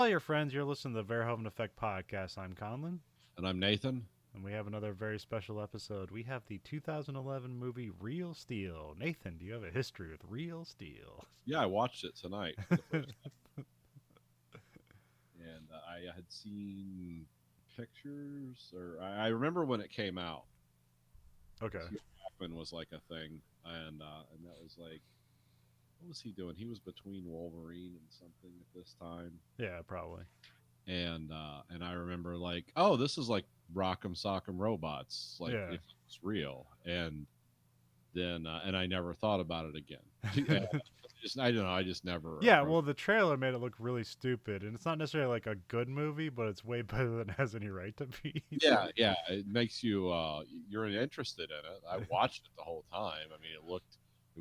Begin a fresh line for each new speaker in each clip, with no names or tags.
All your friends, you're listening to the Verhoeven Effect podcast. I'm Conlon,
And I'm Nathan.
and we have another very special episode. We have the 2011 movie Real Steel. Nathan, do you have a history with Real Steel?
Yeah, I watched it tonight for the first time, and I had seen pictures, or I remember when it came out.
Okay.
Hugh Jackman was like a thing, and that was like, what was he doing? He was between Wolverine and something at this time,
Yeah, probably.
and I remember like, oh, this is like Rock'em Sock'em Robots, like
Yeah.
if it's real, and I never thought about it again. Yeah, I don't know. I just never
Yeah,
approached.
well, the trailer made it look really stupid, and it's not necessarily like a good movie, but it's way better than it has any right to be.
Yeah, yeah, it makes you you're interested in it. I watched it the whole time. I mean, it was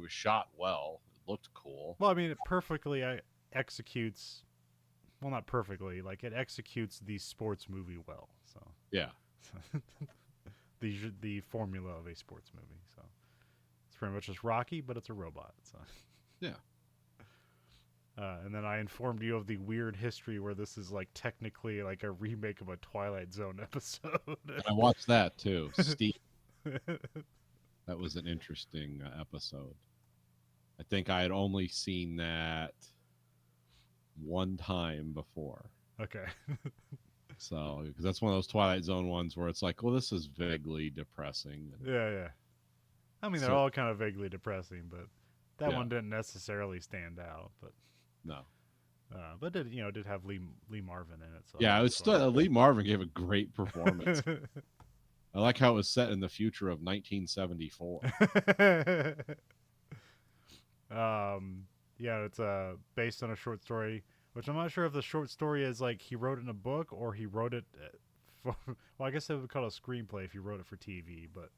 shot well. It looked cool.
Well, I mean, it perfectly executes. Well, not perfectly. Like it executes the sports movie well. So
Yeah.
the formula of a sports movie. So it's pretty much just Rocky, but it's a robot. So.
Yeah.
And then I informed you of the weird history where this is like technically like a remake of a Twilight Zone episode.
And I watched that too. Steve, that was an interesting episode. I think I had only seen that one time before.
Okay.
So, because that's one of those Twilight Zone ones where it's like, well, this is vaguely depressing. And
Yeah, yeah. I mean, they're
so,
all kind of vaguely depressing, but that
yeah,
one didn't necessarily stand out.
no.
But did have Lee Marvin in it, so
Yeah,
that
it
was
was still, Lee Marvin gave a great performance.
fun.
I like how it was set in the future of 1974.
Yeah, it's based on a short story, which I'm not sure if the short story is like he wrote it in a book or he wrote it for. Well, I guess it would call it a screenplay if he wrote it for TV. But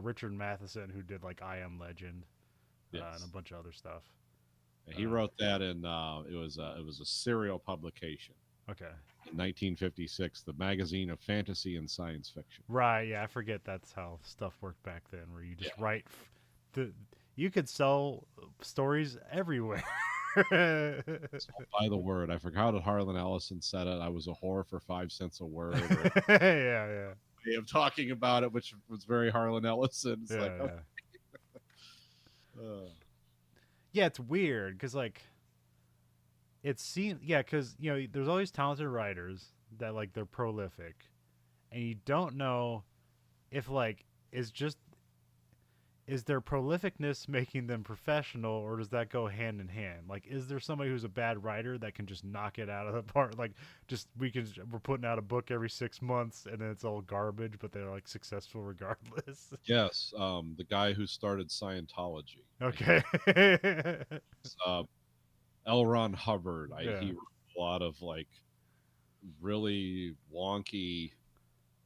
Richard Matheson, who did like I Am Legend and a
Yes.
bunch of other stuff.
He wrote that in it was a serial publication
Okay,
in 1956, the magazine of fantasy and science fiction.
right? Yeah, I forget that's how stuff worked back then, where you
Yeah.
just write. The you could sell stories everywhere.
So by the word, I forgot how Harlan Ellison said it. I was a whore for 5 cents a word, or
Yeah, yeah,
way of talking about it, which was very Harlan Ellison. It's like,
yeah,
oh,
yeah.
uh,
Yeah, it's weird because like it seems yeah because there's all these talented writers that like they're prolific, and you don't know if like is their prolificness making them professional or does that go hand in hand? Like, is there somebody who's a bad writer that can just knock it out of the park? Like, just we're putting out a book every 6 months and then it's all garbage, but they're like successful regardless.
yes, the guy who started Scientology.
Okay.
Uh, L. Ron Hubbard.
Yeah.
He wrote a lot of like really wonky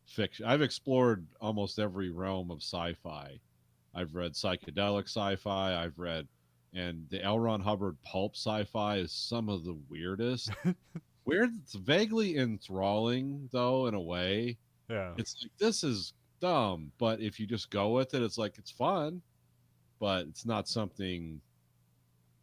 fiction. I've explored almost every realm of sci-fi. I've read psychedelic sci-fi. I've read, and the L. Ron Hubbard pulp sci-fi is some of the weirdest. Weird. It's vaguely enthralling though, in a way.
Yeah.
It's like this is dumb, but if you just go with it, it's like it's fun, but it's not something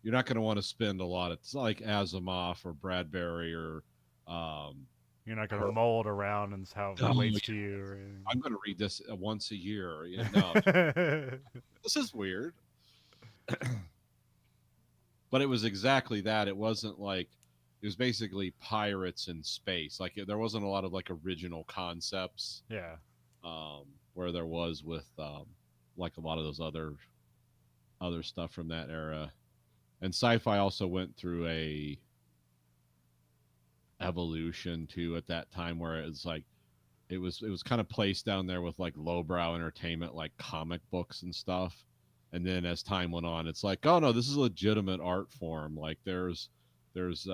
you're not going to want to spend a lot of. It's not like Asimov or Bradbury or um,
You're not going to
her.
mold around and how it
Oh,
relates
yeah,
to you or anything.
I'm going to read this once a year. No, this is weird. But it was exactly that. It wasn't like it was basically pirates in space. Like there wasn't a lot of like original concepts
Yeah.
where there was with like a lot of those other stuff from that era. And sci-fi also went through a evolution too at that time where it's like it was kind of placed down there with like lowbrow entertainment like comic books and stuff, and then as time went on it's like, oh no, this is a legitimate art form. Like there's there's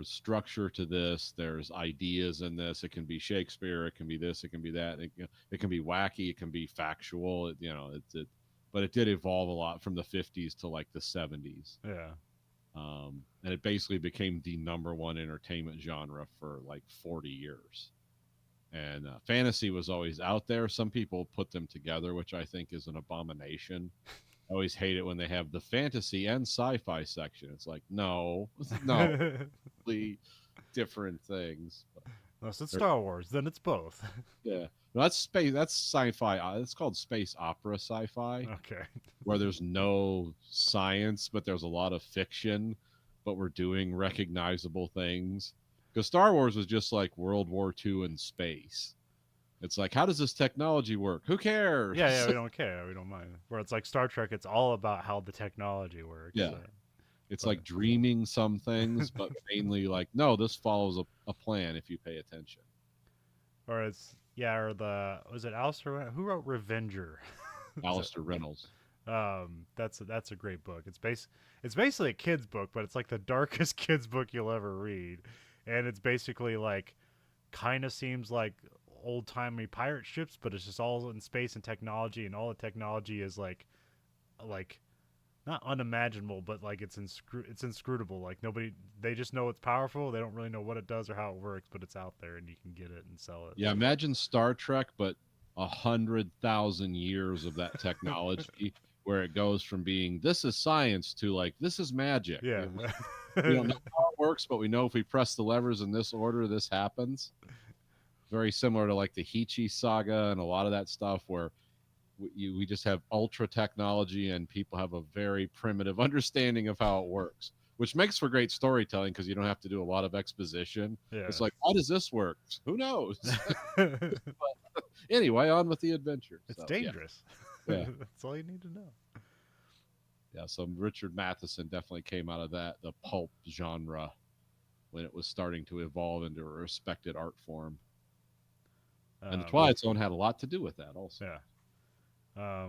structure to this, there's ideas in this. It can be Shakespeare, it can be this, it can be that, it can be wacky, it can be factual, but it did evolve a lot from the 50s to like the 70s.
Yeah.
And it basically became the number one entertainment genre for like 40 years. And fantasy was always out there. Some people put them together, which I think is an abomination. I always hate it when they have the fantasy and sci-fi section. It's like, no, no, completely different things. But
Unless it's
they're-
Star Wars, then it's both.
yeah, no, that's space. That's sci-fi. It's called space opera sci-fi,
Okay.
where there's no science, but there's a lot of fiction, but we're doing recognizable things. Because Star Wars was just like World War II in space. It's like, how does this technology work? Who cares?
Yeah, yeah, we don't care. We don't mind. Where it's like Star Trek, it's all about how the technology works.
Yeah. It's
But
like dreaming some things, but mainly like, no, this follows a plan if you pay attention.
or it's yeah, or the was it Alistair? Who wrote Revenger? Is it,
Alistair Reynolds.
that's a great book. It's basically a kid's book, but it's like the darkest kid's book you'll ever read, and it's basically like kind of seems like old timey pirate ships, but it's just all in space and technology, and all the technology is like not unimaginable, but like it's inscrutable. Like nobody, they just know it's powerful. They don't really know what it does or how it works, but it's out there and you can get it and sell
Yeah, imagine Star Trek, but 100,000 years of that technology, where it goes from being this is science to like this is magic.
it. Yeah.
We don't know how it works, but we know if we press the levers in this order, this happens. Very similar to like the Heechee saga and a lot of that stuff, where we just have ultra technology and people have a very primitive understanding of how it works, which makes for great storytelling because you don't have to do a lot of exposition.
Yeah.
It's like, how does this work? Who knows? Anyway, on with the adventure.
It's
So,
dangerous.
Yeah.
That's all you need to know.
Yeah, so Richard Matheson definitely came out of the pulp genre when it was starting to evolve into a respected art form. And the Twilight Zone had a lot to do with that also.
Yeah. Well,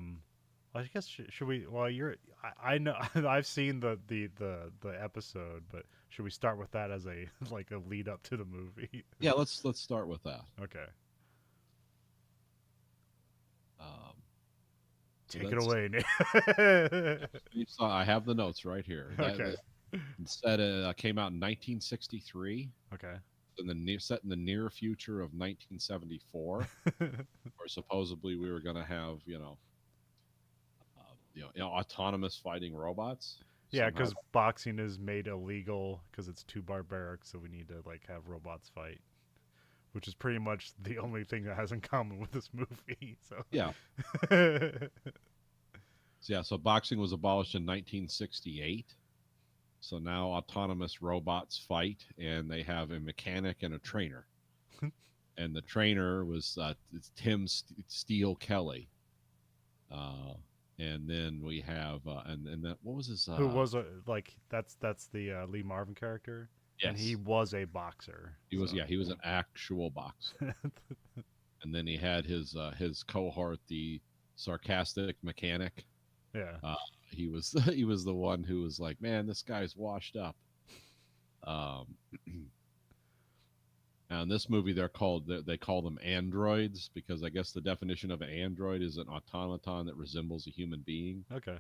I guess should we? Well, I know I've seen the episode, but should we start with that as a like a lead up to the movie?
Yeah, let's start with that.
Okay.
Um, so
Take it
that's-
away, Nate.
I have the notes right here.
Okay.
It said came out in 1963.
Okay.
Set in the near future of 1974, where supposedly we were going to have autonomous fighting robots.
Yeah,
Somehow.
because boxing is made illegal because it's too barbaric, so we need to like have robots fight, which is pretty much the only thing that has in common with this movie. So
Yeah. So boxing was abolished in 1968. So now autonomous robots fight, and they have a mechanic and a trainer. And the trainer was it's Tim Steele Kelly. And then we have and that what was his
who was like that's the Lee Marvin character,
yes.
and he was a boxer.
He was he was an actual boxer. And then he had his cohort, the sarcastic mechanic.
Yeah.
He was the one who was like, man, this guy's washed up. Now in this movie they call them androids, because I guess the definition of an android is an automaton that resembles a human being.
Okay.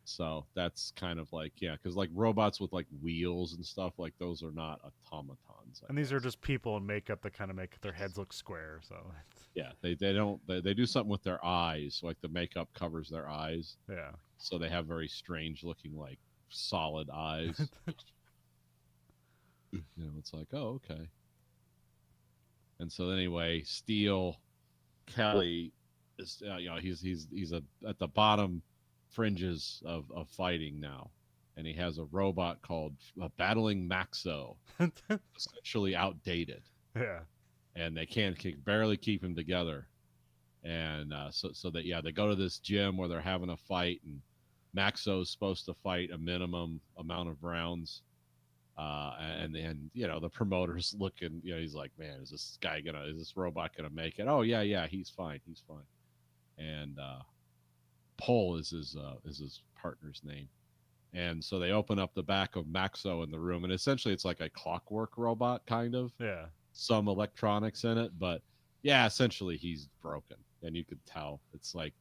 So that's kind of like, yeah, because like robots with like wheels and stuff, like those are not automatons.
And these are just people in makeup that kind of make their heads look square. So
yeah, they do something with their eyes, like the makeup covers their eyes.
yeah.
So they have very strange looking, like solid eyes. It's like, oh, okay. And so anyway, Steele Kelly is, he's at the bottom fringes of fighting now, and he has a robot called Battling Maxo, essentially outdated.
Yeah.
And they can barely keep him together. And so that they go to this gym where they're having a fight, and Maxo's supposed to fight a minimum amount of rounds, and then the promoter's looking, he's like, man, is this robot gonna make it? Oh yeah, he's fine. And Paul is his partner's name. And so they open up the back of Maxo in the room, and essentially it's like a clockwork robot, kind of.
Yeah.
Some electronics in it, but yeah, essentially he's broken, and you could tell. It's like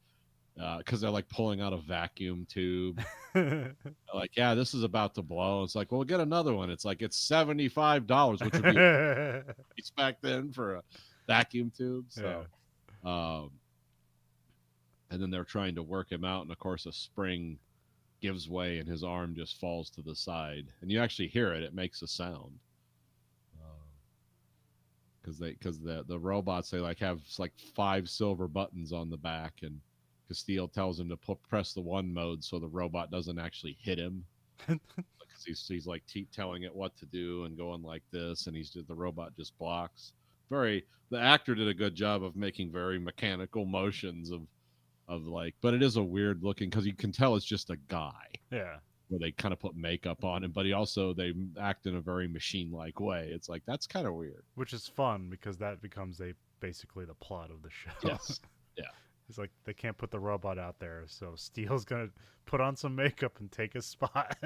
because they're like pulling out a vacuum tube. Like, yeah, this is about to blow. It's like, well, get another one. It's like, it's $75, which would be back then for a vacuum tube. So, and then they're trying to work him out, and of course a spring gives way and his arm just falls to the side, and you actually hear it. It makes a sound because the robots, they like have like 5 silver buttons on the back, and Castile tells him to press the one mode so the robot doesn't actually hit him, because he's like telling it what to do and going like this, and the robot just blocks. The actor did a good job of making very mechanical motions of like, but it is a weird looking, because you can tell it's just a guy,
Yeah.
where they kind of put makeup on him, but they act in a very machine like way. It's like, that's kind of weird.
Which is fun because that becomes basically the plot of the show.
Yes. Yeah.
It's like they can't put the robot out there, so Steele's gonna put on some makeup and take his spot.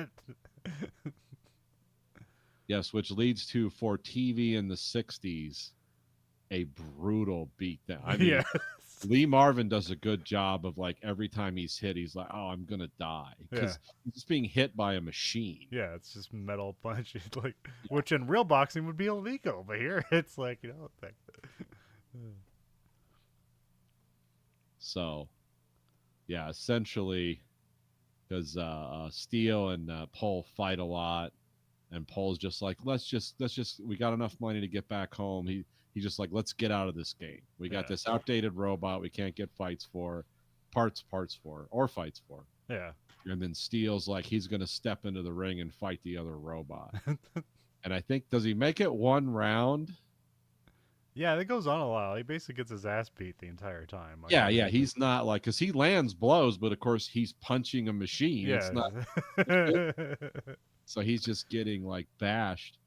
Yes, which leads to, for TV in the 60s, a brutal beatdown. I mean,
Yes.
Lee Marvin does a good job of like, every time he's hit, he's like, "Oh, I'm gonna die," because he's just being hit by a machine.
Yeah, it's just metal punch, like,
Yeah.
which in real boxing would be illegal, but here it's like,
So, yeah, essentially, because Steele and Paul fight a lot, and Paul's just like, let's just we got enough money to get back home. He's just like, let's get out of this game. We got this outdated robot we can't get parts for, or fights for.
Yeah.
And then Steele's like, he's gonna step into the ring and fight the other robot. And I think, does he make it one round?
Yeah, it goes on a while. He basically gets his ass beat the entire time. Like,
Yeah, he's not like, because he lands blows, but of course he's punching a machine.
Yeah.
It's not. So he's just getting like bashed,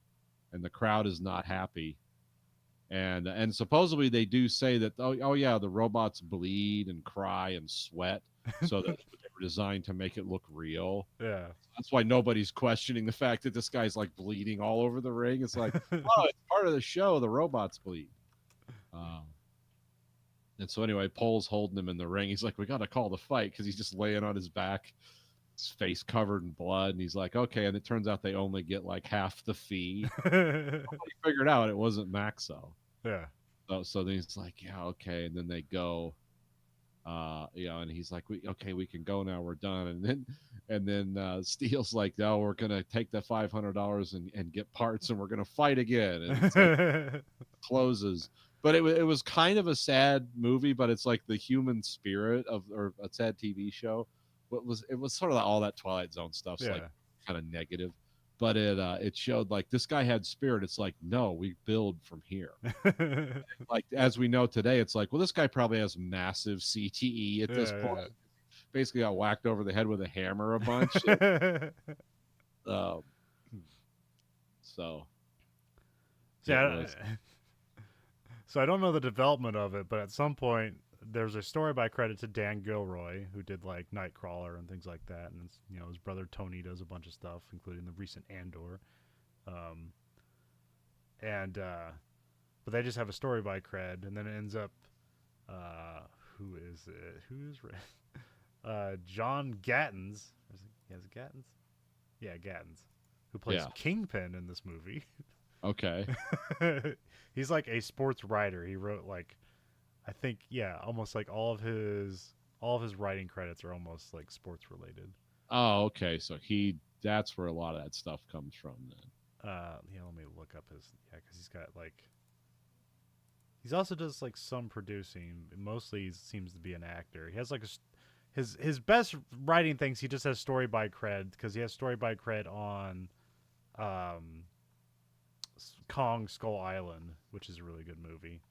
and the crowd is not happy. And supposedly they do say that, oh yeah, the robots bleed and cry and sweat, so that they were designed to make it look real.
Yeah.
That's why nobody's questioning the fact that this guy's like bleeding all over the ring. It's like, oh, it's part of the show. The robots bleed. And so anyway, Pole's holding him in the ring. He's like, we got to call the fight, because he's just laying on his back, his face covered in blood. And he's like, okay. And it turns out they only get like half the fee. Nobody figured out it wasn't Maxo.
Yeah.
So then he's like, yeah, okay. And then they go, and he's like, we can go now. We're done. And then Steele's like, no, we're gonna take the $500 and get parts, and we're gonna fight again. And it's like, closes. But it was kind of a sad movie, but it's like the human spirit or a sad TV show. But it was sort of all that Twilight Zone stuff's like kind of negative. But it showed like this guy had spirit. It's like, no, we build from here. Like, as we know today, it's like, well, this guy probably has massive CTE at this point. Yeah. Basically got whacked over the head with a hammer a bunch. So
yeah. So I don't know the development of it, but at some point there's a story by credit to Dan Gilroy, who did like Nightcrawler and things like that, and his brother Tony does a bunch of stuff, including the recent Andor. But they just have a story by cred, and then it ends up, who is it? Who's John Gattens? Is it Gattens? Yeah, Gattens, who plays Kingpin in this movie.
Okay.
He's like a sports writer. He wrote like, I think, almost like all of his writing credits are almost like sports related.
Oh, okay. So that's where a lot of that stuff comes from then.
Let me look up his, because he's got like, he also does like some producing. Mostly he seems to be an actor. He has like his best writing things. He just has story by cred, because he has story by cred on, Kong Skull Island, which is a really good movie.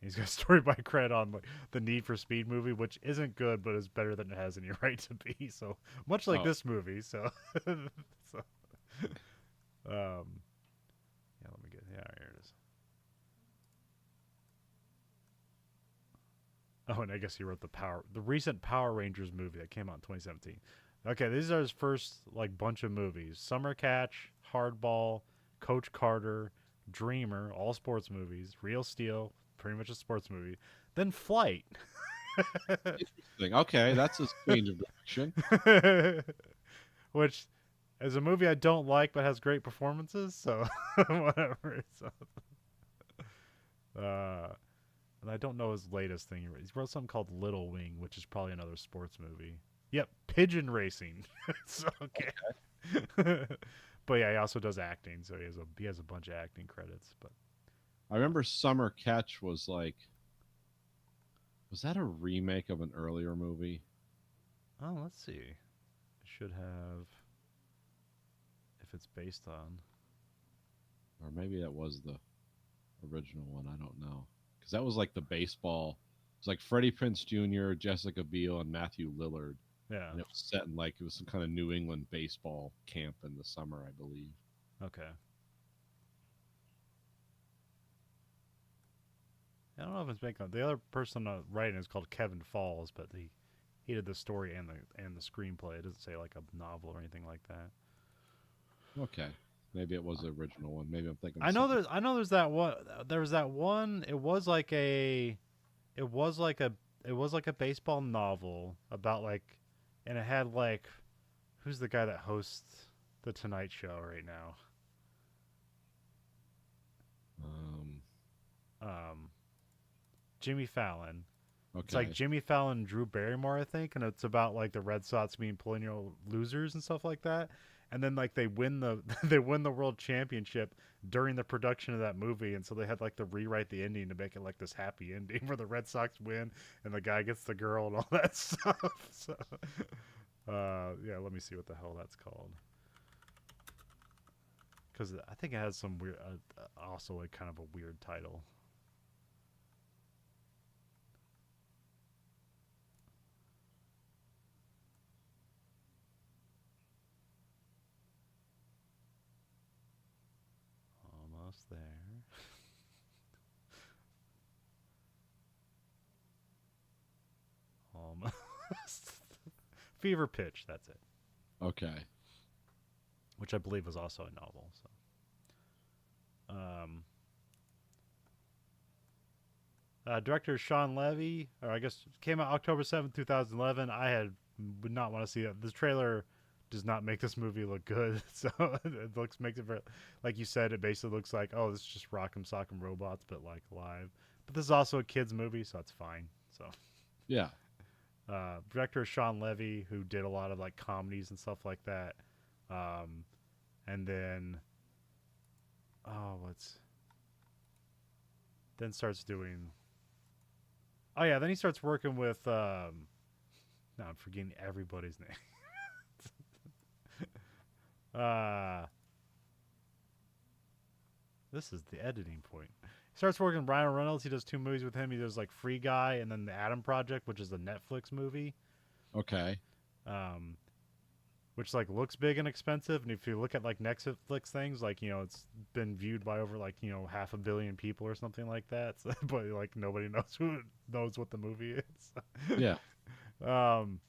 He's got a story by cred on like the Need for Speed movie, which isn't good, but is better than it has any right to be. So much like this movie. So, let me get, here it is. Oh, and I guess he wrote the recent Power Rangers movie that came out in 2017. Okay, these are his first like bunch of movies: Summer Catch, Hardball, Coach Carter, Dreamer, all sports movies. Real Steel, pretty much a sports movie. Then Flight.
Interesting. Okay, that's a change of direction.
Which is a movie I don't like, but has great performances. So whatever. So, And I don't know his latest thing. He wrote something called Little Wing, which is probably another sports movie. Yep, Pigeon Racing. So okay. But yeah, he also does acting, so he has a bunch of acting credits. But
I remember Summer Catch was that a remake of an earlier movie?
oh, let's see. It should have if it's based on.
Or maybe that was the original one. I don't know. Because that was like the baseball. It was like Freddie Prinze Jr., Jessica Biel, and Matthew Lillard.
Yeah.
And it was set in like, it was some kind of New England baseball camp in the summer, I believe.
Okay. I don't know if it's making the other person writing is called Kevin Falls, but he did the story and the screenplay. It doesn't say like a novel or anything like that.
Okay. Maybe it was the original one. Maybe I'm thinking of
I know
something.
there's that one. There was that one. It was like a it was like a baseball novel about like, and it had like, who's the guy that hosts the Tonight Show right now?
Um,
Um, Jimmy Fallon. It's like
okay.
Jimmy Fallon and Drew Barrymore, I think, and it's about like the Red Sox being perennial losers and stuff like that. And then like they win the they win the world championship during the production of that movie, and so they had like to rewrite the ending to make it like this happy ending where the Red Sox win and the guy gets the girl and all that stuff. So, yeah, let me see what the hell that's called, because I think it has some weird, also like kind of a weird title. Almost there. Almost. Fever Pitch. That's it.
Okay.
Which I believe was also a novel. So, director Sean Levy, or I guess came out October 7th, 2011. Would not want to see it. This trailer does not make this movie look good. So it makes it very, like you said, it basically looks like, oh, this is just Rock'em Sock'em Robots, but like live. But this is also a kids movie, so it's fine. So,
Yeah.
director Sean Levy, who did a lot of like comedies and stuff like that. Um, and then, what's then starts doing. Oh yeah, then he starts working with. Now I'm forgetting everybody's name. uh, this is the editing point. He starts working with Ryan Reynolds. He does two movies with him. He does like Free Guy and then The Adam Project, which is a Netflix movie.
Okay.
Um, which like looks big and expensive, and if you look at like Netflix things, like it's been viewed by over like 500 million people or something like that. So, but like nobody knows what the movie is.
Yeah.
um,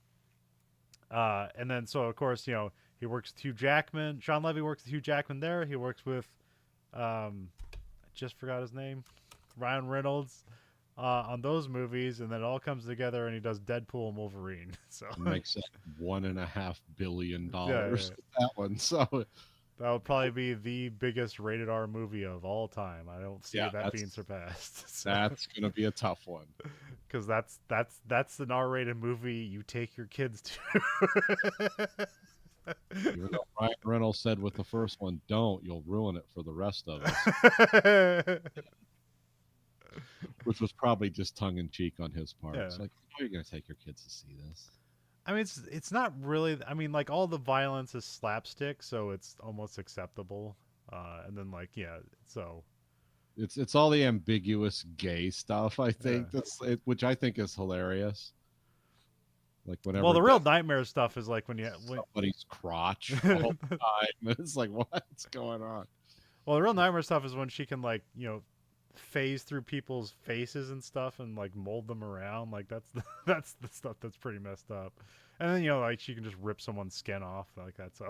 and then so of course he works with Hugh Jackman. Sean Levy works with Hugh Jackman there. He works with I just forgot his name, Ryan Reynolds. On those movies, and then it all comes together, and he does Deadpool and Wolverine. So
Makes it $1.5 billion.
yeah.
That one. So
That would probably be the biggest rated R movie of all time. I don't see
yeah,
that being surpassed. So,
that's gonna be a tough one.
because that's an R-rated movie you take your kids to.
Even though Ryan Reynolds said with the first one, "Don't, you'll ruin it for the rest of us," which was probably just tongue in cheek on his part.
Yeah.
It's like, how are you gonna take your kids to see this?
I mean, it's not really. I mean, like all the violence is slapstick, so it's almost acceptable. And then like so
It's all the ambiguous gay stuff. I
yeah.
think which I think is hilarious. Like
Well,
whenever
the real nightmare stuff is like when
somebody's crotch all the time. It's like, what's going on?
well, the real nightmare stuff is when she can like phase through people's faces and stuff and like mold them around. Like that's the stuff that's pretty messed up. And then like she can just rip someone's skin off. Like that's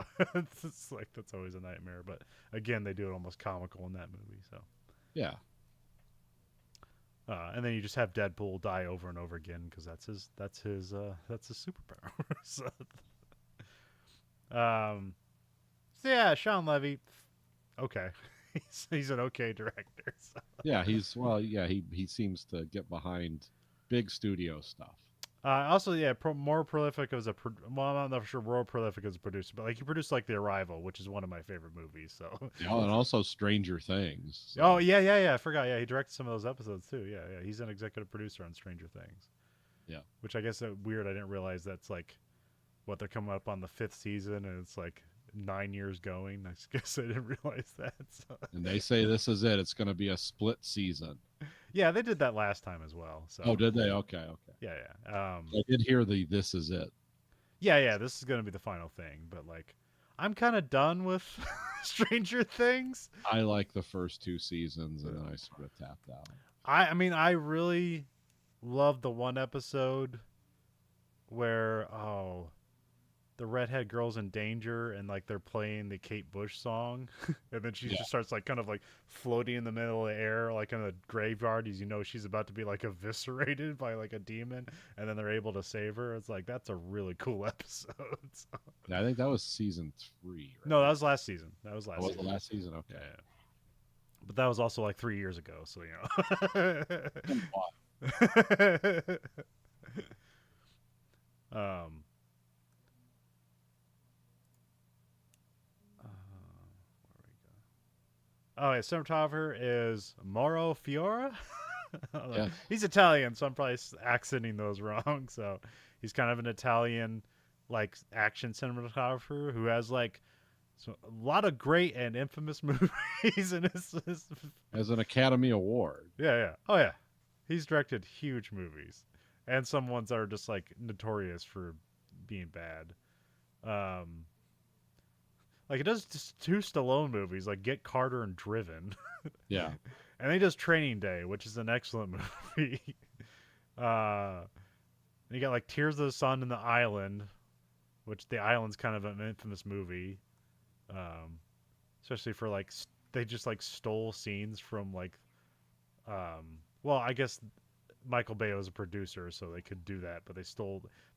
it's like that's always a nightmare. But again, they do it almost comical in that movie. So
Yeah.
and then you just have Deadpool die over and over again because that's his superpower. So, so yeah, Sean Levy. Okay. he's an okay director. So.
Yeah, he seems to get behind big studio stuff.
Also, yeah, more prolific as a well, I'm not sure more prolific as a producer, but like he produced like The Arrival, which is one of my favorite movies. So,
Yeah, and also Stranger Things.
oh
So,
yeah, I forgot. Yeah, he directed some of those episodes too. Yeah, he's an executive producer on Stranger Things.
yeah.
Which I guess weird. I didn't realize that's like what they're coming up on the 5th season, and it's like 9 years going. I guess I didn't realize that. So.
And they say this is it. It's going to be a split season.
Yeah, they did that last time as well. So.
Oh, did they? Okay, okay.
Yeah.
I did hear the "this is it."
Yeah. This is gonna be the final thing, but like, I'm kind of done with Stranger Things.
I like the first 2 seasons, and then I sort of tapped out.
I mean, I really loved the one episode where the redhead girl's in danger and like they're playing the Kate Bush song and then she just starts like kind of like floating in the middle of the air like in a graveyard as you know she's about to be like eviscerated by like a demon and then they're able to save her. It's like that's a really cool episode. So.
Yeah, I think that was season 3. Right?
No, that was last season. That was last.
Was
season.
the last season? Okay.
Yeah. But that was also like 3 years ago, so you know. um. Oh, yeah, cinematographer is Mauro Fiora.
Yeah.
He's Italian, so I'm probably accenting those wrong. So he's kind of an Italian, like action cinematographer who has like a lot of great and infamous movies in his.
As an Academy Award.
Yeah. Oh yeah, he's directed huge movies, and some ones that are just like notorious for being bad. Like it does just 2 Stallone movies, like Get Carter and Driven.
Yeah.
And he does Training Day, which is an excellent movie. And you got like Tears of the Sun and The Island, which The Island's kind of an infamous movie. Especially for like they just like stole scenes from like well, I guess Michael Bay was a producer, so they could do that, but they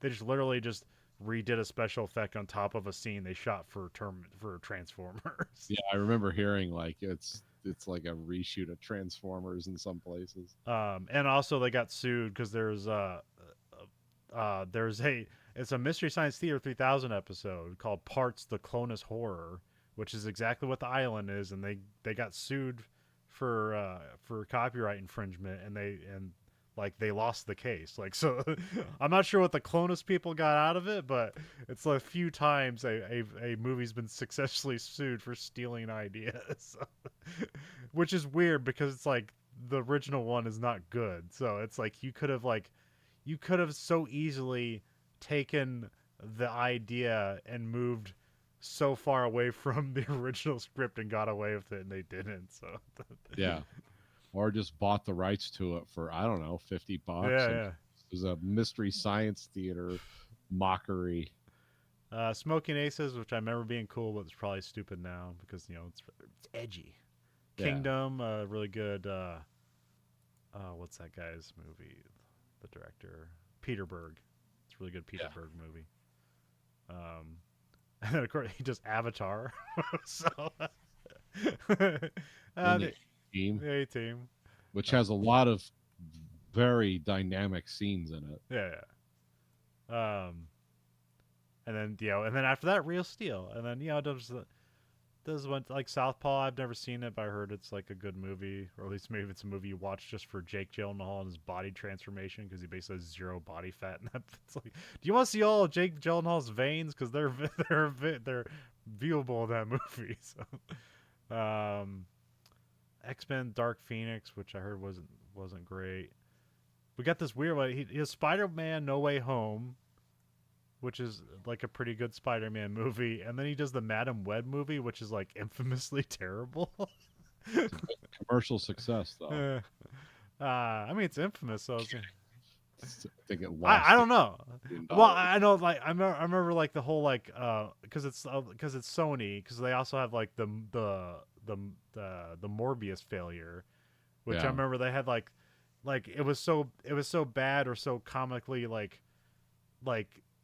just literally just redid a special effect on top of a scene they shot for Transformers.
Yeah, I remember hearing like it's like a reshoot of Transformers in some places.
And also they got sued because there's it's a Mystery Science Theater 3000 episode called Parts: The Clonus Horror, which is exactly what The Island is, and they got sued for copyright infringement, and they lost the case. Like, so I'm not sure what the Clonus people got out of it, but it's a few times a movie's been successfully sued for stealing ideas, which is weird because it's like the original one is not good. So it's like you could have so easily taken the idea and moved so far away from the original script and got away with it, and they didn't. So
yeah. Or just bought the rights to it for, I don't know, $50.
Yeah.
It was a Mystery Science Theater mockery.
Smoking Aces, which I remember being cool, but it's probably stupid now because, you know, it's edgy.
Yeah.
Kingdom, really good. What's that guy's movie? The director, Peter Berg. It's a really good Peter Berg movie. And then, of course, he does Avatar. So,
Team,
the A-Team,
which has a lot of very dynamic scenes in it.
Yeah. And then and then after that, Real Steel, and then does one like Southpaw. I've never seen it, but I heard it's like a good movie, or at least maybe it's a movie you watch just for Jake Gyllenhaal and his body transformation because he basically has 0 body fat. And it's like, do you want to see all of Jake Gyllenhaal's veins because they're viewable in that movie? So, X-Men Dark Phoenix, which I heard wasn't great. We got this weird one. He has Spider-Man No Way Home, which is like a pretty good Spider-Man movie, and then he does the Madam Web movie, which is like infamously terrible.
Commercial success, though.
I mean, it's infamous, so
I think it lost.
I don't know. Well, I know, like I remember like the whole like because it's Sony, because they also have like the Morbius failure, which I remember they had like it was so bad or so comically like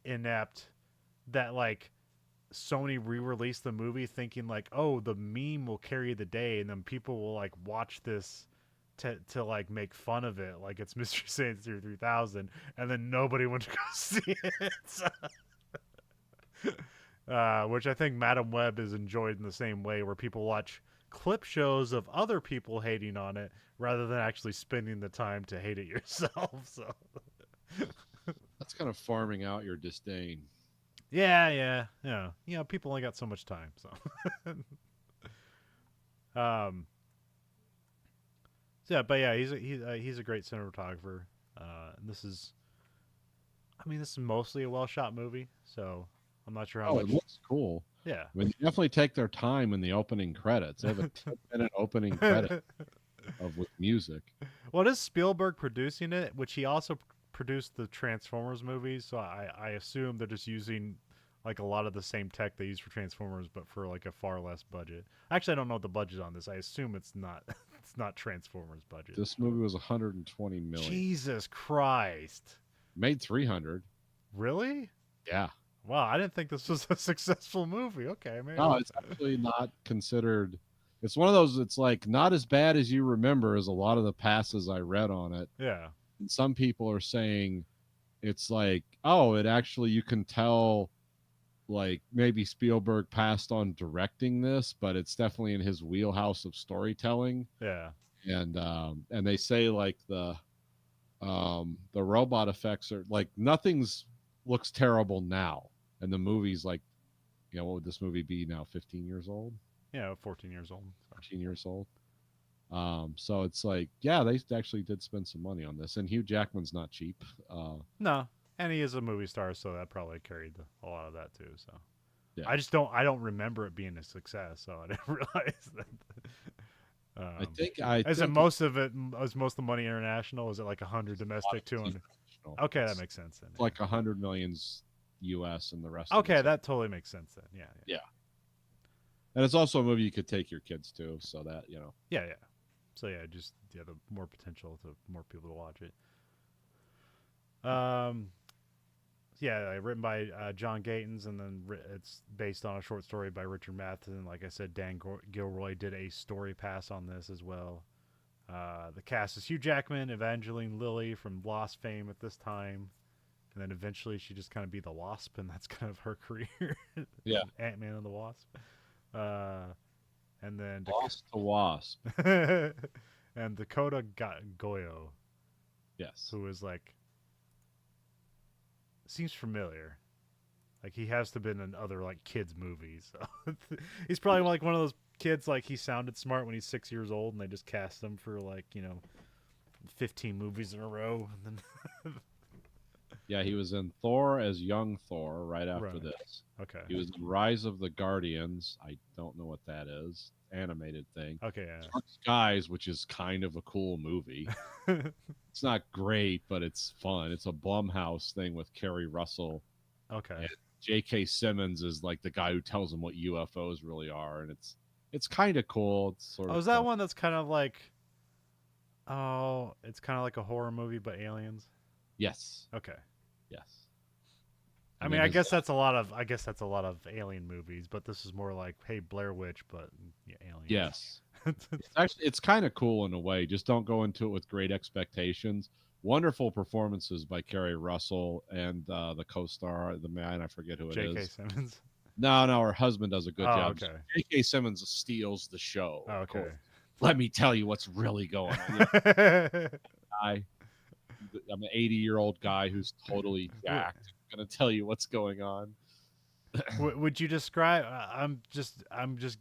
inept that like Sony re-released the movie thinking like, oh, the meme will carry the day, and then people will like watch this to like make fun of it, like it's Mystery Science Theater 3000, and then nobody went to go see it. Which I think Madam Web is enjoyed in the same way, where people watch clip shows of other people hating on it rather than actually spending the time to hate it yourself. So
That's kind of farming out your disdain.
yeah. People only got so much time, so um, so yeah, but yeah, he's a great cinematographer. And this is mostly a well shot movie, so I'm not sure how
Oh,
much.
it looks cool.
Yeah.
I mean, they definitely take their time in the opening credits. They have a 10-minute opening credit with music.
Well, it is Spielberg producing it, which he also produced the Transformers movies. So I assume they're just using like a lot of the same tech they use for Transformers, but for like a far less budget. Actually, I don't know what the budget on this. I assume it's not it's not Transformers budget.
This movie was 120 million.
Jesus Christ!
Made 300.
Really?
Yeah.
Wow, I didn't think this was a successful movie. Okay, man.
No, it's actually not considered. It's one of those. It's like not as bad as you remember as a lot of the passes I read on it.
Yeah.
And some people are saying it's like, oh, it actually you can tell, like maybe Spielberg passed on directing this, but it's definitely in his wheelhouse of storytelling.
Yeah.
And they say like the robot effects are like nothing's looks terrible now, and the movie's like, what would this movie be now? 15 years old?
Yeah, 14 years old.
14 years old. So it's like, yeah, they actually did spend some money on this, and Hugh Jackman's not cheap.
No, and he is a movie star, so that probably carried a lot of that too. So
Yeah.
I don't remember it being a success, so I didn't realize that. Is most of the money international? Is it like 100 domestic, 200? Okay, that makes sense then.
Like 100 millions U.S. and the rest.
Okay, that totally makes sense then. Yeah.
And it's also a movie you could take your kids to, so that
Yeah. So the more potential to more people to watch it. Written by John Gatins, and then it's based on a short story by Richard Matheson. Like I said, Dan Gilroy did a story pass on this as well. The cast is Hugh Jackman, Evangeline Lilly from Lost fame at this time, and then eventually she just kind of be the Wasp, and that's kind of her career.
Yeah.
Ant-Man and the Wasp. And then
Lost to Wasp.
and Dakota Goyo.
Yes.
Who is like, seems familiar. Like he has to have been in other like kids movies. So he's probably like one of those kids like he sounded smart when he's 6 years old, and they just cast him for like 15 movies in a row. And then
yeah, he was in Thor as young Thor right after this.
Okay.
He was in Rise of the Guardians. I don't know what that is. Animated thing.
Okay. Yeah.
Dark Skies, which is kind of a cool movie. It's not great, but it's fun. It's a Blumhouse thing with Kerry Russell.
Okay.
And J.K. Simmons is like the guy who tells him what UFOs really are, and it's kind of cool. It's sort of
is that one that's kind of like? Oh, it's kind of like a horror movie, but aliens.
Yes.
Okay.
Yes.
I mean, I guess that's a lot of alien movies, but this is more like, hey, Blair Witch, but aliens.
Yes. It's kind of cool in a way. Just don't go into it with great expectations. Wonderful performances by Kerry Russell and the co-star, the man, I forget who it is.
J.K. Simmons.
No, her husband does a good job.
Okay.
J.K. Simmons steals the show.
Oh, okay.
Let me tell you what's really going on. I'm an 80-year-old guy who's totally jacked. I'm going to tell you what's going on.
Would you describe? I'm just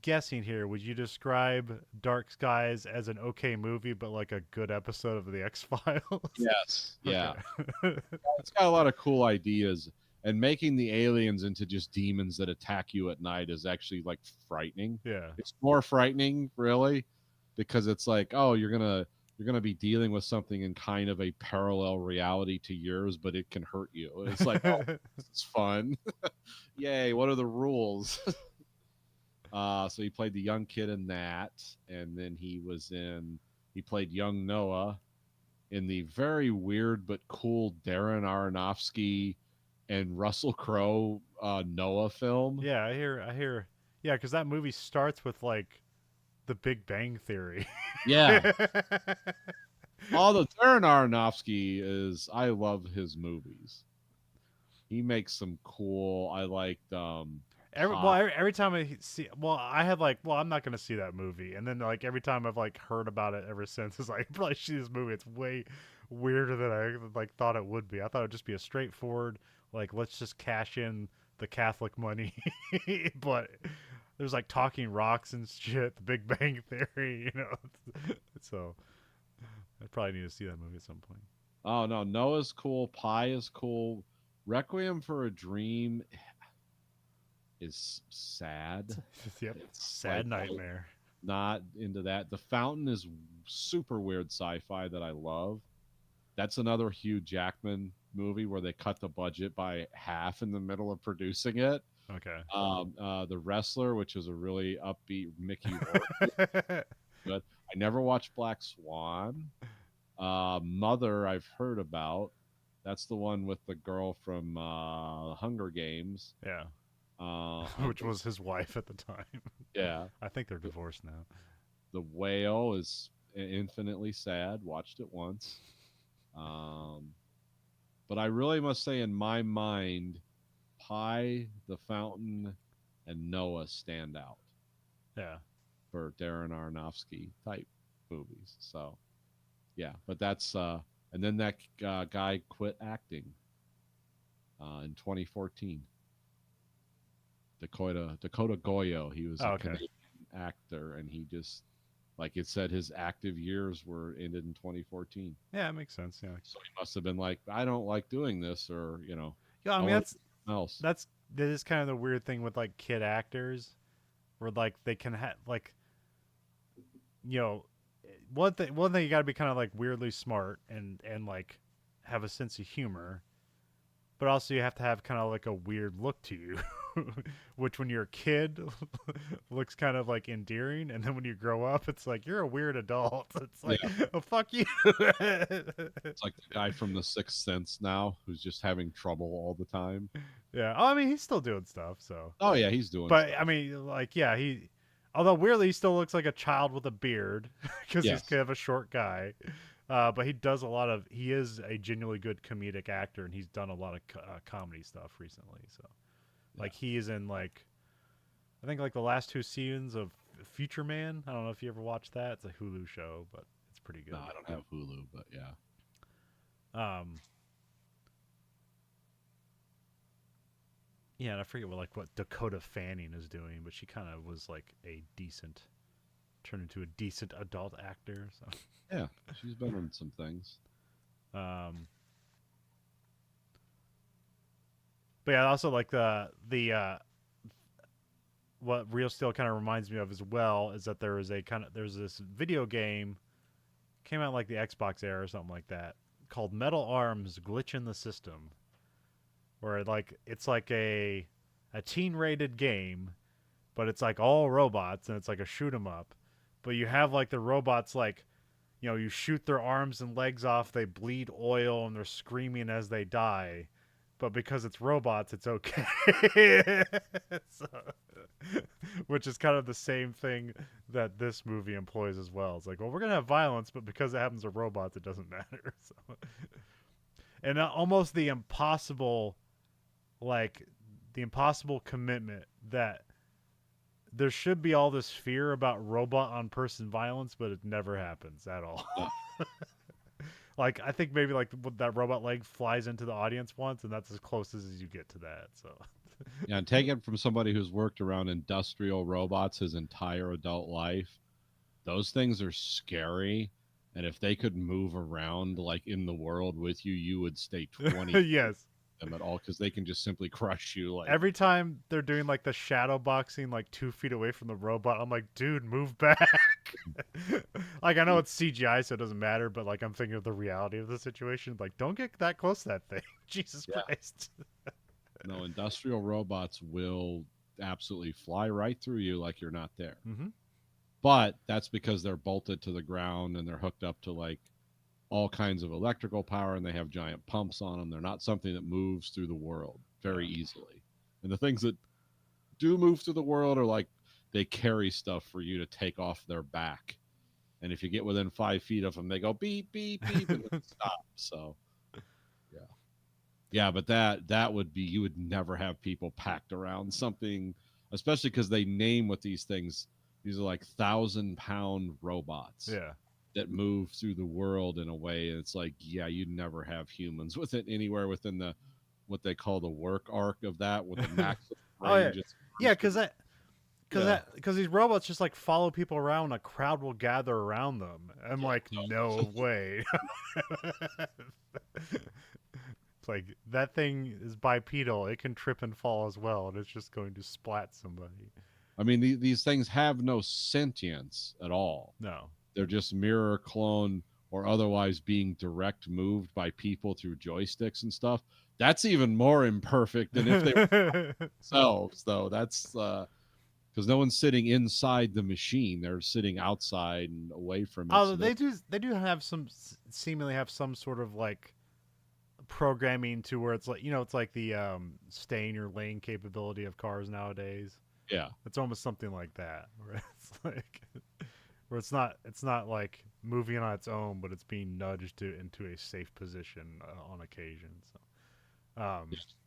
guessing here. Would you describe Dark Skies as an okay movie, but like a good episode of the X-Files?
Yes. Yeah.
Okay.
It's got a lot of cool ideas, and making the aliens into just demons that attack you at night is actually like frightening.
Yeah.
It's more frightening, really, because it's like, oh, you're gonna be dealing with something in kind of a parallel reality to yours, but it can hurt you. It's like, oh, it's fun. Yay, what are the rules? So he played the young kid in that, and then he played young Noah in the very weird but cool Darren Aronofsky and Russell Crowe Noah film.
Yeah, I hear. Yeah, because that movie starts with like the Big Bang Theory.
Yeah. Although Darren Aronofsky I love his movies. He makes some cool. I liked Pi.
Every time I see, I had like, I'm not gonna see that movie, and then like every time I've like heard about it ever since, it's like, I probably see this movie. It's way weirder than I like thought it would be. I thought it'd just be a straightforward, like, let's just cash in the Catholic money, but there's like talking rocks and shit, the Big Bang Theory, you know. So I probably need to see that movie at some point.
Oh no, Noah's cool. Pi is cool. Requiem for a Dream is sad.
Yep,
It's
sad nightmare.
not into that. The Fountain is super weird sci-fi that I love. That's another Hugh Jackman movie where they cut the budget by half in the middle of producing it.
Okay.
The Wrestler, which is a really upbeat Mickey Rourke. Good. I never watched Black Swan. Mother, I've heard about. That's the one with the girl from Hunger Games.
Yeah.
Uh,
Which was his wife at the time.
yeah.
I think they're divorced now.
The Whale is infinitely sad. Watched it once. But I really must say, in my mind, Pi, The Fountain, and Noah stand out
Yeah.
for Darren Aronofsky type movies. So, yeah. But that's and then that guy quit acting in 2014. Dakota Goyo. He was a Canadian actor, and he just, like it said, his active years were ended in 2014.
Yeah, it makes sense. Yeah.
So he must have been like, I don't like doing this, or
Yeah, I mean
want else.
that is kind of the weird thing with like kid actors, where like they can have like, you know, one thing you got to be kind of like weirdly smart and like have a sense of humor, but also you have to have kind of like a weird look to you, which when you're a kid looks kind of like endearing, and then when you grow up, it's like you're a weird adult. It's like, oh fuck you.
It's like the guy from The Sixth Sense now, who's just having trouble all the time.
Yeah. Oh, I mean, he's still doing stuff. So.
Oh yeah, he's doing.
But
stuff.
I mean, like, yeah, although weirdly, he still looks like a child with a beard because he's kind of a short guy. But he is a genuinely good comedic actor, and he's done a lot of comedy stuff recently. So, like, he is in like, I think like the last two seasons of Future Man. I don't know if you ever watched that. It's a Hulu show, but it's pretty good.
No, I don't have Hulu, but yeah.
Yeah, and I forget what Dakota Fanning is doing, but she kind of was like turned into a decent adult actor. So
yeah, she's been on some things.
But yeah, also like the what Real Steel kind of reminds me of as well is that there's this video game came out like the Xbox era or something like that called Metal Arms Glitch in the System, where like it's like a teen rated game, but it's like all robots and it's like a shoot 'em up, but you have like the robots like, you shoot their arms and legs off, they bleed oil and they're screaming as they die, but because it's robots, it's okay. So, which is kind of the same thing that this movie employs as well. It's like, well, we're gonna have violence, but because it happens to robots, it doesn't matter. So, and almost the impossible commitment that there should be all this fear about robot on person violence, but it never happens at all. Like, I think maybe like that robot leg flies into the audience once, and that's as close as you get to that. So
yeah, and take it from somebody who's worked around industrial robots his entire adult life. Those things are scary. And if they could move around like in the world with you, you would stay 20
yes.
them at all, because they can just simply crush you. Like
every time they're doing like the shadow boxing like 2 feet away from the robot, I'm like, dude, move back. Like, I know it's CGI, so it doesn't matter, but like I'm thinking of the reality of the situation. Like, don't get that close to that thing. Jesus Christ.
No, industrial robots will absolutely fly right through you like you're not there.
Mm-hmm.
But that's because they're bolted to the ground and they're hooked up to like all kinds of electrical power, and they have giant pumps on them. They're not something that moves through the world very
Yeah.
easily. And the things that do move through the world are like they carry stuff for you to take off their back. And if you get within 5 feet of them, they go beep, beep, beep, and then stop. So, yeah. Yeah, but that would be, you would never have people packed around something, especially because they name what these things, these are like 1,000-pound robots
Yeah.
that move through the world in a way. And it's like, yeah, you'd never have humans with it anywhere within the, what they call the work arc of that, with the maximum
Oh yeah,
range. It's
yeah,
yeah.
because these robots just like follow people around. A crowd will gather around them. I'm
Yeah.
like, no way. It's like that thing is bipedal. It can trip and fall as well, and it's just going to splat somebody.
I mean, these things have no sentience at all.
No.
They're just mirror clone or otherwise being direct moved by people through joysticks and stuff. That's even more imperfect than if they were themselves, though. That's because no one's sitting inside the machine; they're sitting outside and away from it.
Oh,
So they,
they do have some seemingly have some sort of like programming to where it's like it's like the stay in your lane capability of cars nowadays.
yeah,
It's almost something like that, where it's like where it's not like moving on its own, but it's being nudged into a safe position on occasion. So,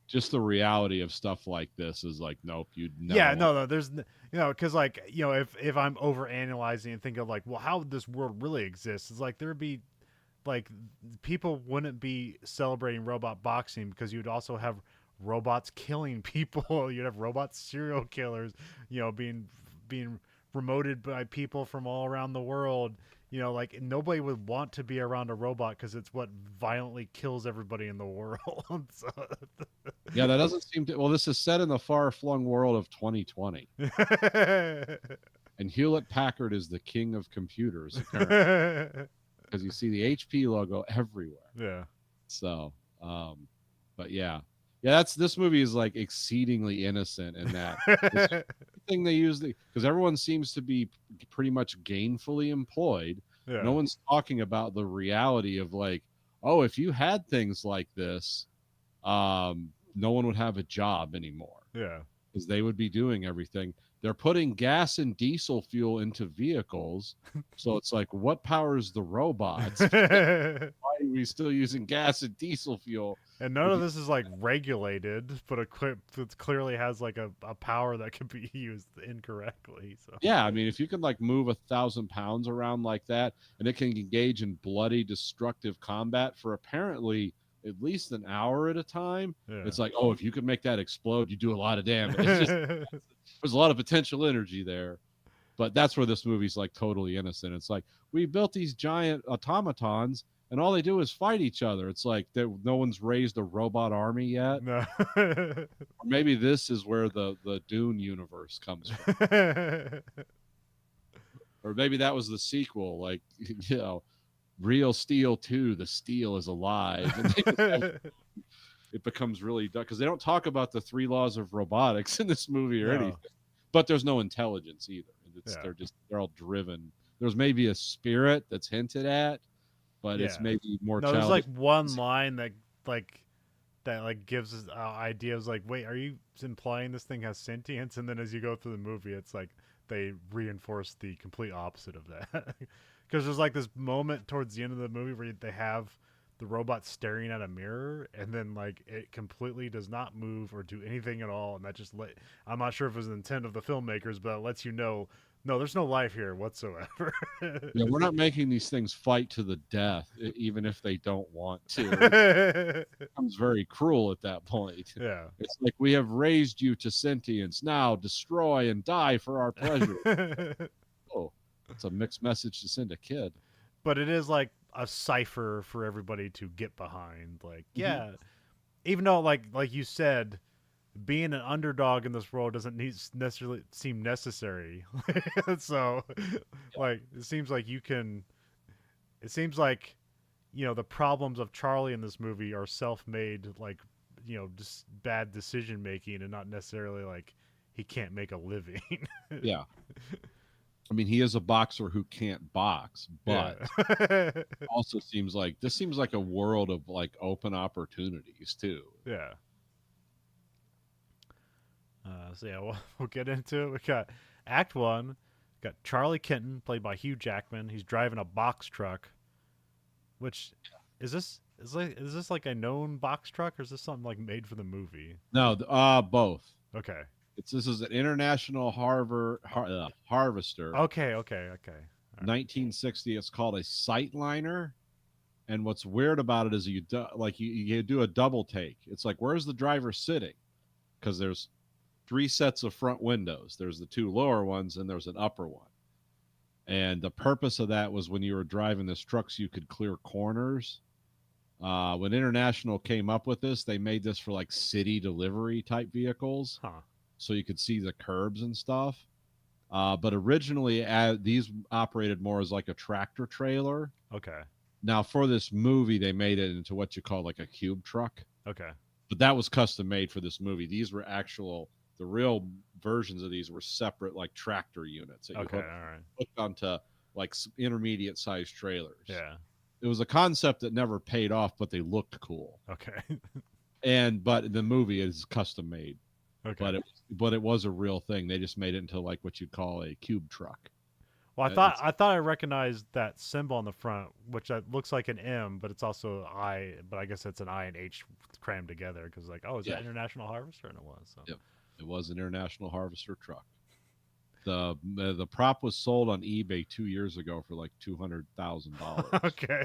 just the reality of stuff like this is like, nope, you'd never
yeah,
want.
no, there's because like if I'm over analyzing and think of like, well, how would this world really exist? It's like there'd be like people wouldn't be celebrating robot boxing because you'd also have robots killing people. You'd have robot serial killers, being remoted by people from all around the world. Like nobody would want to be around a robot because it's what violently kills everybody in the world. So,
Yeah, that doesn't seem to. Well, this is set in the far-flung world of 2020, and Hewlett Packard is the king of computers, apparently, because you see the HP logo everywhere.
yeah.
So, but yeah, this movie is like exceedingly innocent in that this thing they use, because everyone seems to be pretty much gainfully employed.
Yeah.
No one's talking about the reality of like, oh, if you had things like this, no one would have a job anymore
Yeah.
because they would be doing everything. They're putting gas and diesel fuel into vehicles. So it's like, what powers the robots? Why are we still using gas and diesel fuel?
And none of this is like regulated, but it clearly has like a power that can be used incorrectly. So
Yeah, I mean, if you can like move 1,000 pounds around like that, and it can engage in bloody, destructive combat for apparently at least an hour at a time,
yeah.
it's like, oh, if you could make that explode, you do a lot of damage. It's just, there's a lot of potential energy there. But that's where this movie's like totally innocent. It's like, we built these giant automatons and all they do is fight each other. It's like no one's raised a robot army yet.
No.
Or maybe this is where the Dune universe comes from. Or maybe that was the sequel, like, Real Steel 2, the steel is alive. And it becomes really dark because they don't talk about the 3 laws of robotics in this movie or anything. But there's no intelligence either. They're all driven. There's maybe a spirit that's hinted at, but it's maybe more
no,
childish.
there's like one line that gives us ideas like, wait, are you implying this thing has sentience? And then as you go through the movie, it's like they reinforce the complete opposite of that. Because there's like this moment towards the end of the movie where they have the robot staring at a mirror, and then like it completely does not move or do anything at all, and that just I'm not sure if it was the intent of the filmmakers, but it lets you know, no, there's no life here whatsoever.
Yeah, we're not making these things fight to the death, even if they don't want to. It becomes very cruel at that point.
Yeah.
It's like, we have raised you to sentience. Now destroy and die for our pleasure. Oh, that's a mixed message to send a kid.
But it is like a cipher for everybody to get behind. Like, yeah, even though like you said, being an underdog in this world doesn't necessarily seem necessary. So, like, it seems like the problems of Charlie in this movie are self-made, like, just bad decision making, and not necessarily like he can't make a living.
Yeah. I mean, he is a boxer who can't box,
Yeah.
but also seems like a world of like open opportunities too.
Yeah. So yeah, we'll get into it. We got Act One. Got Charlie Kenton, played by Hugh Jackman. He's driving a box truck. Which is this like a known box truck, or is this something like made for the movie?
No, both.
Okay.
This is an international harvester,
Okay. Okay. Okay. All right.
1960. It's called a sightliner. And what's weird about it is you do a double take. It's like, where's the driver sitting? Because there's three sets of front windows. There's the two lower ones and there's an upper one. And the purpose of that was when you were driving this truck, so you could clear corners. When International came up with this, they made this for like city delivery type vehicles,
Huh.
so you could see the curbs and stuff. But originally, these operated more as like a tractor trailer.
Okay.
Now, for this movie, they made it into what you call like a cube truck.
Okay.
But that was custom made for this movie. These were the real versions of these were separate like tractor units that you
Okay. All right.
hooked onto like intermediate sized trailers.
Yeah.
It was a concept that never paid off, but they looked cool.
Okay.
But the movie is custom made.
Okay.
But it was a real thing. They just made it into like what you'd call a cube truck.
Well, I thought I recognized that symbol on the front, which looks like an M, but it's also I. But I guess it's an I and H crammed together because, like, oh, is that International Harvester? And it was. So.
Yep, it was an International Harvester truck. The prop was sold on eBay 2 years ago for like $200,000.
Okay.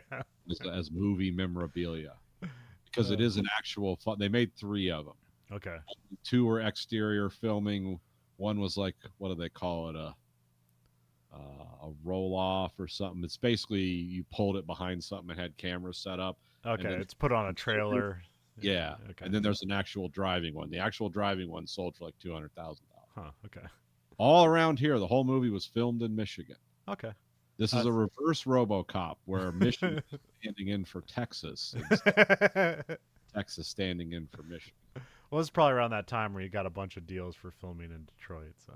as movie memorabilia, because it is an actual. They made 3 of them.
Okay.
2 were exterior filming. One was like, what do they call it? A roll off or something. It's basically you pulled it behind something and had cameras set up.
Okay, it's put on a trailer.
Yeah.
Okay.
And then there's an actual driving one. The actual driving one sold for like $200,000.
Huh. Okay.
All around here, the whole movie was filmed in Michigan.
Okay.
This is a reverse RoboCop where Michigan is standing in for Texas. Texas standing in for Michigan.
Well, it's probably around that time where you got a bunch of deals for filming in Detroit. So.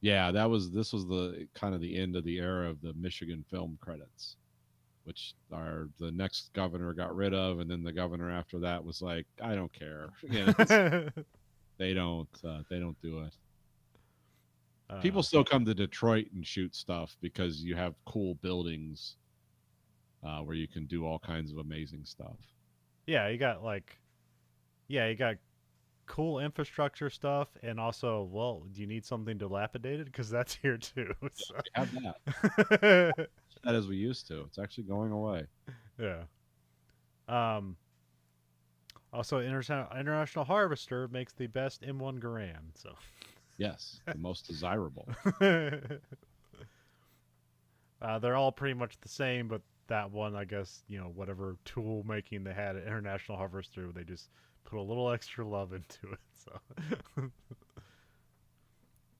Yeah, this was the kind of the end of the era of the Michigan film credits, which the next governor got rid of, and then the governor after that was like, I don't care. They don't do it. People still come to Detroit and shoot stuff because you have cool buildings where you can do all kinds of amazing stuff.
Yeah, you got cool infrastructure stuff, and also, well, do you need something dilapidated? Because that's here too. So.
Yeah, we have that. That as we used to. It's actually going away.
Yeah. Also, International Harvester makes the best M1 Garand. So.
Yes, the most desirable.
They're all pretty much the same, but that one, I guess, whatever tool making they had at International Harvester, they just put a little extra love into it. So,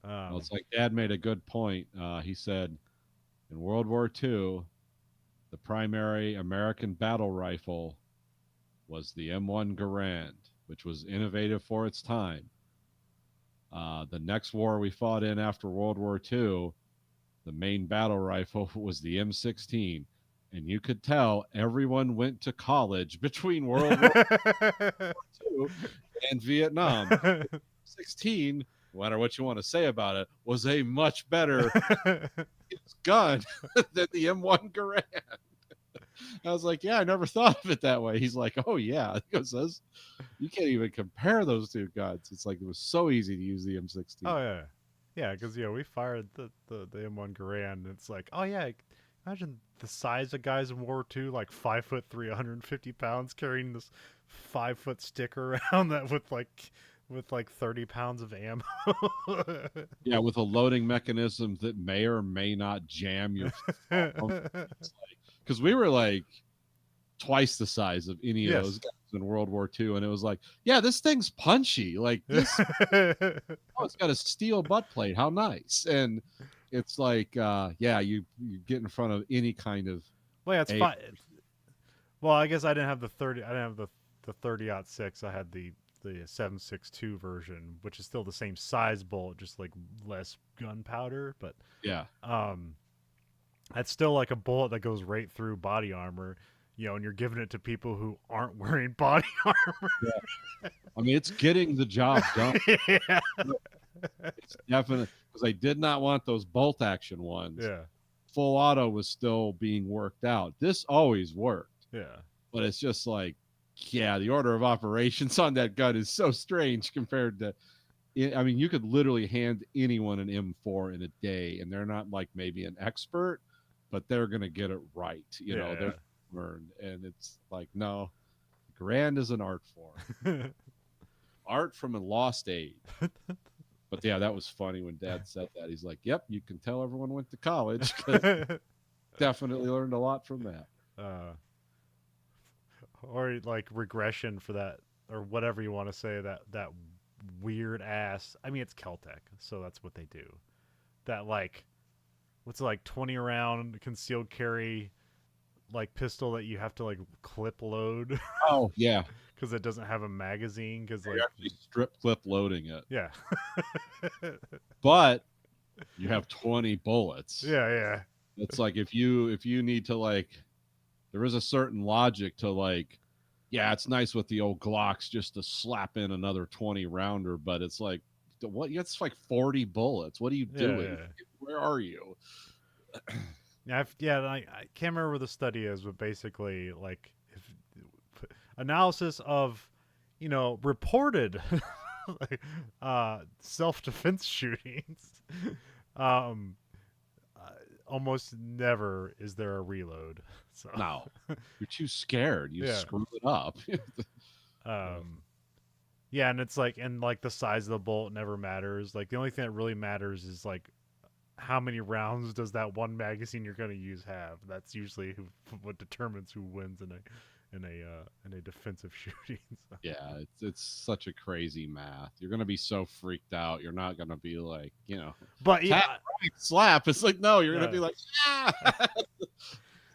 well, it's like Dad made a good point. He said, in World War II, the primary American battle rifle was the M1 Garand, which was innovative for its time. The next war we fought in after World War II, the main battle rifle was the M16. And you could tell everyone went to college between World War II and Vietnam. 16, no matter what you want to say about it, was a much better gun than the M1 Garand. I was like, yeah, I never thought of it that way. He's like, oh, yeah. He goes, you can't even compare those two guns. It's like it was so easy to use the M16.
Oh, yeah. Yeah, because, we fired the M1 Garand, and it's like, oh, yeah, imagine the size of guys in World War II, like 5'3", 150 pounds, carrying this 5-foot stick around that with like 30 pounds of ammo.
Yeah, with a loading mechanism that may or may not jam your. Because we were like twice the size of any of those guys in World War II, and it was like, yeah, this thing's punchy. Like this, it's got a steel butt plate. How nice! And it's like, you get in front of any kind of.
Well, yeah, it's fine. Well, I guess I didn't have the 30. I didn't have the 30-06. I had the the 7.62 version, which is still the same size bullet, just like less gunpowder. But
Yeah.
um, that's still like a bullet that goes right through body armor. And you're giving it to people who aren't wearing body armor.
Yeah. I mean, it's getting the job done.
Yeah.
It's definitely because I did not want those bolt action ones.
Yeah.
Full auto was still being worked out. This always worked,
Yeah.
but it's just like, yeah, the order of operations on that gun is so strange compared to. I mean, you could literally hand anyone an M4 in a day, and they're not like maybe an expert, but they're gonna get it right. They're learned, and it's like, no, grand is an art form, art from a lost age. But yeah, that was funny when Dad said that. He's like, "Yep, you can tell everyone went to college. Definitely learned a lot from that."
Or like regression for that, or whatever you want to say. That weird ass. I mean, it's Keltec, so that's what they do. That like, what's it, like 20 round concealed carry, like pistol that you have to like clip load.
Oh yeah,
because it doesn't have a magazine. Because like
you're actually strip clip loading it.
Yeah.
But you have 20 bullets.
Yeah.
It's like if you need to like, there is a certain logic to like, yeah, it's nice with the old Glocks just to slap in another 20 rounder, but it's like, what? It's like 40 bullets. What are you doing?
Yeah.
Where are you?
I can't remember where the study is, but basically, like, if analysis of, reported self-defense shootings, almost never is there a reload. So
No, you're too scared. You screw it up.
Yeah, and it's like, and like the size of the bullet never matters. Like the only thing that really matters is like how many rounds does that one magazine you're going to use have. That's usually what determines who wins in a defensive shooting. So.
Yeah, it's such a crazy math. You're going to be so freaked out. You're not going to be like,
but yeah,
tap, right, slap. It's like, no, you're going to be like,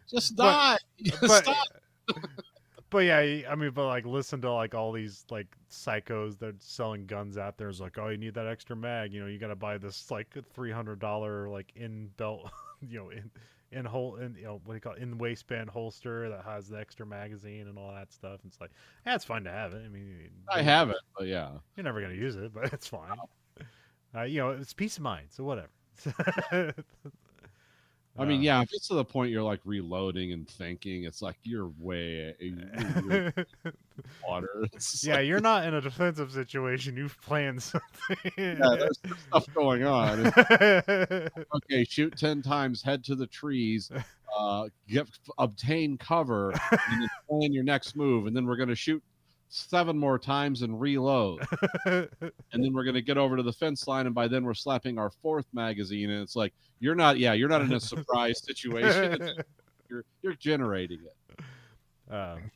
just die. Stop.
But yeah, I mean, but like listen to like all these like psychos that are selling guns out there. It's like, oh, you need that extra mag. You got to buy this like $300 like in belt, in what do you call it, in waistband holster that has the extra magazine and all that stuff. It's like, yeah, it's fine to have it. I mean,
I have it, but yeah,
you're never gonna use it, but it's fine. It's peace of mind, so whatever.
I mean, yeah, if it's to the point you're like reloading and thinking, it's like you're water.
Yeah, you're not in a defensive situation. You've planned something.
Yeah, there's stuff going on. Okay, shoot 10 times, head to the trees, obtain cover, and then plan your next move. And then we're going to shoot 7 more times and reload. And then we're going to get over to the fence line, and by then we're slapping our 4th magazine. And it's like, you're not in a surprise situation. You're generating it.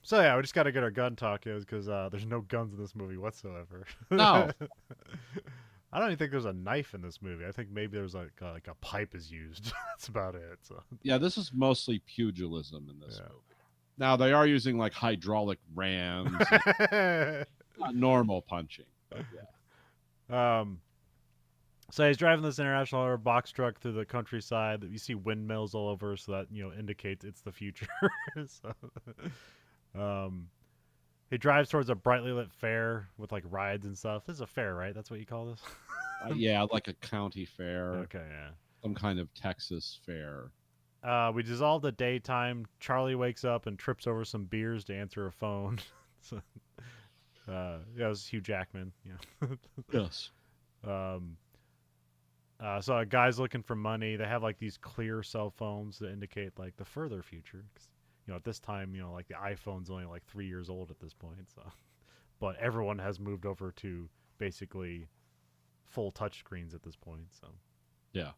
So yeah, we just got to get our gun talk because there's no guns in this movie whatsoever.
No.
I don't even think there's a knife in this movie. I think maybe there's like a pipe is used. That's about it. So
yeah, this is mostly pugilism in this movie. Now they are using like hydraulic rams, not normal punching. But yeah.
So he's driving this international box truck through the countryside. You see windmills all over, so that indicates it's the future. He drives towards a brightly lit fair with like rides and stuff. This is a fair, right? That's what you call this?
Yeah, like a county fair.
Okay, yeah.
Some kind of Texas fair.
We dissolve the daytime. Charlie wakes up and trips over some beers to answer a phone. So, it was Hugh Jackman. Yeah.
Yes.
So a guy's looking for money. They have like these clear cell phones that indicate like the further future. 'Cause, at this time, like the iPhone's only like 3 years old at this point. So, but everyone has moved over to basically full touch screens at this point. So,
yeah.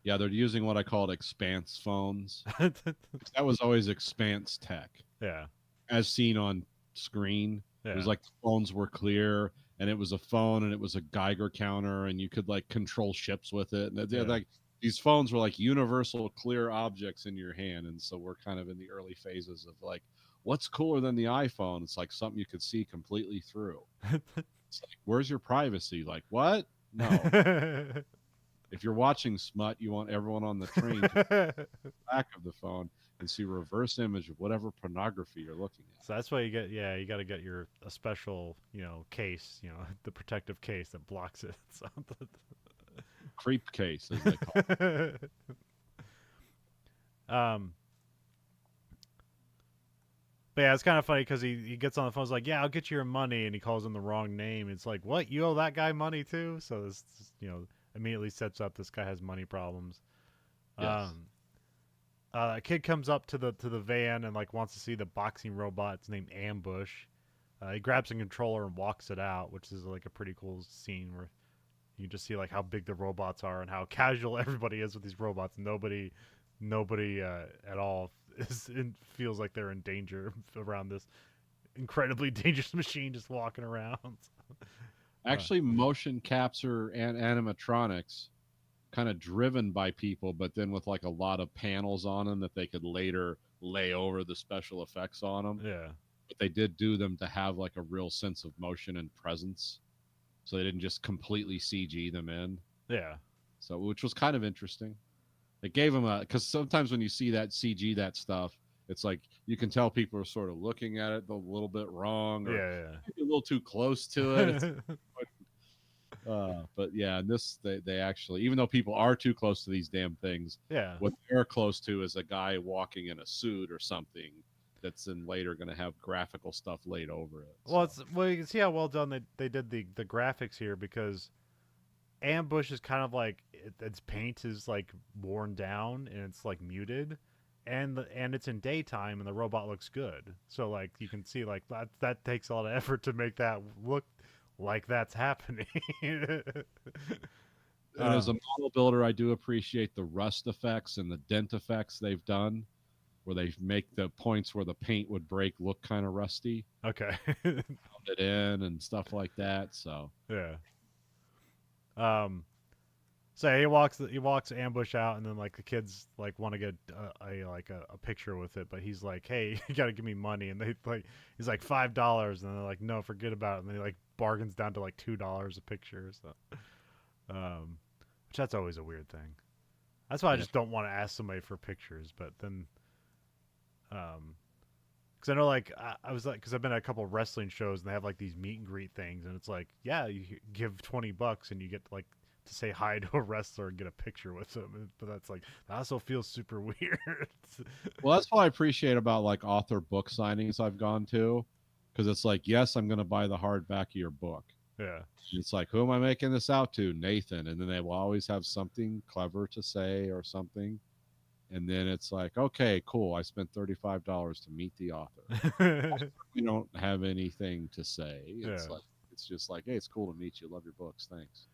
Yeah, they're using what I called expanse phones. That was always expanse tech.
Yeah.
As seen on screen. Yeah. It was like the phones were clear, and it was a phone, and it was a Geiger counter, and you could like control ships with it. And like these phones were like universal clear objects in your hand. And so we're kind of in the early phases of like what's cooler than the iPhone? It's like something you could see completely through. It's like, where's your privacy? Like, what? No. If you're watching smut, you want everyone on the train to back of the phone and see reverse image of whatever pornography you're looking at.
So that's why you get, yeah, you got to get your a special, case, the protective case that blocks it. So
Creep case, as they call it.
um, but yeah, it's kind of funny because he gets on the phone. He's like, "Yeah, I'll get you your money," and he calls him the wrong name. It's like, "What? You owe that guy money too?" So this, immediately sets up this guy has money problems.
Yes.
Um, a kid comes up to the van and like wants to see the boxing robot. It's named Ambush. He grabs a controller and walks it out, which is like a pretty cool scene where you can just see like how big the robots are and how casual everybody is with these robots. Nobody at all feels like they're in danger around this incredibly dangerous machine just walking around.
Actually, motion capture and animatronics kind of driven by people, but then with like a lot of panels on them that they could later lay over the special effects on them.
Yeah.
But they did do them to have like a real sense of motion and presence. So they didn't just completely CG them in.
Yeah.
So, which was kind of interesting. It gave them a, because sometimes when you see that CG, that stuff, it's like you can tell people are sort of looking at it a little bit wrong or
Yeah.
maybe a little too close to it. But yeah, and this they actually, even though people are too close to these damn things,
Yeah.
what they're close to is a guy walking in a suit or something that's then later going to have graphical stuff laid over it.
Well,
So,
you can see how well done they did the graphics here because Ambush is kind of like its paint is like worn down and it's like muted, and it's in daytime and the robot looks good. So like you can see like that takes a lot of effort to make that look like that's happening.
and as a model builder, I do appreciate the rust effects and the dent effects they've done, where they make the points where the paint would break look kind of rusty,
Okay.
found it in and stuff like that. So
Yeah. So he walks Ambush out, and then like the kids like want to get a picture with it, but he's like, "Hey, you gotta give me money," and he's like $5, and they're like, "No, forget about it," and then he like bargains down to like $2 a picture. So, which that's always a weird thing. That's why I
yeah,
just don't want to ask somebody for pictures. But then, because I know like I was like, because I've been at a couple of wrestling shows and they have like these meet and greet things, and it's like, yeah, you give $20 and you get like to say hi to a wrestler and get a picture with them. But that's like that also feels super weird.
well, that's what I appreciate about like author book signings I've gone to, because it's like, yes, I'm going to buy the hardback of your book.
Yeah.
It's like, who am I making this out to? Nathan. And then they will always have something clever to say or something. And then it's like, okay, cool. I spent $35 to meet the author. We don't have anything to say. It's
Yeah.
like, it's just like, hey, it's cool to meet you. Love your books. Thanks.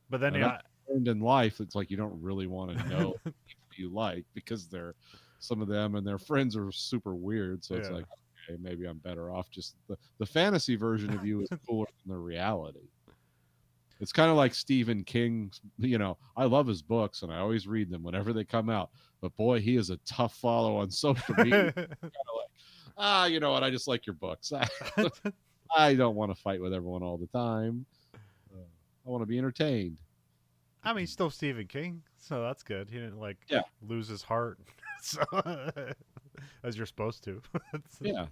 But then
And I've
yeah.
learned in life, it's like you don't really want to know people you like because they're, some of them and their friends are super weird. So it's
Yeah.
like, okay, maybe I'm better off just the fantasy version of you is cooler than the reality. It's kind of like Stephen King. I love his books and I always read them whenever they come out. But boy, he is a tough follow on social media. Kind of like, you know what? I just like your books. I don't want to fight with everyone all the time. I want to be entertained.
I mean, still Stephen King, so that's good. He didn't like
Yeah.
lose his heart, so as you're supposed to.
Yeah.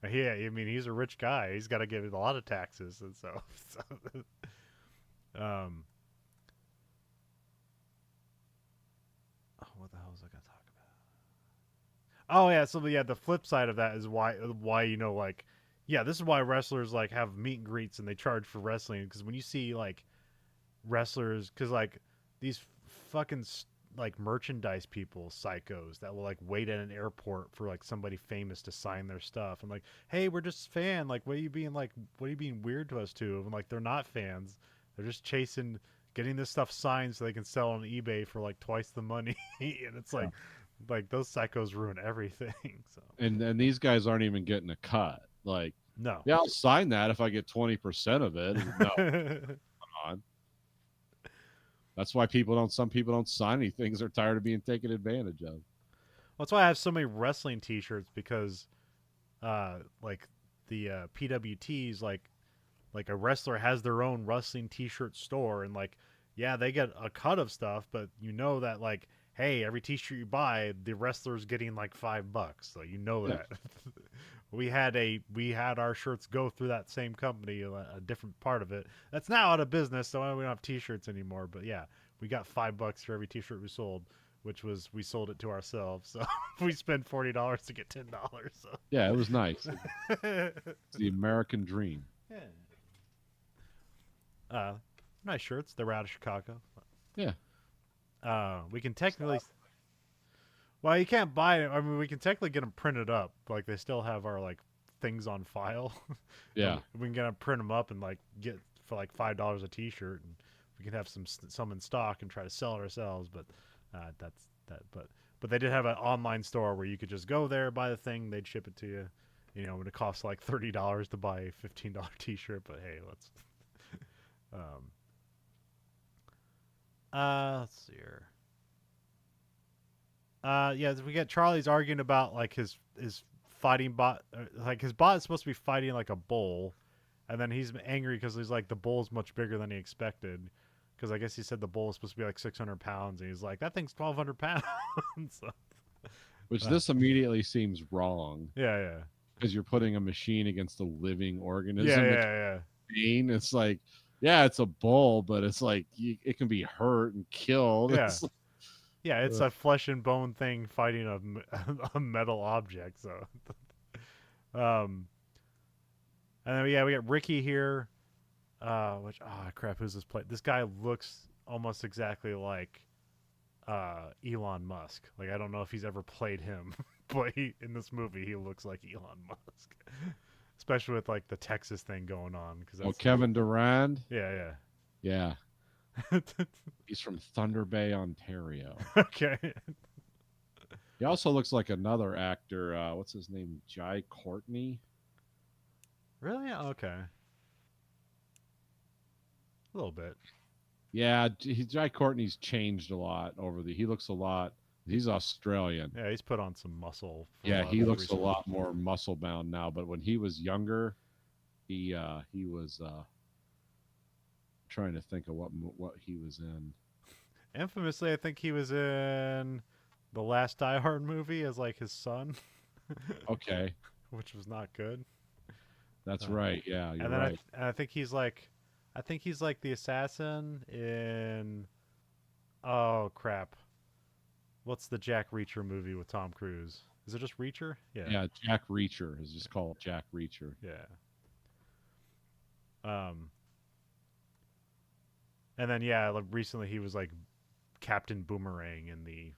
Yeah, I mean, he's a rich guy. He's got to give a lot of taxes, and um, what the hell was I gonna talk about? Oh yeah, so yeah, the flip side of that is why like, yeah, this is why wrestlers like have meet and greets and they charge for wrestling because when you see like wrestlers, because like these fucking like merchandise people, psychos that will like wait at an airport for like somebody famous to sign their stuff and like, hey, we're just fan, like what are you being weird to us too? And like they're not fans, they're just chasing getting this stuff signed so they can sell on eBay for like twice the money. And it's like those psychos ruin everything. So
And these guys aren't even getting a cut. Like,
no.
yeah, I'll sign that if I get 20% of it. No, come on. That's why some people don't sign anything. They're tired of being taken advantage of.
That's why I have so many wrestling T-shirts because like the PWTs, like a wrestler has their own wrestling T-shirt store, and like, yeah, they get a cut of stuff, but you know that like, hey, every T-shirt you buy, the wrestler's getting like $5, so you know
Yeah.
that. We had our shirts go through that same company, a different part of it. That's now out of business, so we don't have T-shirts anymore. But yeah, we got $5 for every T-shirt we sold, which was we sold it to ourselves. So we spent $40 to get $10. So.
Yeah, it was nice. It's the American dream.
Yeah. Nice shirts. They're out of Chicago.
Yeah.
We can technically. Well, you can't buy it. I mean, we can technically get them printed up. Like they still have our like things on file.
Yeah.
We can get them, print them up, and like get for like $5 a T-shirt, and we can have some in stock and try to sell it ourselves. But that's that. But they did have an online store where you could just go there, buy the thing, they'd ship it to you. You know, and it costs like $30 to buy a $15 T-shirt. But hey, let's see here. Yeah, we get Charlie's arguing about like his fighting bot, like his bot is supposed to be fighting like a bull, and then he's angry because he's like the bull's much bigger than he expected, because I guess he said the bull is supposed to be like 600 pounds, and he's like that thing's 1,200 pounds. So,
Which this immediately seems wrong
yeah,
because you're putting a machine against a living organism.
yeah.
It's like, yeah, it's a bull, but it's like it can be hurt and killed.
Yeah.
It's like,
Yeah, it's a flesh and bone thing fighting a metal object. So, and then we got Ricky here. Crap, who's this play? This guy looks almost exactly like Elon Musk. Like I don't know if he's ever played him, but in this movie he looks like Elon Musk, especially with like the Texas thing going on. Because
Kevin Durand.
Yeah.
Yeah. He's from Thunder Bay, Ontario.
Okay.
He also looks like another actor. What's his name? Jai Courtney.
Really? Okay. A little bit.
Yeah, Jai Courtney's changed a lot he looks a lot. He's Australian.
Yeah, he's put on some muscle.
Yeah, he looks a lot more muscle bound now. But when he was younger, he was. Trying to think of what he was in.
Infamously, I think he was in the last Die Hard movie as like his son.
Okay,
which was not good.
That's right. Yeah, you're
and then
right.
I think he's like the assassin in. Oh crap! What's the Jack Reacher movie with Tom Cruise? Is it just Reacher? Yeah.
Yeah, Jack Reacher is just called Jack Reacher.
Yeah. And then like, recently he was like Captain Boomerang in the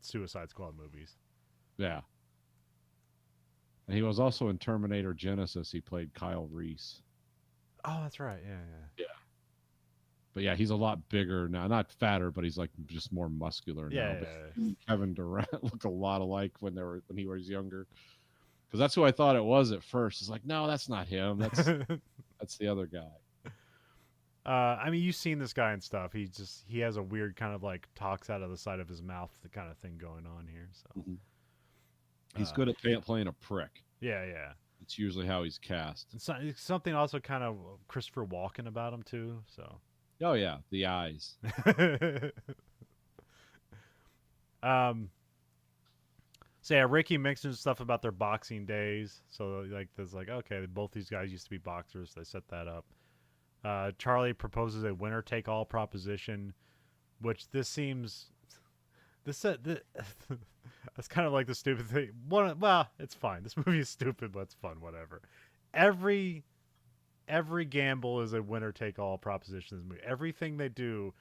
Suicide Squad movies.
Yeah. And he was also in Terminator Genesis. He played Kyle Reese.
Oh, that's right. Yeah.
But yeah, he's a lot bigger now. Not fatter, but he's like just more muscular now.
Yeah.
Kevin Durant looked a lot alike when he was younger. Because that's who I thought it was at first. It's like, no, that's not him. That's the other guy.
I mean, you've seen this guy and stuff. He has a weird kind of like talks out of the side of his mouth, the kind of thing going on here. So
he's good at playing a prick.
Yeah.
It's usually how he's cast.
And something also kind of Christopher Walken about him too. So.
Oh yeah, the eyes.
So yeah, Ricky mentions stuff about their boxing days. So like, there's like, okay, both these guys used to be boxers. They set that up. Charlie proposes a winner-take-all proposition, which that's kind of like the stupid thing. Well, it's fine. This movie is stupid, but it's fun. Whatever. Every gamble is a winner-take-all proposition in this movie. Everything they do,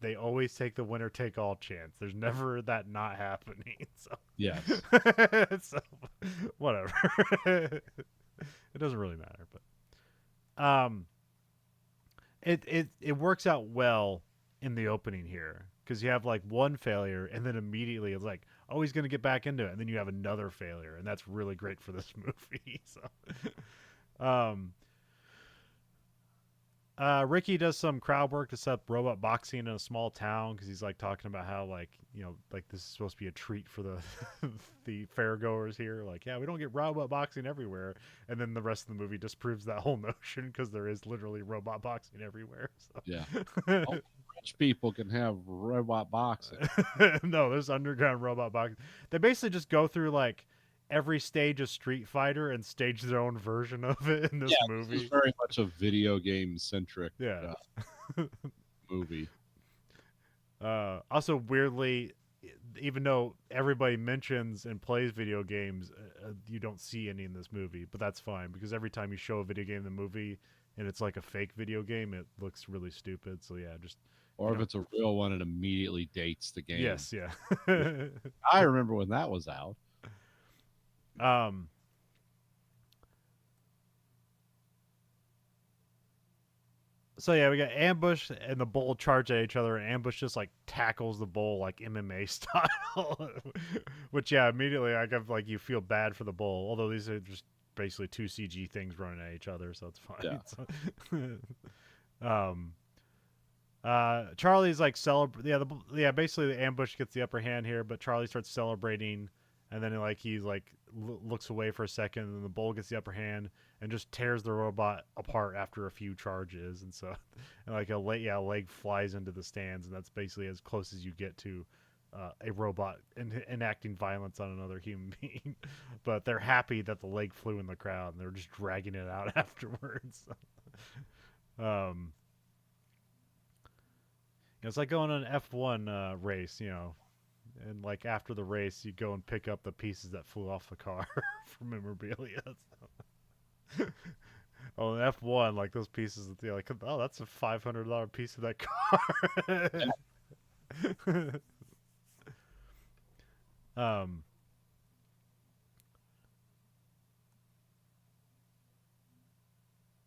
they always take the winner-take-all chance. There's never that not happening. So
yes.
So whatever. It doesn't really matter, but It works out well in the opening here because you have like one failure and then immediately it's like, oh, he's going to get back into it, and then you have another failure, and that's really great for this movie. So Ricky does some crowd work to set up robot boxing in a small town because he's like talking about how like like this is supposed to be a treat for the the fairgoers here. Like yeah, we don't get robot boxing everywhere, and then the rest of the movie disproves that whole notion because there is literally robot boxing everywhere.
Yeah.
So.
Only rich people can have robot boxing.
No, there's underground robot boxing. They basically just go through like every stage of Street Fighter and stage their own version of it in this
Yeah, this is
movie.
very much a video game centric
Yeah.
movie.
Also, weirdly, even though everybody mentions and plays video games, you don't see any in this movie. But that's fine because every time you show a video game in the movie and it's like a fake video game, it looks really stupid. So yeah, just
Or if it's a real one, it immediately dates the game.
yes, yeah.
I remember when that was out.
So yeah, we got Ambush and the Bull charge at each other, and Ambush just like tackles the Bull like MMA style, which yeah, immediately I got like you feel bad for the Bull, although these are just basically two CG things running at each other, so it's fine.
Yeah.
Charlie's like basically the Ambush gets the upper hand here, but Charlie starts celebrating, and then like he's like looks away for a second, and then the Bull gets the upper hand and just tears the robot apart after a few charges, and so and like a leg flies into the stands, and that's basically as close as you get to a robot enacting violence on another human being. But they're happy that the leg flew in the crowd, and they're just dragging it out afterwards. It's like going on an F1 race, and like after the race, you go and pick up the pieces that flew off the car for memorabilia. So. Oh, in F1, like those pieces, you're like, oh, that's a $500 piece of that car.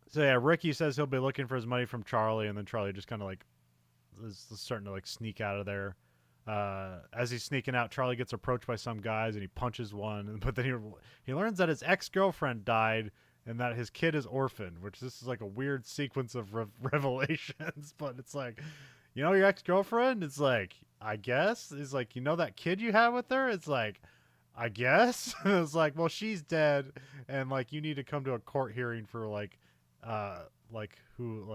So yeah, Ricky says he'll be looking for his money from Charlie, and then Charlie just kind of like is starting to like sneak out of there. As he's sneaking out, Charlie gets approached by some guys and he punches one, but then he learns that his ex-girlfriend died and that his kid is orphaned, which this is like a weird sequence of revelations. But it's like, your ex-girlfriend? It's like, I guess. It's like, that kid you have with her? It's like, I guess. It's like, well, she's dead, and like you need to come to a court hearing for like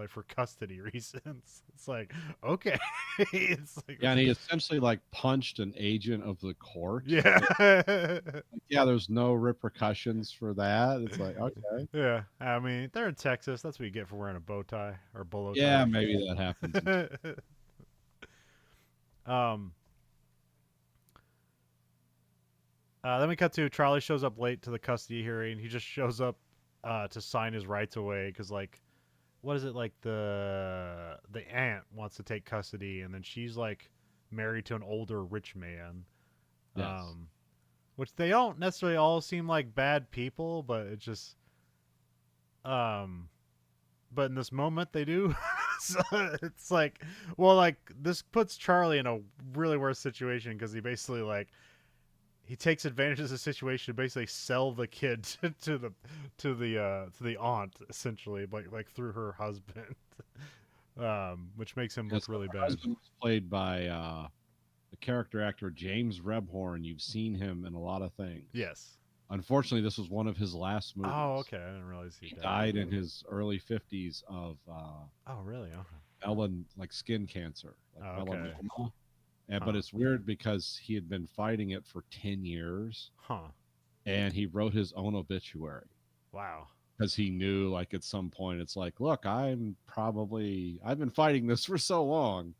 for custody reasons. It's like, okay. It's like,
Yeah, and he essentially like punched an agent of the court.
yeah.
Like, yeah, there's no repercussions for that. It's like, okay.
Yeah, I mean, they're in Texas. That's what you get for wearing a bow tie or bolo tie.
Yeah, maybe that happens.
Then we cut to Charlie shows up late to the custody hearing. He just shows up to sign his rights away because like, what is it, like the aunt wants to take custody, and then she's like married to an older rich man.
Yes.
Which they don't necessarily all seem like bad people, but it's just but in this moment they do. So it's like, well, like this puts Charlie in a really worse situation because he basically like he takes advantage of the situation to basically sell the kid to the aunt, essentially, like through her husband, which makes him look really bad.
Husband was played by the character actor James Rebhorn. You've seen him in a lot of things.
Yes.
Unfortunately, this was one of his last movies.
Oh, okay. I didn't realize
he died in his early 50s of
oh, really?
like skin cancer, like
okay.
melanoma. But it's weird because he had been fighting it for 10 years.
Huh.
And he wrote his own obituary.
Wow.
Because he knew, like, at some point, it's like, look, I've been fighting this for so long.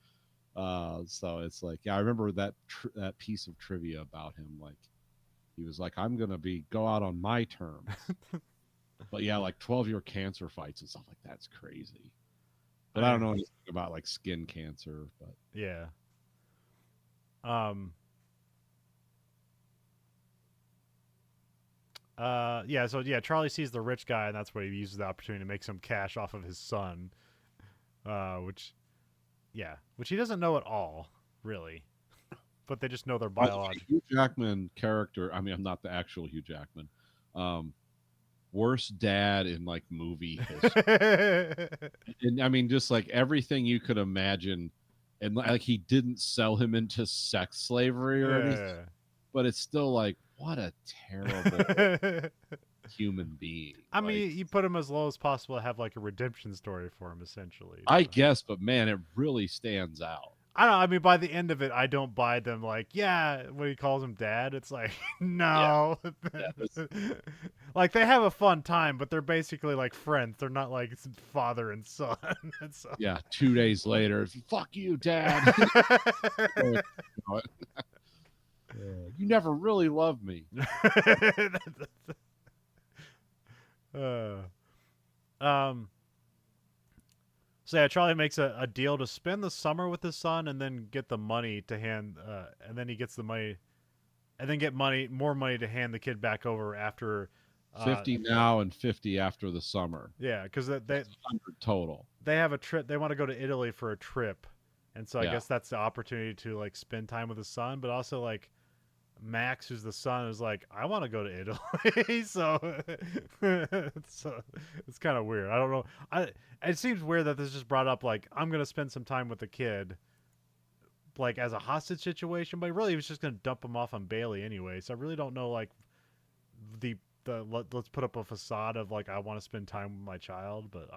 So it's like, yeah, I remember that piece of trivia about him. Like, he was like, I'm going to go out on my terms. But yeah, like 12-year cancer fights and stuff like that's crazy. But I don't know anything about like skin cancer, but
yeah. Charlie sees the rich guy, and that's where he uses the opportunity to make some cash off of his son. Which he doesn't know at all, really. But they just know they're biological.
Hugh Jackman character, I mean, I'm not the actual Hugh Jackman. worst dad in like movie history. And I mean, just like everything you could imagine. And like he didn't sell him into sex slavery or anything,
Yeah.
but it's still like, what a terrible human being.
I
Like,
mean, you put him as low as possible to have like a redemption story for him, essentially.
I
So.
guess, but man, it really stands out.
I don't know. I mean, by the end of it, I don't buy them. Like, yeah, when he calls him dad, it's like,
Yeah,
no.
yeah,
Like they have a fun time, but they're basically like friends. They're not like father and son. So.
yeah. 2 days later, fuck you, dad. You never really loved me.
uh, um. So yeah, Charlie makes a deal to spend the summer with his son, and then get the money to hand. And then he gets the money, and then get more money to hand the kid back over after.
50 now and 50 after the summer.
Yeah, because they
100 total.
they have a trip. They want to go to Italy for a trip, and so I
Yeah.
guess that's the opportunity to like spend time with his son. But also like Max, who's the son, is like, I want to go to Italy. So it's kind of weird. I don't know. It seems weird that this just brought up like I'm gonna spend some time with the kid, like as a hostage situation. But really, he was just gonna dump him off on Bailey anyway. So I really don't know like the let's put up a facade of like I want to spend time with my child, but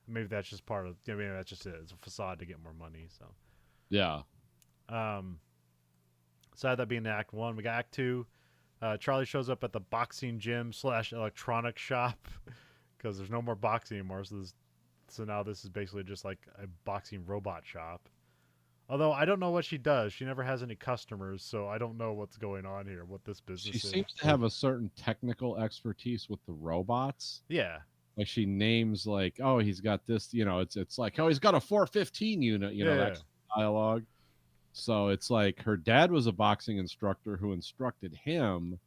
maybe that's just part of maybe that's just it. It's a facade to get more money. So
Yeah.
so that being Act 1, we got Act 2. Charlie shows up at the boxing gym / electronic shop because there's no more boxing anymore. So now this is basically just like a boxing robot shop. Although I don't know what she does. She never has any customers, so I don't know what's going on here, what this business
She
is.
seems to have a certain technical expertise with the robots.
Yeah.
Like she names like, oh, he's got this, it's like, oh, he's got a 415 unit,
Yeah.
that dialogue. So it's like her dad was a boxing instructor who instructed him,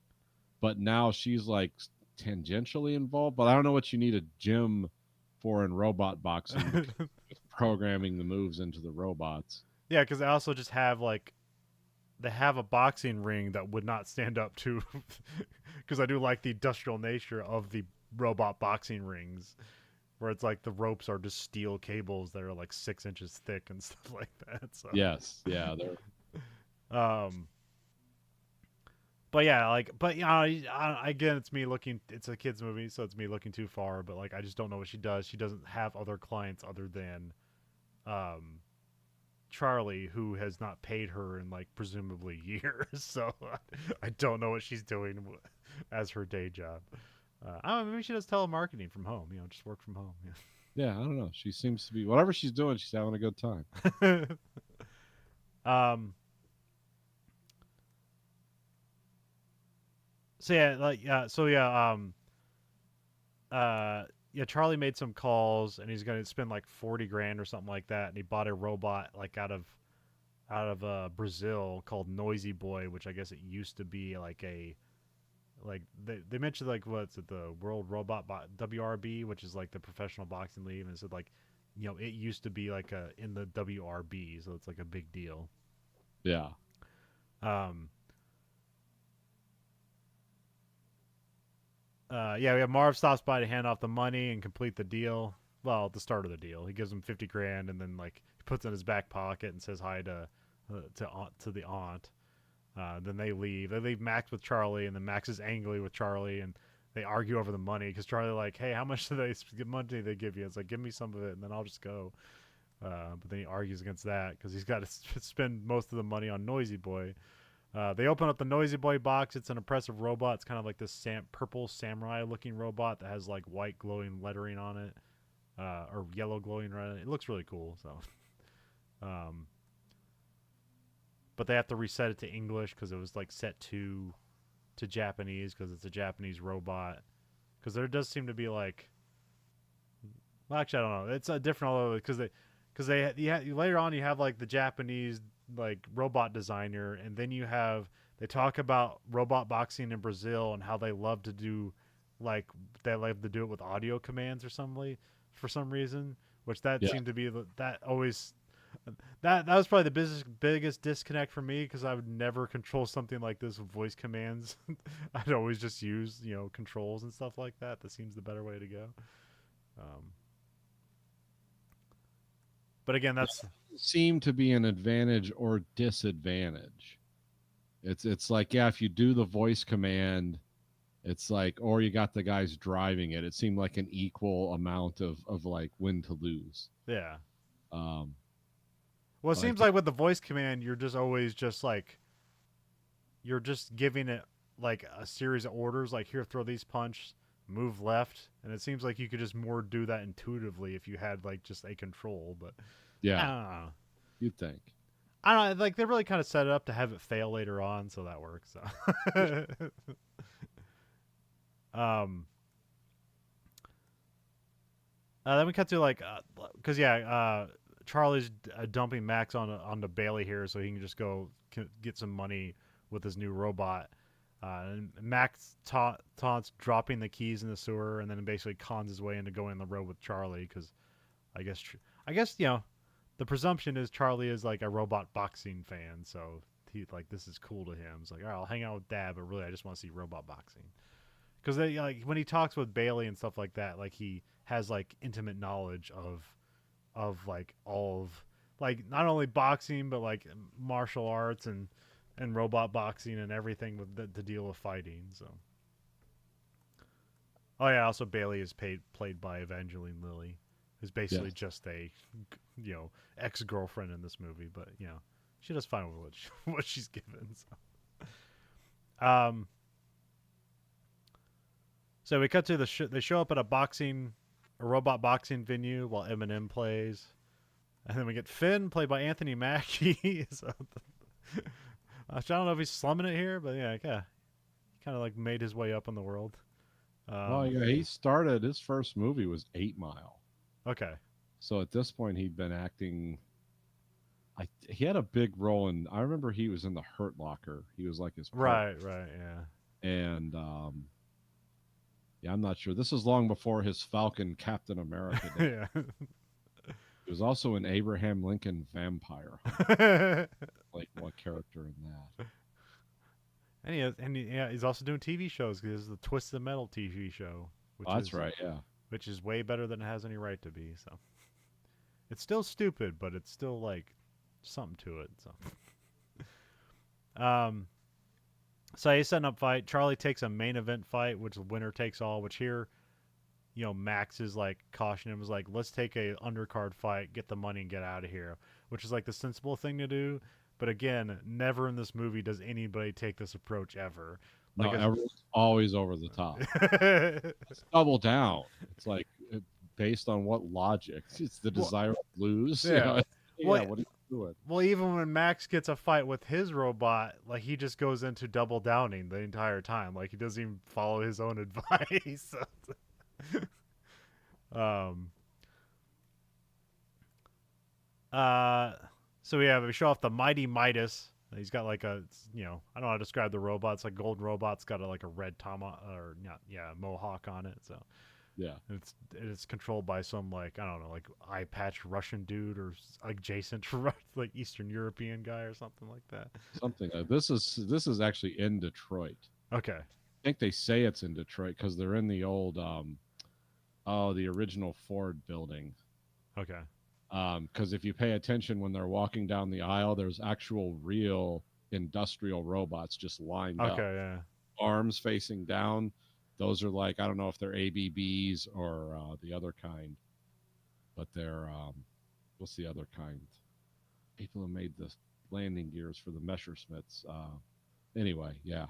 but now she's like tangentially involved. But I don't know what you need a gym for in robot boxing, because just programming the moves into the robots.
Yeah, because they also just have like they have a boxing ring that would not stand up to because I do like the industrial nature of the robot boxing rings where it's like the ropes are just steel cables that are like 6 inches thick and stuff like that. So
Yes, yeah, they're
but yeah, like but again, it's a kids movie, so it's me looking too far, but like I just don't know what she does. She doesn't have other clients other than Charlie, who has not paid her in like presumably years. So I don't know what she's doing as her day job. I don't know, maybe she does telemarketing from home. Just work from home.
yeah, I don't know. She seems to be, whatever she's doing, she's having a good time.
So yeah, Charlie made some calls and he's gonna spend like 40 grand or something like that, and he bought a robot like out of Brazil called Noisy Boy, which I guess it used to be like they mentioned like what's it, the World Robot WRB, which is like the professional boxing league, and it said like it used to be like in the WRB, so it's like a big deal.
Yeah.
We have Marv stops by to hand off the money and complete the deal. Well, at the start of the deal, he gives him 50 grand, and then like he puts it in his back pocket and says hi to the aunt. Then they leave. They leave Max with Charlie, and then Max is angry with Charlie, and they argue over the money because Charlie like, hey, how much money they give you? It's like, give me some of it, and then I'll just go. But then he argues against that because he's got to spend most of the money on Noisy Boy. They open up the Noisy Boy box. It's an impressive robot. It's kind of like this purple samurai-looking robot that has like white glowing lettering on it, or yellow glowing on it. It looks really cool. So, but they have to reset it to English because it was like set to Japanese because it's a Japanese robot. Because there does seem to be like, well, actually I don't know. It's a different because later on you have like the Japanese like robot designer, and then they talk about robot boxing in Brazil and how they love to do it with audio commands or something for some reason, which that seemed to be that always That was probably the biggest disconnect for me because I would never control something like this with voice commands. I'd always just use controls and stuff like that. That seems the better way to go. Um, but again, that's
Seem to be an advantage or disadvantage. It's like, yeah, if you do the voice command, it's like, or you got the guys driving it. It seemed like an equal amount of like win to lose.
yeah.
Um,
Well, it
but I
seems
think
like with the voice command, you're just always just like you're just giving it like a series of orders, like here, throw these punch, move left, and it seems like you could just more do that intuitively if you had like just a control. But I
yeah,
don't know.
you'd think.
I don't know. Like they really kind of set it up to have it fail later on, so that works. So. um. Then we cut to like, because Charlie's dumping Max onto Bailey here, so he can just go get some money with his new robot. And Max taunts dropping the keys in the sewer, and then basically cons his way into going on the road with Charlie. Because I guess I guess the presumption is Charlie is like a robot boxing fan, so he like this is cool to him. It's like, all right, I'll hang out with Dad, but really I just want to see robot boxing. Because they like when he talks with Bailey and stuff like that, like he has like intimate knowledge of like all of like not only boxing but like martial arts and robot boxing and everything with the deal with fighting. So, oh yeah, also Bailey is played by Evangeline Lilly, who's basically
Yes.
just a ex girlfriend in this movie, but she does fine with what she's given. Um, so we cut to they show up at a robot boxing venue while Eminem plays, and then we get Finn played by Anthony Mackie. So, I don't know if he's slumming it here, but yeah, he kind of like made his way up in the world.
Well, yeah, he started his first movie was 8 Mile.
Okay,
So at this point, he'd been acting. He had a big role in. I remember he was in the Hurt Locker. He was like his partner,
right, yeah,
and yeah, I'm not sure. This is long before his Falcon Captain America days.
yeah.
He was also in Abraham Lincoln Vampire Hunter. Like what character in that?
He's also doing TV shows. Because the Twisted Metal TV show, which
Oh, that's
is
right. Yeah.
which is way better than it has any right to be. So it's still stupid, but it's still like something to it. Um, so he's setting up fight. Charlie takes a main event fight, which is winner takes all. Which here, Max is like cautioning him, is like, let's take a undercard fight, get the money, and get out of here. Which is like the sensible thing to do. But again, never in this movie does anybody take this approach ever.
No,
Like,
everyone's always over the top. It's double down. It's like based on what logic? It's the
Well,
desire to lose.
yeah.
Yeah.
Well,
What are you doing?
Well, even when Max gets a fight with his robot, like he just goes into double downing the entire time. Like he doesn't even follow his own advice. um. So we show off the Mighty Midas. He's got like a I don't know how to describe the robot. It's like golden robot. It's got like a red mohawk on it. So
Yeah.
it's controlled by some like I don't know like eye patch Russian dude or adjacent to like Eastern European guy or something like that.
Something. This is actually in Detroit.
Okay.
I think they say it's in Detroit because they're in the old the original Ford building.
Okay.
Because if you pay attention when they're walking down the aisle, there's actual real industrial robots just lined up,
Okay. Yeah.
arms facing down. Those are like I don't know if they're ABBs or the other kind, but they're what's the other kind? People who made the landing gears for the Messerschmitts. Anyway, yeah.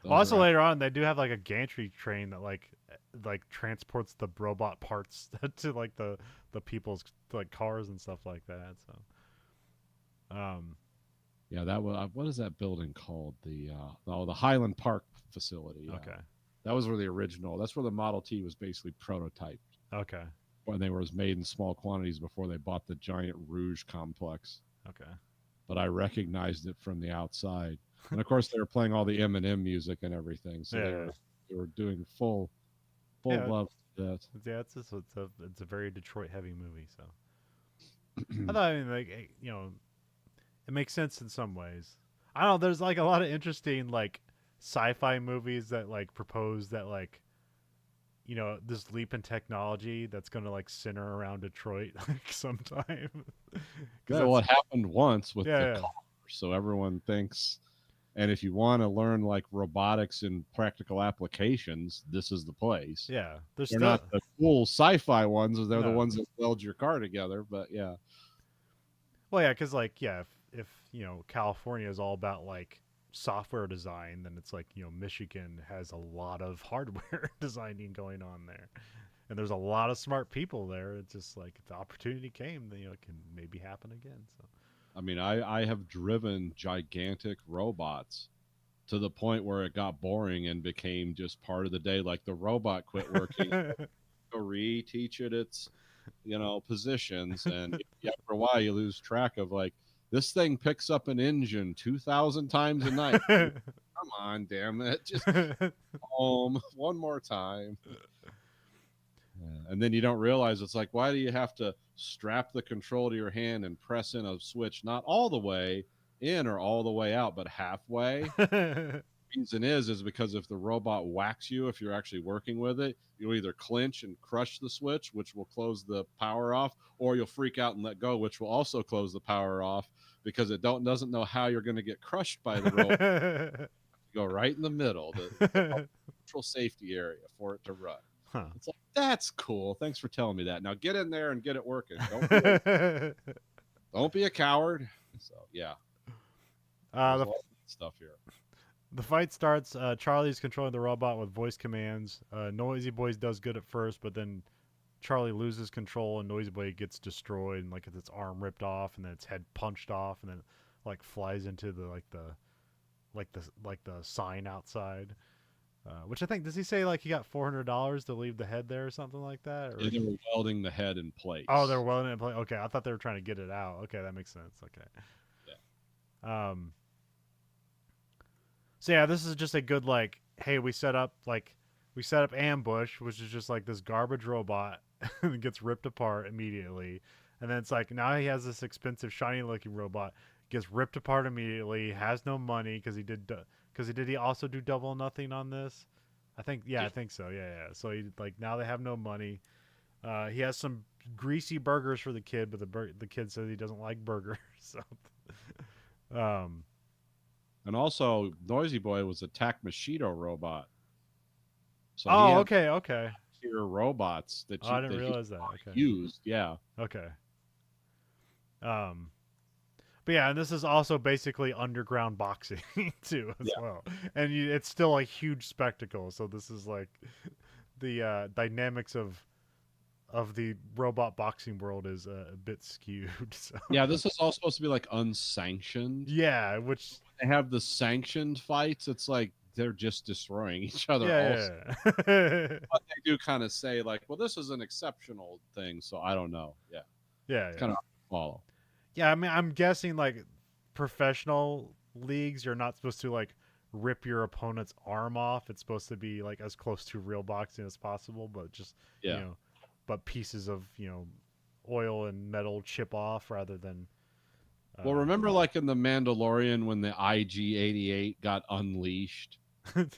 Those
Also,
are
later on, they do have like a gantry train that like transports the robot parts to like the people's like cars and stuff like that. So,
yeah, that was what is that building called? The Highland Park facility. Yeah.
okay,
That was where the original. That's where the Model T was basically prototyped
okay,
when they were made in small quantities before they bought the giant Rouge complex.
okay.
But I recognized it from the outside, and of course they were playing all the Eminem music and everything. So
Yeah.
they were doing full
Yeah.
love to that.
Yeah, it's a very Detroit heavy movie. So, I thought, I mean, like, it makes sense in some ways. I don't know. There's like a lot of interesting like sci-fi movies that like propose that like this leap in technology that's gonna like center around Detroit like sometime. Because
Yeah, well,
that's
it happened once with the
yeah
car, so everyone thinks. And if you want to learn like robotics and practical applications, this is the place.
yeah. There's
They're
still
not the cool sci-fi ones; they're the
no.
ones that weld your car together. But yeah,
Well, yeah, because like if California is all about like software design, then it's like Michigan has a lot of hardware designing going on there, and there's a lot of smart people there. It's just like if the opportunity came, then it can maybe happen again. So.
I mean, I have driven gigantic robots to the point where it got boring and became just part of the day. Like the robot quit working, go reteach it its positions, and after a while you lose track of like this thing picks up an engine 2,000 times a night. Come on, damn it, just home one more time. Yeah. And then you don't realize it's like, why do you have to strap the control to your hand and press in a switch not all the way in or all the way out but halfway? Reason is because if the robot whacks you, if you're actually working with it, you'll either clinch and crush the switch, which will close the power off, or you'll freak out and let go, which will also close the power off because it doesn't know how you're going to get crushed by the robot. Go right in the middle, the neutral safety area for it to run.
Huh.
It's like, that's cool. Thanks for telling me that. Now get in there and get it working. Don't be a coward. So yeah, there's
the
a lot of stuff here.
The fight starts. Charlie's controlling the robot with voice commands. Noisy Boy does good at first, but then Charlie loses control and Noisy Boy gets destroyed and like its arm ripped off and then its head punched off and then like flies into the sign outside. Which I think does he say like he got $400 to leave the head there or something like that? Or
They were welding the head in place.
oh, they're welding it in place. Okay, I thought they were trying to get it out. Okay, that makes sense. Okay.
Yeah.
So yeah, this is just a good like, hey, we set up ambush, which is just like this garbage robot that gets ripped apart immediately, and then it's like now he has this expensive shiny looking robot gets ripped apart immediately, has no money because he also do double or nothing on this. I think so. Yeah. So he like now they have no money. He has some greasy burgers for the kid, but the kid says he doesn't like burgers. So,
And also, Noisy Boy was a Takmashido robot. So he
oh,
had
okay.
tier robots that
Oh, I didn't realize that. Okay.
used. Yeah.
Okay. But yeah, and this is also basically underground boxing too, as well. And it's still a huge spectacle. So this is like the dynamics of the robot boxing world is a bit skewed. So.
Yeah, this is all supposed to be like unsanctioned.
Yeah, which
they have the sanctioned fights. It's like they're just destroying each other. Also,
yeah.
but they do kind of say like, "Well, this is an exceptional thing." So I don't know. Yeah,
yeah.
Kind of follow.
Yeah, I mean, I'm guessing like professional leagues, you're not supposed to like rip your opponent's arm off. It's supposed to be like as close to real boxing as possible, but just but pieces of oil and metal chip off rather than.
Well, remember like in the Mandalorian when the IG-88 got unleashed?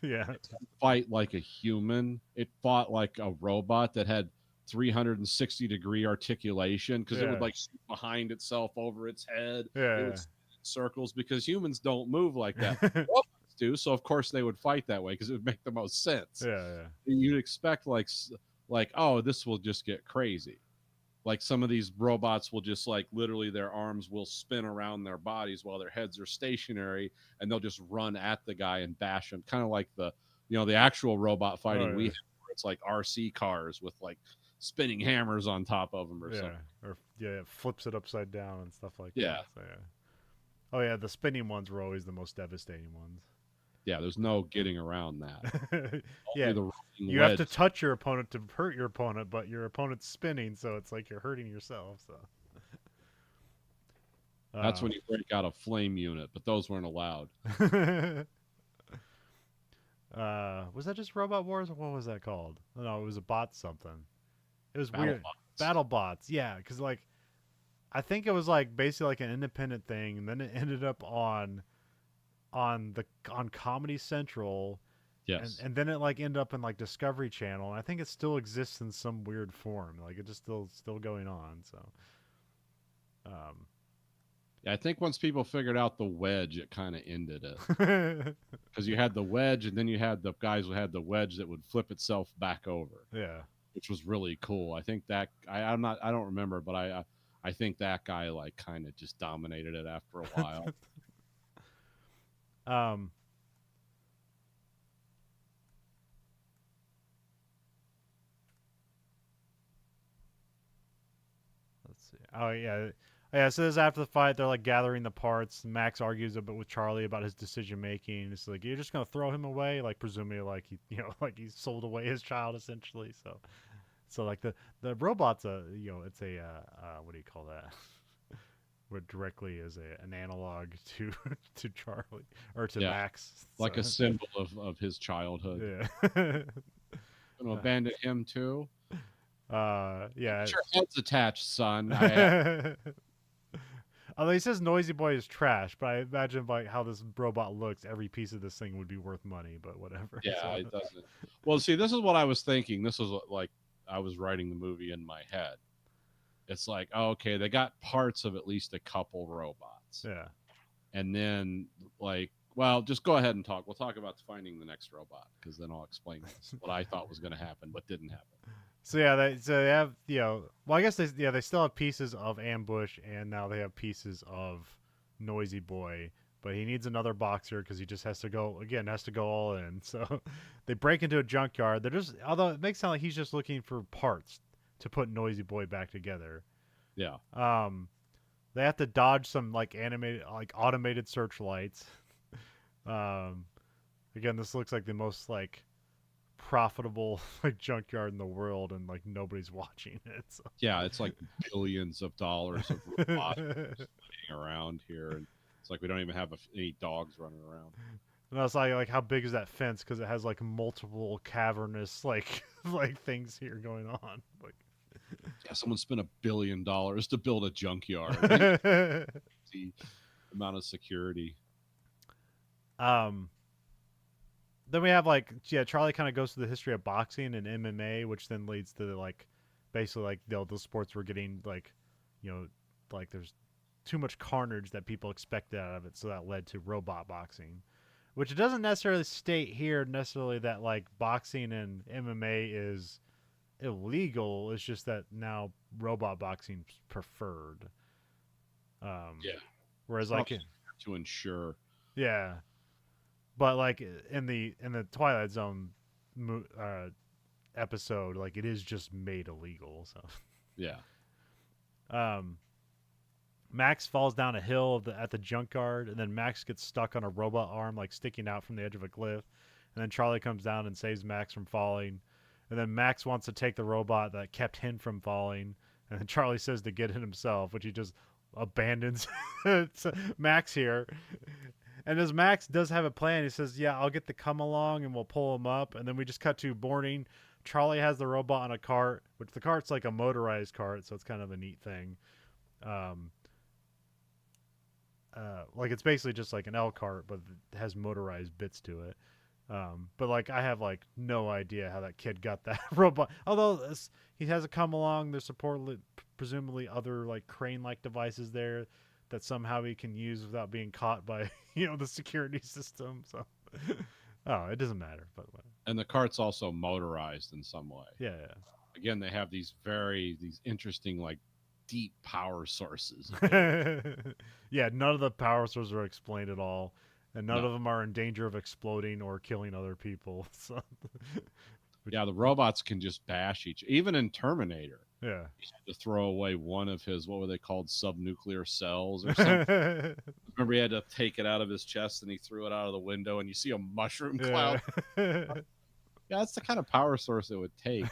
Yeah,
it didn't fight like a human. It fought like a robot that had 360-degree articulation because it would like shoot behind itself over its head.
Yeah,
it would spin in circles because humans don't move like that. Robots do, so of course they would fight that way because it would make the most sense.
Yeah.
You'd expect like oh, this will just get crazy. Like some of these robots will just like literally their arms will spin around their bodies while their heads are stationary and they'll just run at the guy and bash him. Kind of like the actual robot fighting we have where it's like RC cars with like spinning hammers on top of them or something.
Or it flips it upside down and stuff like
that.
So, oh yeah, the spinning ones were always the most devastating ones.
Yeah, there's no getting around that.
You have to touch your opponent to hurt your opponent, but your opponent's spinning, so it's like you're hurting yourself. So
that's when you break out a flame unit, but those weren't allowed.
Was that just Robot Wars, or what was that called? No, it was a bot something. It was
Battle
weird.
Bots.
Battle bots, yeah, because like I think it was like basically like an independent thing, and then it ended up on Comedy Central,
Yes.
and then it like ended up in like Discovery Channel. And I think it still exists in some weird form. Like it just still going on. So, um,
Yeah, I think once people figured out the wedge, it kind of ended it because you had the wedge, and then you had the guys who had the wedge that would flip itself back over,
yeah.
which was really cool. I think that I don't remember, but I think that guy like kind of just dominated it after a while.
um, let's see. Oh yeah. Yeah, so this after the fight, they're like gathering the parts. Max argues a bit with Charlie about his decision making. It's like you're just gonna throw him away, like presumably like he, like he sold away his child essentially. So like the robot's it's a what do you call that? Where directly is an analog to to Charlie or to
Yeah,
Max.
like
So,
a symbol of his childhood.
yeah.
Going to abandon him too.
Yeah.
Get your head's attached, son.
Although he says Noisy Boy is trash, but I imagine like how this robot looks, every piece of this thing would be worth money. But whatever.
Yeah,
So.
it doesn't. Well, see, this is what I was thinking. This was like I was writing the movie in my head. It's like, oh, okay, they got parts of at least a couple robots.
Yeah.
And then, like, well, just go ahead and talk. We'll talk about finding the next robot because then I'll explain this, what I thought was going to happen, but didn't happen.
So yeah, they have well I guess they still have pieces of Ambush, and now they have pieces of Noisy Boy, but he needs another boxer because he just has to go all in. So they break into a junkyard. They're just although it makes it sound like he's just looking for parts to put Noisy Boy back together.
Yeah.
They have to dodge some like automated searchlights. Again, this looks like the most like profitable like junkyard in the world, and like nobody's watching it. So.
Yeah, it's like billions of dollars of robots around here, and it's like we don't even have any dogs running around.
And I was like how big is that fence? Because it has like multiple cavernous like like things here going on. Like,
yeah, someone spent $1 billion to build a junkyard. The amount of security.
Then we have like Charlie kind of goes through the history of boxing and MMA, which then leads to like basically like the sports were getting like like there's too much carnage that people expected out of it, so that led to robot boxing, which it doesn't necessarily state here necessarily that like boxing and MMA is illegal. It's just that now robot boxing's preferred.
Yeah.
Whereas like
to ensure.
Yeah. But like in the Twilight Zone episode, like it is just made illegal. So
yeah.
Max falls down a hill at the junkyard, and then Max gets stuck on a robot arm like sticking out from the edge of a cliff, and then Charlie comes down and saves Max from falling, and then Max wants to take the robot that kept him from falling, and then Charlie says to get it himself, which he just abandons Max here. And as Max does have a plan, he says, yeah, I'll get the come along and we'll pull him up. And then we just cut to morning. Charlie has the robot on a cart, which the cart's like a motorized cart, so it's kind of a neat thing. Like it's basically just like an L cart, but it has motorized bits to it. But like I have like no idea how that kid got that robot. Although he has a come along, there's presumably other like crane-like devices there that somehow he can use without being caught by the security system. So it doesn't matter. But
and the cart's also motorized in some way.
Yeah.
Again, they have these interesting like deep power sources.
Yeah, none of the power sources are explained at all, and none of them are in danger of exploding or killing other people. So.
Yeah, the robots can just bash even in Terminator.
Yeah.
He had to throw away one of his, what were they called, subnuclear cells or something. Remember he had to take it out of his chest and he threw it out of the window and you see a mushroom cloud. Yeah, that's the kind of power source it would take.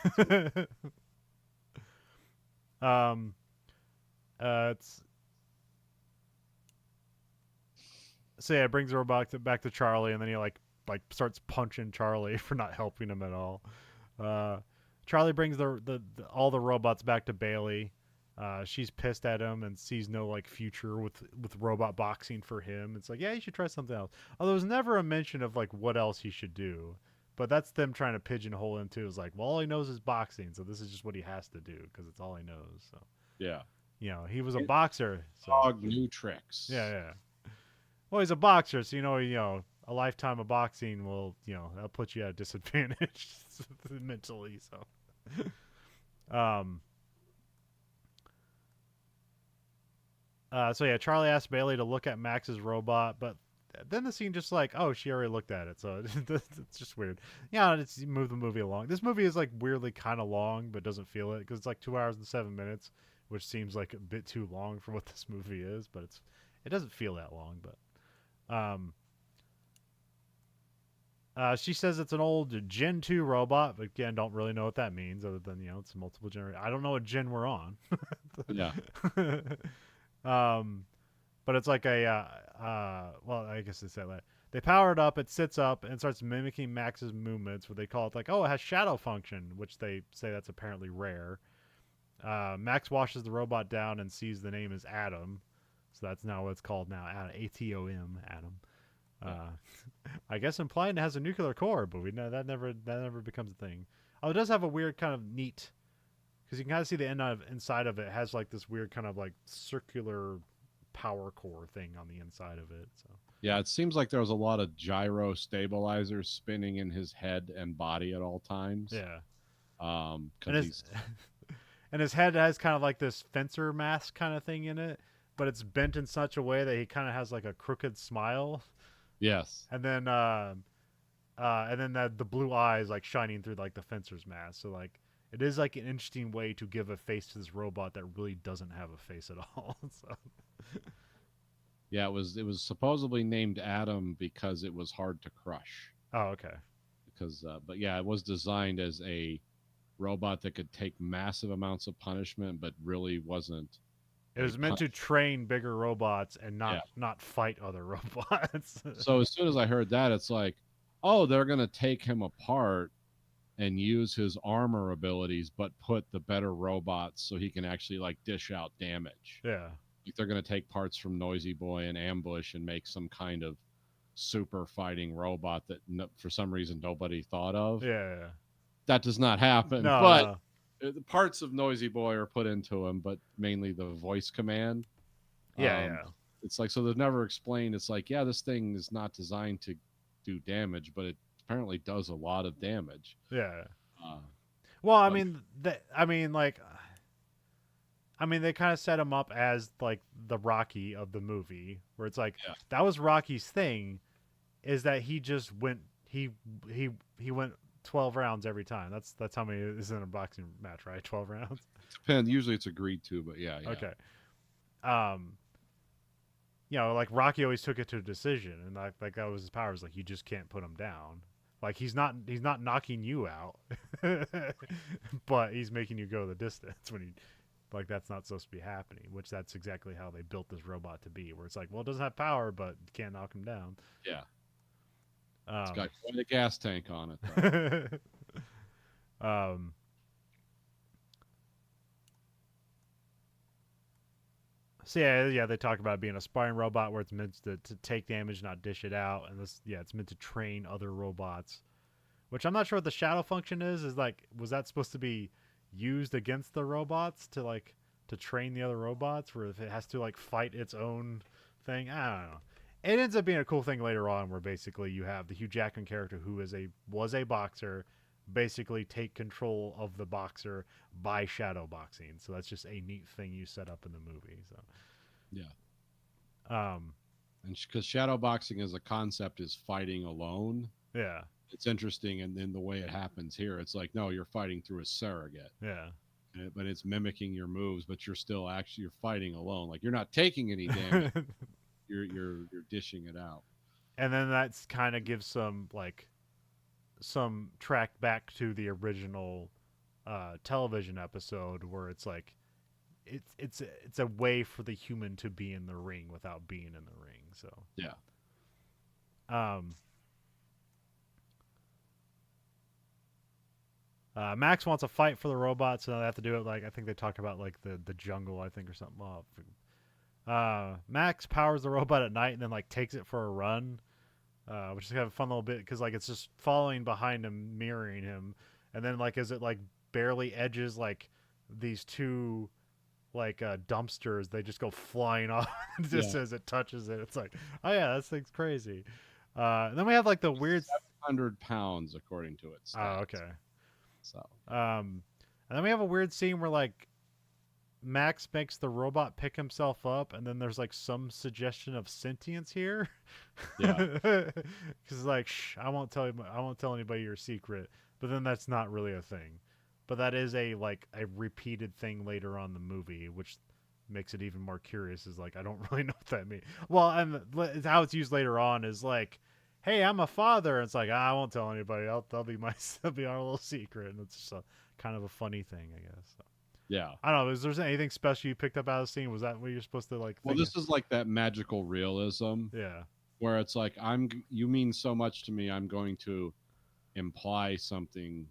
So yeah, it brings the robot back to Charlie, and then he like starts punching Charlie for not helping him at all. Charlie brings the all the robots back to Bailey, She's pissed at him and sees no like future with robot boxing for him. It's like, yeah, you should try something else. Although there's never a mention of like what else he should do. But that's them trying to pigeonhole him too. Is like, well, all he knows is boxing, so this is just what he has to do because it's all he knows. So
Yeah.
he was a
It,
boxer. So
dog new
yeah,
tricks.
yeah. Well, he's a boxer, so a lifetime of boxing will that'll put you at a disadvantage mentally. So, so yeah, Charlie asked Bailey to look at Max's robot, but then the scene just like, oh, she already looked at it, so it's just weird. Yeah, it's move the movie along. This movie is like weirdly kind of long, but doesn't feel it because it's like 2 hours and 7 minutes, which seems like a bit too long for what this movie is. But it doesn't feel that long. But she says it's an old Gen 2 robot, but again, don't really know what that means other than it's multiple generation. I don't know what gen we're on.
Yeah.
But it's like well, I guess they said that. They power it up, it sits up, and starts mimicking Max's movements, where they call it like, oh, it has shadow function, which they say that's apparently rare. Max washes the robot down and sees the name is Adam. So that's now what it's called now, Atom, Adam. I guess implying it has a nuclear core, but we know that never becomes a thing. Oh, it does have a weird kind of neat, because you can kind of see the inside of it. It has like this weird kind of like circular power core thing on the inside of it. So
Yeah, it seems like there was a lot of gyro stabilizers spinning in his head and body at all times.
yeah, and
Because he's
and his head has kind of like this fencer mask kind of thing in it, but it's bent in such a way that he kind of has like a crooked smile,
yes,
and then the blue eyes like shining through like the fencer's mask. So like it is like an interesting way to give a face to this robot that really doesn't have a face at all. So
yeah, it was supposedly named Adam because it was hard to crush.
oh, okay.
Because but yeah, it was designed as a robot that could take massive amounts of punishment, but really wasn't
It
a
was meant to
punch.
train bigger robots and
Yeah.
not fight other robots.
So as soon as I heard that, it's like, oh, they're gonna take him apart and use his armor abilities, but put the better robots so he can actually like dish out damage.
yeah.
Like they're gonna take parts from Noisy Boy and Ambush and make some kind of super fighting robot that for some reason nobody thought of.
Yeah.
That does not happen.
No,
But
no.
the parts of Noisy Boy are put into him, but mainly the voice command.
Yeah,
Um, it's like, so they've never explained. It's like, yeah, this thing is not designed to do damage, but it apparently does a lot of damage.
yeah.
Uh,
Well, I
but
mean, they kind of set him up as like the Rocky of the movie, where it's like
yeah,
that was Rocky's thing, is that he just went he went 12 rounds every time. That's how many is in a boxing match, right? 12 rounds.
depends. Usually it's agreed to, but yeah, yeah.
Okay. Um, like Rocky always took it to a decision, and like that was his power. Is like you just can't put him down. Like he's not knocking you out, but he's making you go the distance when he like that's not supposed to be happening. Which that's exactly how they built this robot to be. Where it's like, well, it doesn't have power, but you can't knock him down.
Yeah. It's got quite a gas tank on it, though.
um, So yeah, they talk about being a sparring robot where it's meant to take damage, not dish it out, and it's meant to train other robots. Which I'm not sure what the shadow function is. Is like, was that supposed to be used against the robots to train the other robots, where if it has to like fight its own thing? I don't know. It ends up being a cool thing later on, where basically you have the Hugh Jackman character who was a boxer, basically take control of the boxer by shadow boxing. So that's just a neat thing you set up in the movie. So
Yeah.
um,
And because shadow boxing as a concept is fighting alone,
yeah,
it's interesting. And in the way it happens here, it's like, no, you're fighting through a surrogate,
yeah.
but it's mimicking your moves, but you're still actually you're fighting alone. Like you're not taking any damage. You're dishing it out.
And then that's kind of gives some track back to the original television episode where it's like it's a way for the human to be in the ring without being in the ring. So
Yeah.
um Max wants a fight for the robot, so they have to do it like I think they talk about like the jungle, I think, or something. Max powers the robot at night and then like takes it for a run, which is kind of a fun little bit because like it's just following behind him, mirroring him, and then like as it like barely edges like these two like dumpsters, they just go flying off just as it touches it. It's like, oh yeah, this thing's crazy. And then we have like the weird
700 pounds according to its stats.
Oh, okay.
So
And then we have a weird scene where like Max makes the robot pick himself up, and then there's like some suggestion of sentience here.
Yeah.
Because like, shh, I won't tell anybody your secret. But then that's not really a thing. But that is a like a repeated thing later on in the movie, which makes it even more curious. Is like I don't really know what that means. Well, and how it's used later on is like, hey, I'm a father. And it's like I won't tell anybody. That'll be that'll be our little secret, and it's just a kind of a funny thing, I guess. So.
Yeah.
I don't know. Is there anything special you picked up out of the scene? Was that what you're supposed to like?
Well, this is like that magical realism.
Yeah.
Where it's like you mean so much to me, I'm going to imply something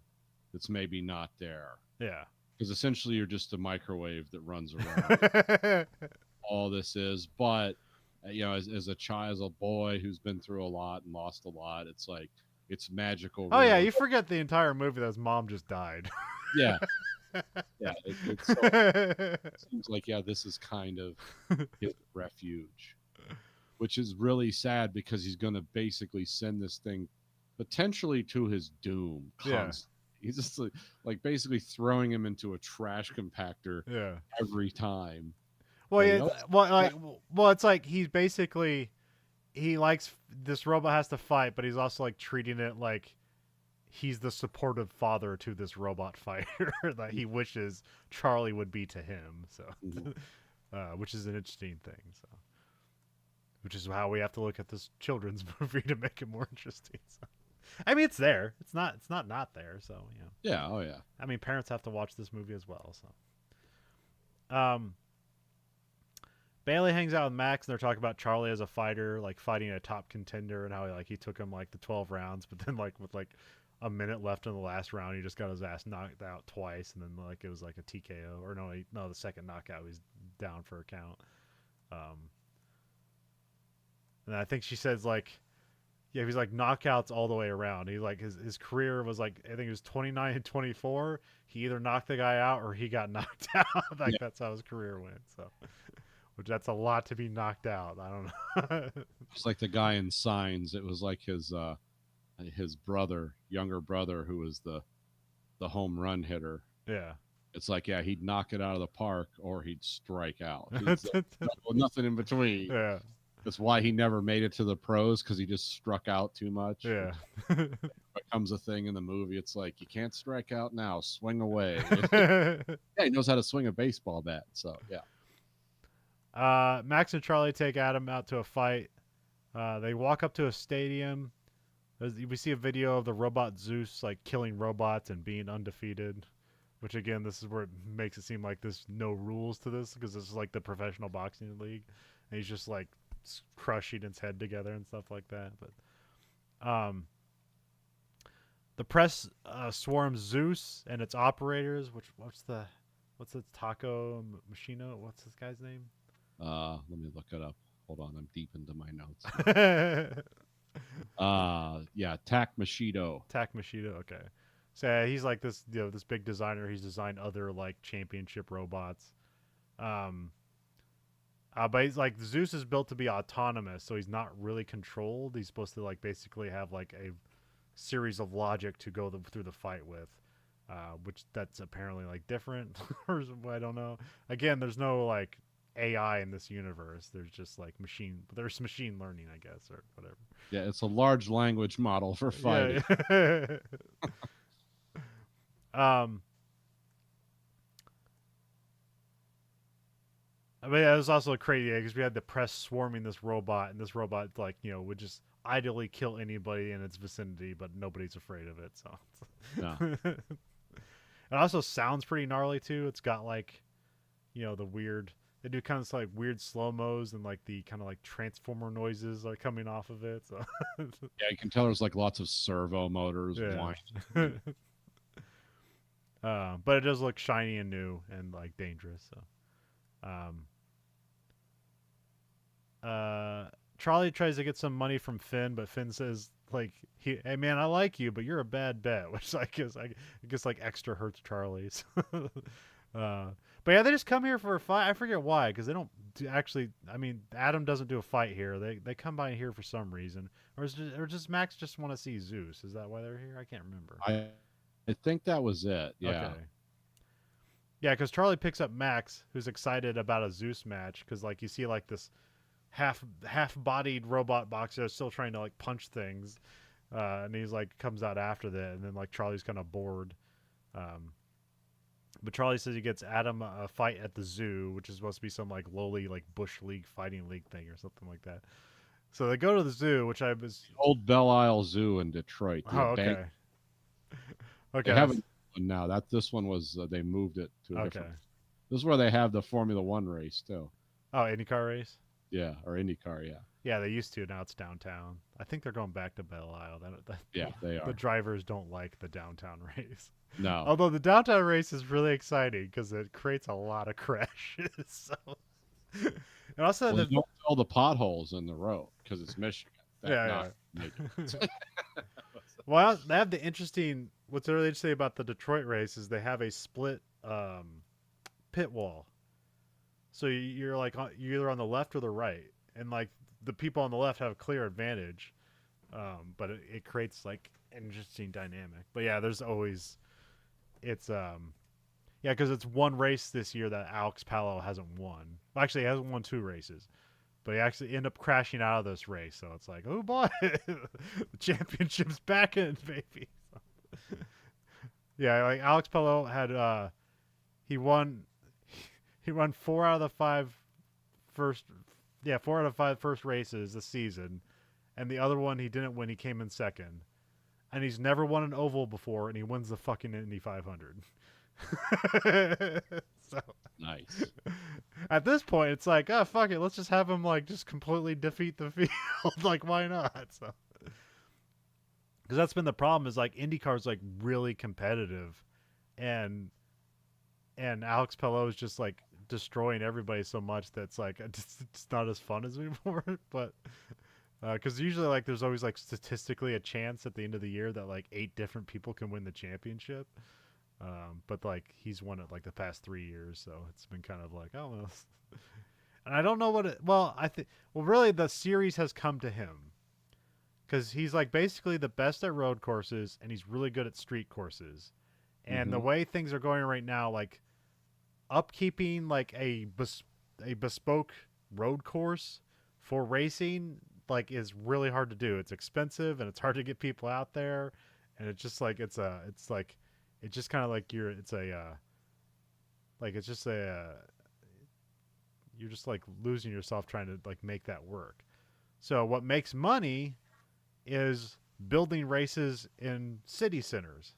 that's maybe not there.
Yeah.
Because essentially you're just a microwave that runs around. All this is, but you know, as a child, as a boy who's been through a lot and lost a lot, it's like it's magical.
Oh yeah, you forget the entire movie that his mom just died.
Yeah. Yeah, it seems like this is kind of his refuge, which is really sad because he's going to basically send this thing potentially to his doom.
Yeah.
He's just like basically throwing him into a trash compactor every time.
Well, yeah, it's like he's basically he likes this robot has to fight, but he's also like treating it like he's the supportive father to this robot fighter that he wishes Charlie would be to him. So, which is an interesting thing. So, which is how we have to look at this children's movie to make it more interesting. So. I mean, it's there. It's not there. So, you know.
Yeah. Oh, yeah.
I mean, parents have to watch this movie as well. So, Bailey hangs out with Max, and they're talking about Charlie as a fighter, like fighting a top contender, and how he took him like the 12 rounds, but then like with like a minute left in the last round, he just got his ass knocked out twice, and then like it was like a TKO or no, the second knockout he's down for a count. And I think she says like, yeah, he's like knockouts all the way around. He like his career was like I think he was 29 and 24. He either knocked the guy out or he got knocked out. Like that's how his career went. So, which that's a lot to be knocked out. I don't know.
It's like the guy in Signs. It was like his brother, younger brother, who was the home run hitter.
Yeah.
It's like, he'd knock it out of the park or he'd strike out. Nothing in between.
Yeah.
That's why he never made it to the pros, because he just struck out too much.
Yeah.
Becomes a thing in the movie. It's like, you can't strike out now. Swing away. He knows how to swing a baseball bat. So, yeah.
Max and Charlie take Adam out to a fight. They walk up to a stadium. We see a video of the robot Zeus like killing robots and being undefeated, which again, this is where it makes it seem like there's no rules to this, because this is like the professional boxing league, and he's just like crushing its head together and stuff like that. But the press swarms Zeus and its operators. What's the Taco Machino? What's this guy's name?
Let me look it up. Hold on, I'm deep into my notes. Tak Mashido.
Tak Mashido, okay. So he's like this, this big designer. He's designed other like championship robots. But he's like Zeus is built to be autonomous, so he's not really controlled. He's supposed to like basically have like a series of logic to go through the fight with, which that's apparently like different, or I don't know. Again, there's no like AI in this universe. There's just like machine learning, I guess, or whatever.
Yeah, it's a large language model for fighting.
Yeah. But yeah, it was also crazy because we had the press swarming this robot, and this robot like would just idly kill anybody in its vicinity, but nobody's afraid of it. So
Yeah.
it also sounds pretty gnarly too. It's got like the weird. They do kind of like weird slow-mos and like the kind of like transformer noises are coming off of it. So
Yeah, you can tell there's like lots of servo motors.
Yeah. But it does look shiny and new and like dangerous. So, um, uh, Charlie tries to get some money from Finn, but Finn says like, "Hey man, I like you, but you're a bad bet," which I guess like extra hurts Charlie's. But yeah, they just come here for a fight. I forget why, because they don't actually. I mean, Adam doesn't do a fight here. They come by here for some reason, or just Max just want to see Zeus. Is that why they're here? I can't remember.
I think that was it. Yeah.
Okay. Yeah, because Charlie picks up Max, who's excited about a Zeus match, because like you see like this half bodied robot boxer still trying to like punch things, and he's like comes out after that, and then like Charlie's kind of bored. Um, but Charlie says he gets Adam a fight at the zoo, which is supposed to be some like lowly like bush league fighting league thing or something like that. So they go to the zoo, which I was
Old Belle Isle Zoo in Detroit. The
okay,
They
okay,
have one now. This one was they moved it to a
okay.
different. This is where they have the Formula One race too.
Oh, IndyCar race.
Yeah, or IndyCar. Yeah,
Yeah, they used to. Now it's downtown. I think they're going back to Belle Isle.
yeah, they
The
are.
drivers don't like the downtown race.
No,
Although the downtown race is really exciting because it creates a lot of crashes. So, and also
well, they don't fill the potholes in the road because it's Michigan.
yeah.
Make it.
Well, they have the interesting. What's really interesting about the Detroit race is they have a split pit wall. So you're like you're either on the left or the right, and like the people on the left have a clear advantage. But it creates like an interesting dynamic. But yeah, there's always it's yeah, because it's one race this year that Alex Palou hasn't won. Well, actually, he hasn't won 2 races, but he actually ended up crashing out of this race. So it's like, oh boy, the championship's back in, baby. So, yeah, like Alex Palou had he won he won 4 out of the 5 first yeah 4 out of 5 first races this season, and the other one he didn't win. He came in second, and he's never won an oval before, and he wins the fucking Indy 500. So
Nice.
at this point, it's like, oh fuck it, let's just have him like just completely defeat the field. Like, why not? So because that's been the problem is like IndyCar's like really competitive, and Alex Palou is just like destroying everybody so much that's like it's not as fun as before. But because usually like there's always like statistically a chance at the end of the year that like 8 different people can win the championship. But like he's won it like the past 3 years, so it's been kind of like, oh well. And I don't know what it. Well, I think really the series has come to him because he's like basically the best at road courses and he's really good at street courses. And the way things are going right now, like upkeeping like a bespoke road course for racing like is really hard to do. It's expensive and it's hard to get people out there, and it's just like it's like it's just kind of like it's just you're just like losing yourself trying to like make that work. So what makes money is building races in city centers,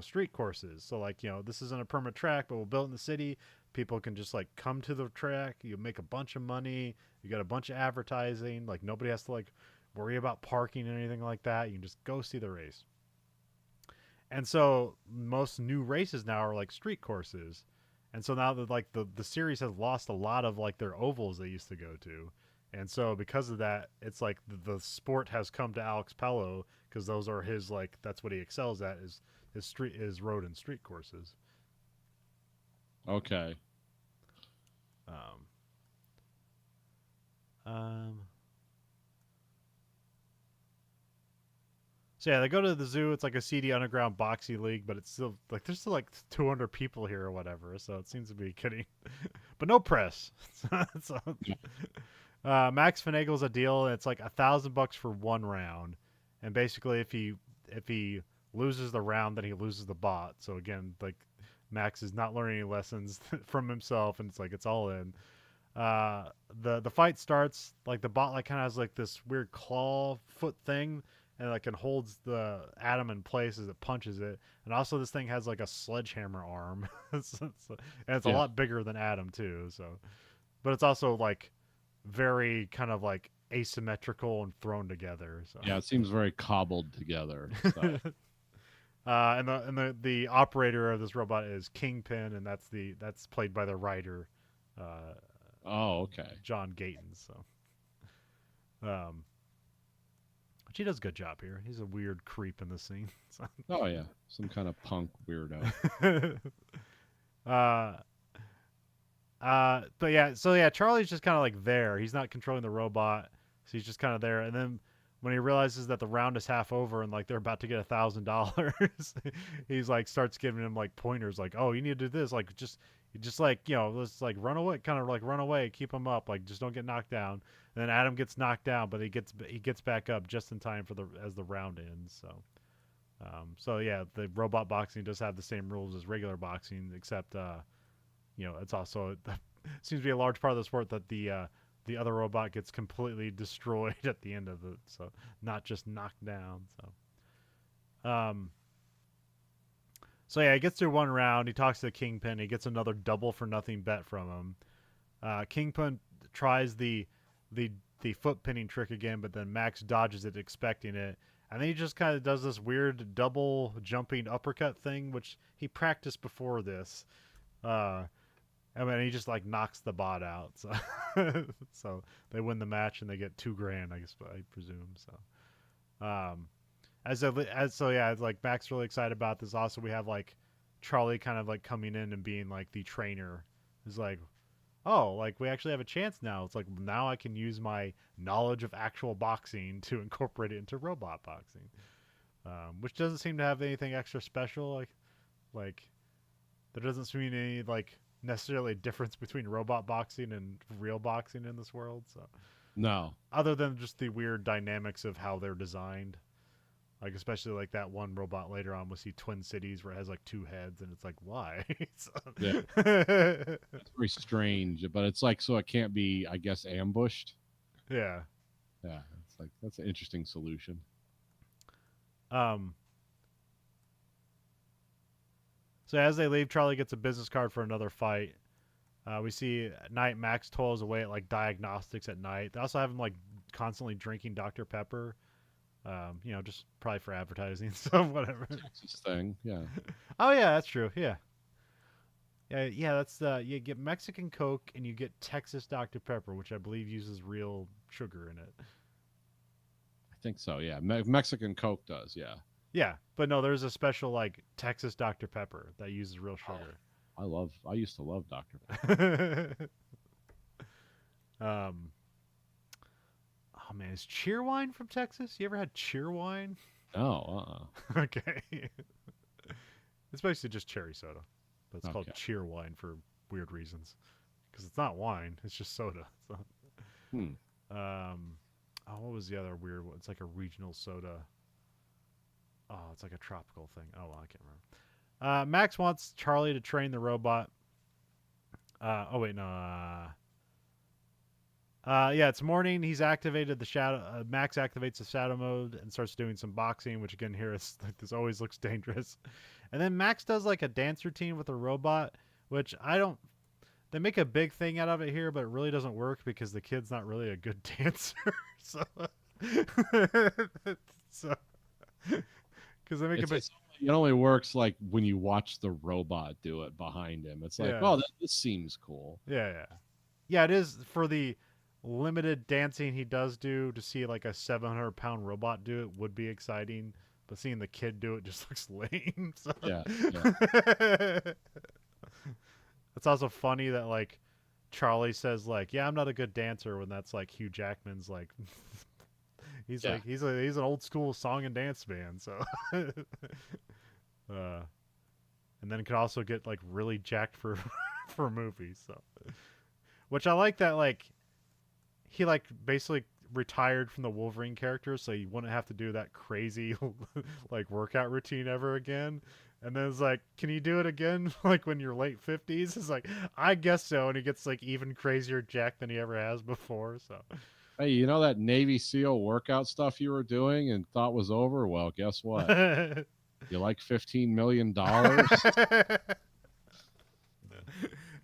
street courses. So like, this isn't a permanent track, but we'll build it in the city. People can just like come to the track. You make a bunch of money. You got a bunch of advertising. Like nobody has to like worry about parking and anything like that. You can just go see the race. And so most new races now are like street courses. And so now that like the series has lost a lot of like their ovals they used to go to. And so because of that, it's like the sport has come to Alex Palou because those are his like that's what he excels at is road and street courses.
Okay.
So yeah, they go to the zoo. It's like a seedy underground boxing league, but it's still like there's still like 200 people here or whatever. So it seems to be getting, but no press. So, Max finagles a deal. And it's like $1,000 for one round, and basically if he loses the round, then he loses the bot. So again, like Max is not learning any lessons from himself, and it's like it's all in. The fight starts like the bot like kind of has like this weird claw foot thing, and like it holds the Atom in place as it punches it. And also this thing has like a sledgehammer arm, and it's a lot bigger than Atom too. So, but it's also like very kind of like asymmetrical and thrown together. So
Yeah, it seems very cobbled together. So.
And the operator of this robot is Kingpin, and that's played by the writer, uh,
Oh, okay.
John Gayton. So, um, which he does a good job here. He's a weird creep in the scene. So.
Oh yeah, some kind of punk weirdo.
uh, but yeah, so yeah, Charlie's just kind of like there. He's not controlling the robot, so he's just kind of there. And then when he realizes that the round is half over and like they're about to get $1,000, he's like starts giving him like pointers, like, "Oh, you need to do this, like just like let's like run away, kind of like run away, keep him up, like just don't get knocked down." And then Adam gets knocked down, but he gets back up just in time for the as the round ends. So yeah, the robot boxing does have the same rules as regular boxing, except it's also seems to be a large part of the sport that the other robot gets completely destroyed at the end of it, so not just knocked down. Um, so yeah, he gets through one round. He talks to the Kingpin. He gets another double for nothing bet from him. Kingpin tries the the foot pinning trick again, but then Max dodges it, expecting it. And then he just kind of does this weird double jumping uppercut thing, which he practiced before this. Uh, I mean, he just like knocks the bot out. So, so they win the match and they get $2,000, I guess, I presume. So, as like Mac's really excited about this. Also, we have like Charlie kind of like coming in and being like the trainer. He's like, oh, like we actually have a chance now. It's like now I can use my knowledge of actual boxing to incorporate it into robot boxing, which doesn't seem to have anything extra special. Like there doesn't seem any like necessarily difference between robot boxing and real boxing in this world. So
No.
other than just the weird dynamics of how they're designed, like especially like that one robot later on, we see Twin Cities where it has like two heads, and it's like why?
Yeah. It's very strange, but it's like so it can't be, I guess, ambushed.
Yeah.
Yeah, it's like that's an interesting solution.
Um. So as they leave, Charlie gets a business card for another fight. We see at night Max toils away at like diagnostics at night. They also have him like constantly drinking Dr. Pepper. Just probably for advertising. So whatever.
Texas thing, yeah.
Oh yeah, that's true. Yeah. Yeah. That's you get Mexican Coke and you get Texas Dr. Pepper, which I believe uses real sugar in it.
I think so. Yeah, Mexican Coke does. Yeah.
Yeah, but no, there's a special like Texas Dr. Pepper that uses real sugar.
I used to love Dr. Pepper.
um. Oh man, is Cheerwine from Texas? You ever had Cheerwine?
No.
Okay. It's basically just cherry soda, but it's called
Okay.
Cheerwine for weird reasons. Because it's not wine; it's just soda. So,
Hmm.
what was the other weird one? It's like a regional soda. Oh, it's like a tropical thing. Oh, well, I can't remember. Max wants Charlie to train the robot. Oh wait, no. Yeah, it's morning. He's activated the shadow. Max activates the shadow mode and starts doing some boxing, which again here is like this always looks dangerous. And then Max does like a dance routine with a robot, which I don't. They make a big thing out of it here, but it really doesn't work because the kid's not really a good dancer. So, so because they make a big.
It only works like when you watch the robot do it behind him. It's like,
Yeah.
oh, this seems cool.
Yeah. It is for the limited dancing he does do. To see like a 700-pound robot do it would be exciting, but seeing the kid do it just looks lame. So.
Yeah.
It's also funny that like Charlie says like, "Yeah, I'm not a good dancer," when that's like Hugh Jackman's like. He's an old school song and dance band, so. And then could also get like really jacked for for movies, so. Which I like that like he like basically retired from the Wolverine character, so you wouldn't have to do that crazy like workout routine ever again. And then it's like, can you do it again like when you're late 50s? It's like, I guess so. And he gets like even crazier jacked than he ever has before. So,
Hey, you know that Navy SEAL workout stuff you were doing and thought was over? Well, guess what? You like $15 million?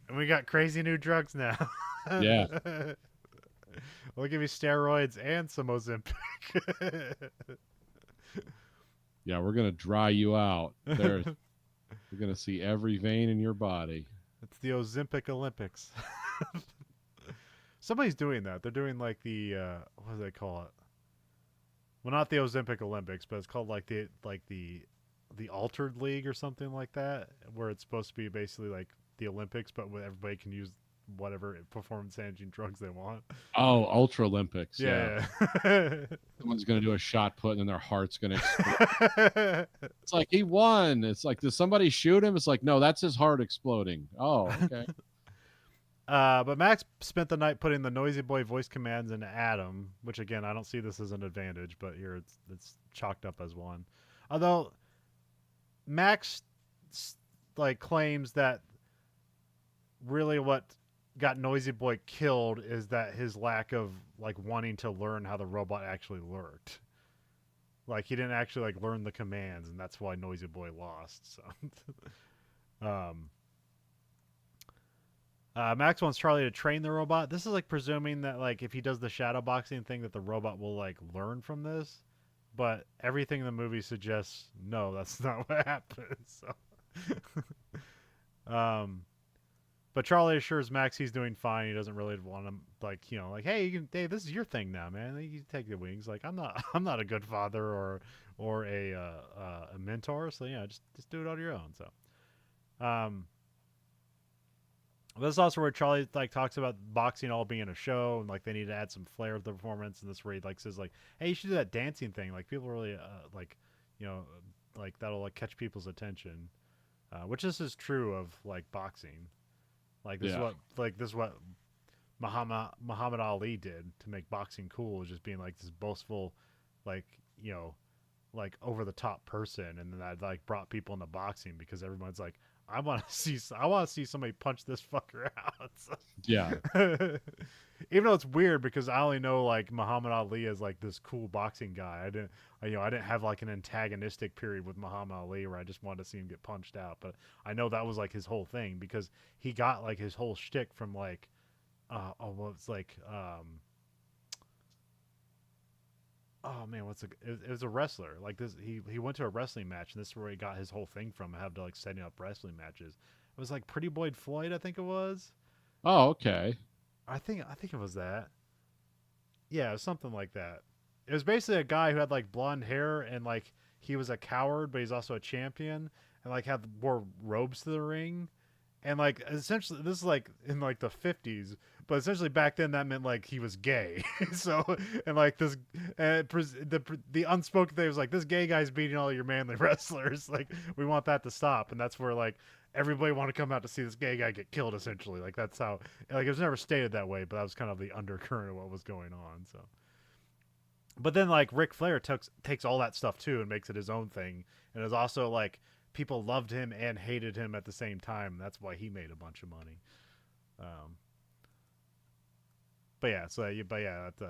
And we got crazy new drugs now.
Yeah.
We'll give you steroids and some Ozempic.
Yeah, we're gonna dry you out. There, we're gonna see every vein in your body.
It's the Ozempic Olympics. Somebody's doing that. They're doing like the what do they call it? Well, not the Ozempic Olympics, but it's called like the Altered League or something like that, where it's supposed to be basically like the Olympics, but where everybody can use whatever performance enhancing drugs they want.
Oh, Ultra Olympics. Yeah,
Yeah. Yeah.
someone's gonna do a shot put, and then their heart's gonna explode. It's like he won. It's like, did somebody shoot him? It's like, no, that's his heart exploding. Oh, okay.
But Max spent the night putting the Noisy Boy voice commands into Adam, which again I don't see this as an advantage, but here it's chalked up as one. Although Max like claims that really what got Noisy Boy killed is that his lack of like wanting to learn how the robot actually worked. Like he didn't actually like learn the commands, and that's why Noisy Boy lost. So, Max wants Charlie to train the robot. This is like presuming that like if he does the shadow boxing thing, that the robot will like learn from this. But everything in the movie suggests no, that's not what happens. So, but Charlie assures Max he's doing fine. He doesn't really want him like like hey, hey, this is your thing now, man. You can take the wings. Like I'm not I'm not a good father or a mentor. So yeah, just do it on your own. So, this is also where Charlie like talks about boxing all being a show and like they need to add some flair to the performance. And this where he like says like, hey, you should do that dancing thing. Like people really like like that'll like catch people's attention. Which this is true of like boxing. Like
Yeah,
this is what Muhammad Ali did to make boxing cool, is just being like this boastful, like like over the top person, and then that like brought people into boxing because everyone's like, I want to see somebody punch this fucker out.
yeah,
So, even though it's weird because I only know like Muhammad Ali as like this cool boxing guy. I didn't have like an antagonistic period with Muhammad Ali where I just wanted to see him get punched out. But I know that was like his whole thing because he got like his whole shtick from like, it's like oh man, it was a wrestler. Like this, he went to a wrestling match, and this is where he got his whole thing from. Have to like setting up wrestling matches. It was like Pretty Boy Floyd, I think it was.
oh, okay.
I think it was that. Yeah, it was something like that. It was basically a guy who had like blonde hair and like he was a coward, but he's also a champion, and like had wore robes to the ring, and like essentially this is like in like the 50s, but essentially back then that meant like he was gay. So and like this the unspoken thing was like this gay guy's beating all your manly wrestlers. Like we want that to stop, and that's where like everybody want to come out to see this gay guy get killed. Essentially, like that's how like it was never stated that way, but that was kind of the undercurrent of what was going on. So. But then like Ric Flair takes all that stuff too and makes it his own thing, and is also like people loved him and hated him at the same time. And that's why he made a bunch of money. Um, but yeah, that's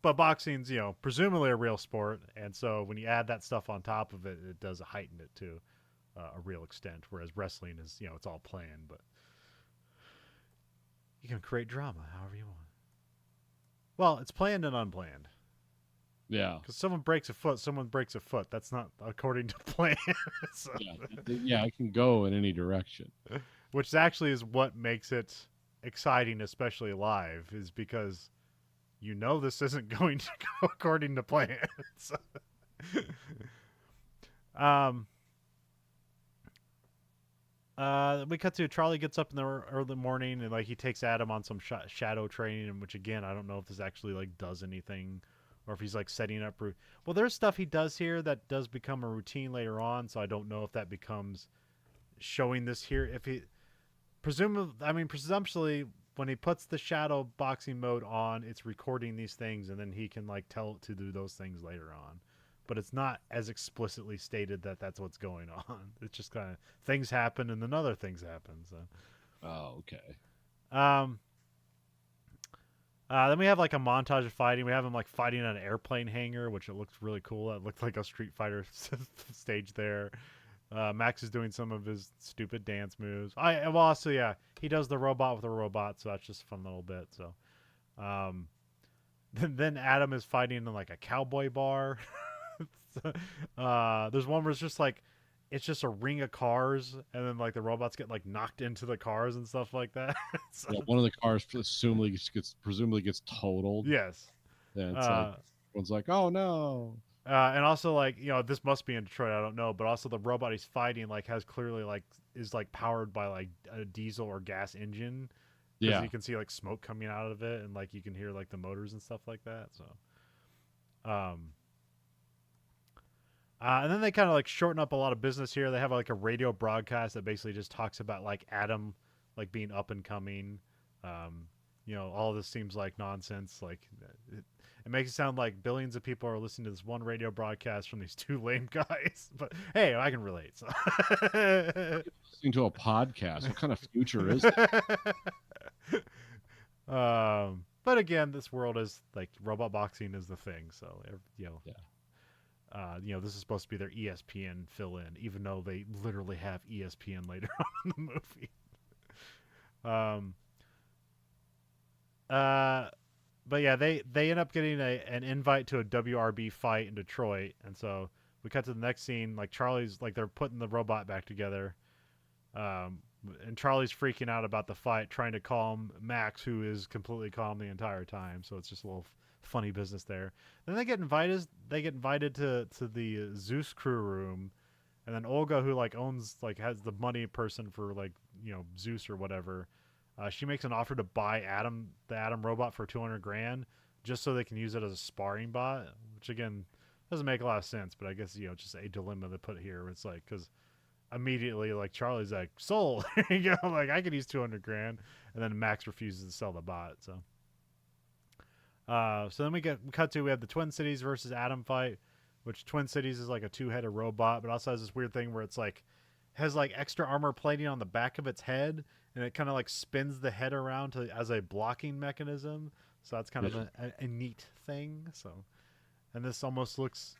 but boxing's presumably a real sport, and so when you add that stuff on top of it, it does heighten it to a real extent. Whereas wrestling is it's all planned, but you can create drama however you want. Well, it's planned and unplanned.
Yeah,
Because someone breaks a foot. That's not according to plan. So,
yeah, yeah. It can go in any direction.
which actually is what makes it exciting, especially live, is because this isn't going to go according to plan. So, um, we cut to Charlie gets up in the early morning and like he takes Adam on some shadow training, and which again I don't know if this actually like does anything, or if he's like setting up. Well, there's stuff he does here that does become a routine later on, so I don't know if that becomes showing this here. If he presumptuously when he puts the shadow boxing mode on, it's recording these things, and then he can like tell it to do those things later on. But it's not as explicitly stated that that's what's going on. It's just kind of things happen and then other things happen. So,
Oh, okay.
um, then we have like a montage of fighting. We have him like fighting on an airplane hangar, which it looks really cool. It looked like a Street Fighter stage there. Max is doing some of his stupid dance moves. He does the robot with a robot, so that's just a fun little bit. So, then Adam is fighting in like a cowboy bar. There's one where it's just like it's just a ring of cars, and then like the robots get like knocked into the cars and stuff like that. So,
Yeah, one of the cars presumably gets totaled.
yes.
Yeah, it's like
Uh,
one's like, oh no.
and also like this must be in Detroit, I don't know, but also the robot he's fighting like has clearly like is like powered by like a diesel or gas engine because
Yeah.
you can see like smoke coming out of it and like you can hear like the motors and stuff like that. So, um, and then they kind of like shorten up a lot of business here. They have like a radio broadcast that basically just talks about like Adam like being up and coming. Um, all of this seems like nonsense. Like it makes it sound like billions of people are listening to this one radio broadcast from these two lame guys. But hey, I can relate. So.
Listening to a podcast. What kind of future is that?
But again, this world is like robot boxing is the thing. So
Yeah.
this is supposed to be their ESPN fill-in, even though they literally have ESPN later on in the movie. Um. But yeah, they end up getting an invite to a WRB fight in Detroit, and so we cut to the next scene. Like Charlie's like they're putting the robot back together, and Charlie's freaking out about the fight, trying to calm Max, who is completely calm the entire time. So it's just a little funny business there. Then they get invited. They get invited to the Zeus crew room, and then Olga, who like owns like has the money person for like Zeus or whatever. She makes an offer to buy the Adam robot for 200 grand, just so they can use it as a sparring bot. Which again doesn't make a lot of sense, but I guess just a dilemma they put here. It's like because immediately like Charlie's like sold, like I could use 200 grand, and then Max refuses to sell the bot. So then we have the Twin Cities versus Adam fight, which Twin Cities is like a two-headed robot, but also has this weird thing where it's like has like extra armor plating on the back of its head, and it kind of like spins the head around as a blocking mechanism. So that's kind of a neat thing. So, and this almost looks,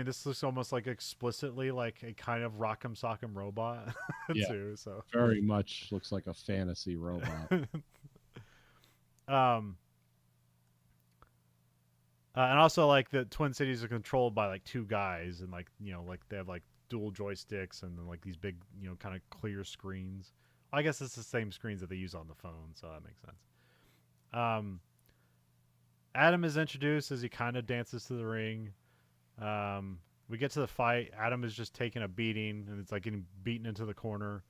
this looks almost like explicitly like a kind of Rock'em Sock'em robot too. So
very much looks like a fantasy robot.
And also like the Twin Cities are controlled by like two guys, and like like they have like dual joysticks and then like these big kind of clear screens. I guess it's the same screens that they use on the phone, so that makes sense. Adam is introduced as he kind of dances to the ring. We get to the fight. Adam is just taking a beating, and it's like getting beaten into the corner.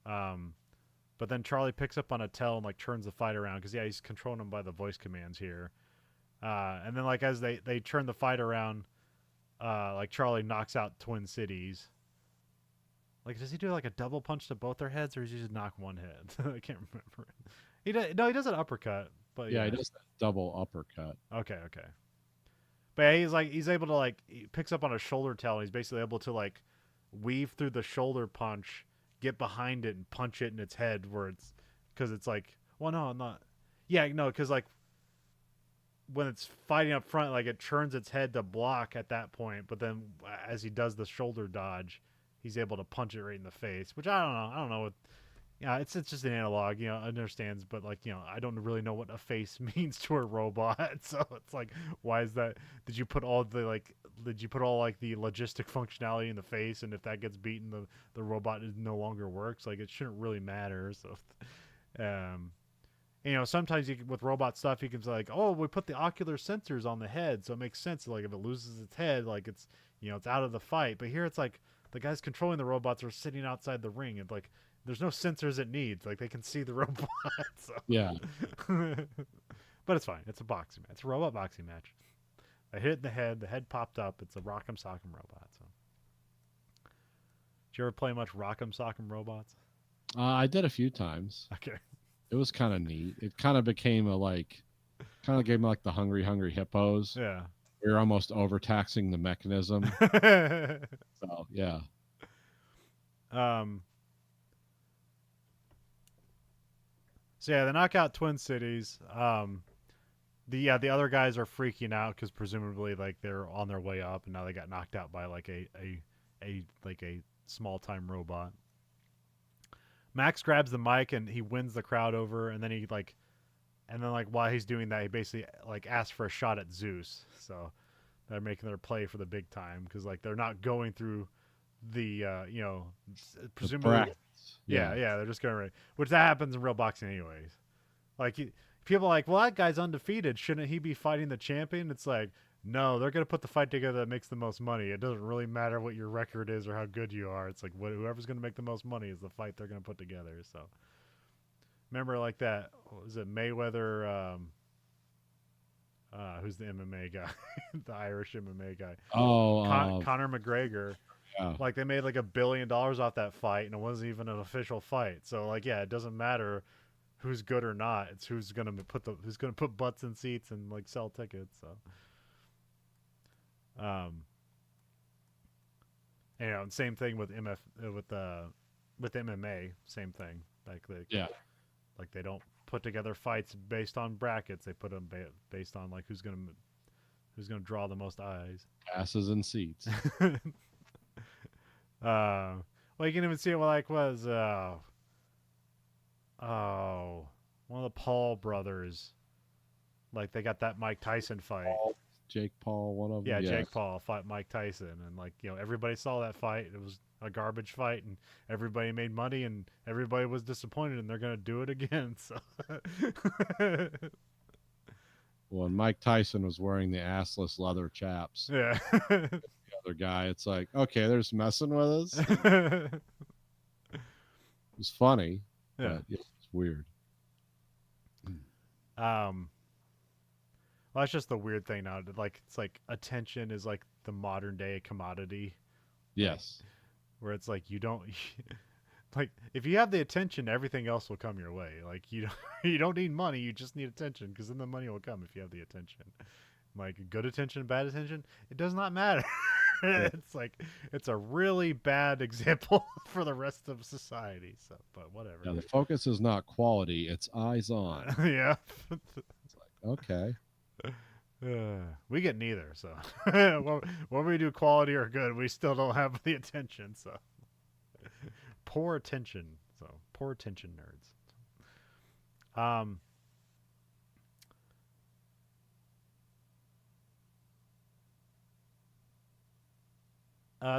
But then Charlie picks up on a tell and like turns the fight around because he's controlling him by the voice commands here. And then like as they turn the fight around, like Charlie knocks out Twin Cities. Like, does he do like a double punch to both their heads, or does he just knock one head? I can't remember. He does an uppercut, but
yeah, he does that double uppercut.
Okay. But yeah, he's able to like he picks up on a shoulder tell, and he's basically able to like weave through the shoulder punch, get behind it, and punch it in its head where it's because it's like, well, no, I'm not. Yeah, no, because like when it's fighting up front, like it turns its head to block at that point, but then as he does the shoulder dodge, he's able to punch it right in the face, which I don't know what. Yeah, it's just an analog, understands, but like, I don't really know what a face means to a robot. So it's like, why is that? Did you put all the logistic functionality in the face, and if that gets beaten, the robot no longer works? Like, it shouldn't really matter. So, sometimes with robot stuff, you can say like, oh, we put the ocular sensors on the head, so it makes sense. Like, if it loses its head, like it's it's out of the fight. But here it's like the guys controlling the robots are sitting outside the ring, and like there's no sensors it needs. Like they can see the robot. So.
Yeah.
But it's fine. It's a boxing match. It's a robot boxing match. I hit it in the head. The head popped up. It's a Rock'em Sock'em robot. So, did you ever play much Rock'em Sock'em robots?
I did a few times.
Okay.
It was kind of neat. It kind of became kind of gave me like the Hungry Hippos.
Yeah.
We were almost overtaxing the mechanism. So yeah.
So yeah, they knock out Twin Cities. The other guys are freaking out because presumably like they're on their way up, and now they got knocked out by like a small time robot. Max grabs the mic and he wins the crowd over, and then he like And then like while he's doing that, he basically like asks for a shot at Zeus. So they're making their play for the big time because like they're not going through the
The
presumably
brackets.
yeah, yeah, they're just going right, which that happens in real boxing anyways. Like people are like, well, that guy's undefeated, shouldn't he be fighting the champion? It's like, no, they're gonna put the fight together that makes the most money. It doesn't really matter what your record is or how good you are. It's like whoever's gonna make the most money is the fight they're gonna put together. So remember like that, what was it, Mayweather, who's the MMA guy, the Irish MMA guy,
Oh,
Conor McGregor.
yeah.
Like they made like $1 billion off that fight, and it wasn't even an official fight. So like, yeah, it doesn't matter who's good or not. It's who's gonna put butts in seats and like sell tickets. So, and same thing with with MMA, same thing. Like
Yeah.
like they don't put together fights based on brackets. They put them based on like who's gonna draw the most eyes.
Asses and seats.
Well, you can even see it like was one of the Paul brothers. Like they got that Mike Tyson fight.
Jake Paul, one of them.
Yeah, Jake Paul fought Mike Tyson, and like everybody saw that fight. It was a garbage fight, and everybody made money, and everybody was disappointed, and they're gonna do it again. So,
When Mike Tyson was wearing the assless leather chaps,
yeah,
the other guy, it's like, okay, they're just messing with us. It was funny,
yeah.
but it's weird.
Well, that's just the weird thing now. Like it's like attention is like the modern day commodity.
Yes.
Where it's like you don't like if you have the attention, everything else will come your way. Like you don't you don't need money, you just need attention because then the money will come if you have the attention. Like good attention, bad attention, it does not matter. It's like it's a really bad example for the rest of society. So, but whatever.
Yeah, the focus is not quality; it's eyes on.
Yeah.
It's like, okay.
We get neither, so when we do quality or good, we still don't have the attention. So poor attention. So poor attention nerds.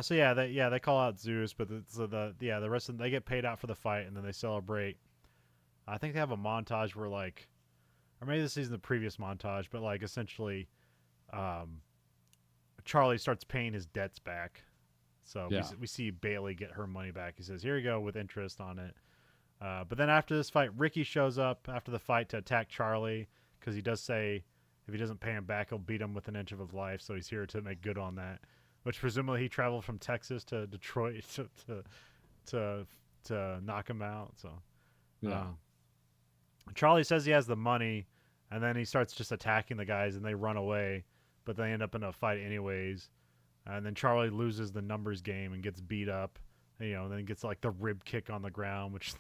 So yeah, they call out Zeus, but the rest of them, they get paid out for the fight, and then they celebrate. I think they have a montage where like, or maybe this isn't the previous montage, but like essentially, Charlie starts paying his debts back. So
Yeah.
we see Bailey get her money back. He says, "Here you go with interest on it." But then after this fight, Ricky shows up after the fight to attack Charlie because he does say if he doesn't pay him back, he'll beat him with an inch of his life. So he's here to make good on that. Which presumably he traveled from Texas to Detroit to knock him out. So
Yeah.
Charlie says he has the money, and then he starts just attacking the guys, and they run away, but they end up in a fight anyways. And then Charlie loses the numbers game and gets beat up, and then gets like the rib kick on the ground, which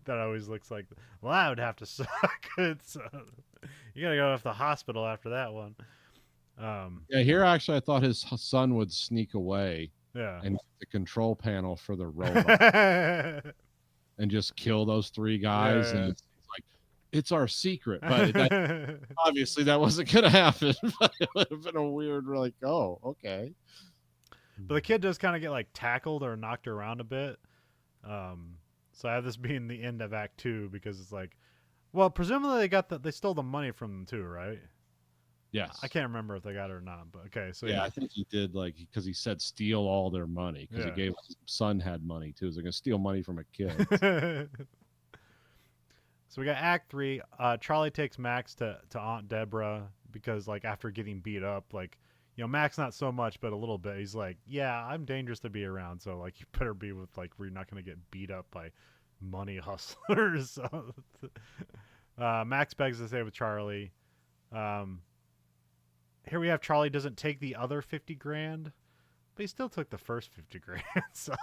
that always looks like, well, that would have to suck. It's you gotta go to the hospital after that one.
Yeah, here actually I thought his son would sneak away
Yeah.
and get the control panel for the robot and just kill those three guys.
Yeah.
And it's like, it's our secret. But obviously that wasn't going to happen. But it would have been a weird, like, oh, okay.
But the kid does kind of get like tackled or knocked around a bit. So I have this being the end of Act 2 because it's like, well, presumably they stole the money from them too, right?
Yes.
I can't remember if they got it or not, but okay. So
yeah, I think he did, like, because he said steal all their money because he gave his son had money too. So they're going to steal money from a kid.
So we got Act 3. Charlie takes Max to Aunt Deborah because like after getting beat up, like, Max not so much, but a little bit. He's like, yeah, I'm dangerous to be around. So like you better be with like where you're not going to get beat up by money hustlers. So, Max begs to stay with Charlie. Here we have Charlie doesn't take the other 50 grand, but he still took the first 50 grand. So,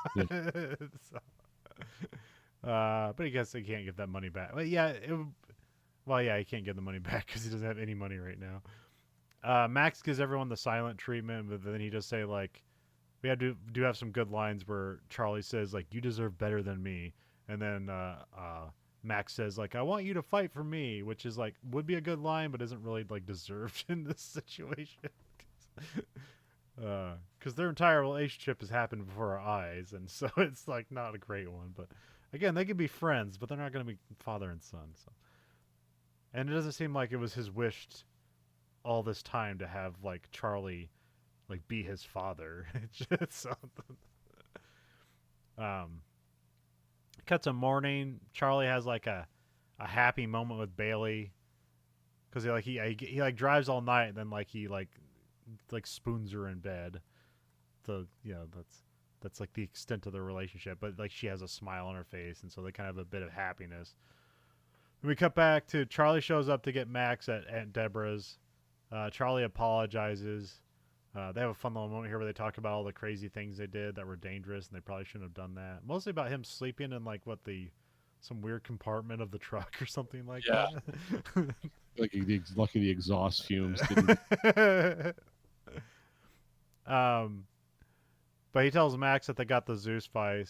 but I guess he can't get that money back. But yeah, he can't get the money back because he doesn't have any money right now. Max gives everyone the silent treatment, but then he does say like, we do have some good lines where Charlie says like, "You deserve better than me," and then Max says like, "I want you to fight for me," which is like would be a good line, but isn't really like deserved in this situation. Because their entire relationship has happened before our eyes, and so it's like not a great one. But again, they can be friends, but they're not going to be father and son. So, and it doesn't seem like it was his wish all this time to have like Charlie like be his father. It's just something. Um, Cut to morning. Charlie has like a happy moment with Bailey because he like drives all night and then like he like spoons her in bed. So that's like the extent of the relationship. But like she has a smile on her face, and so they kind of have a bit of happiness. We cut back to Charlie shows up to get Max at Aunt Deborah's. Charlie apologizes. They have a fun little moment here where they talk about all the crazy things they did that were dangerous, and they probably shouldn't have done that. Mostly about him sleeping in like some weird compartment of the truck or something like that.
Like lucky the exhaust fumes didn't.
But he tells Max that they got the Zeus fight.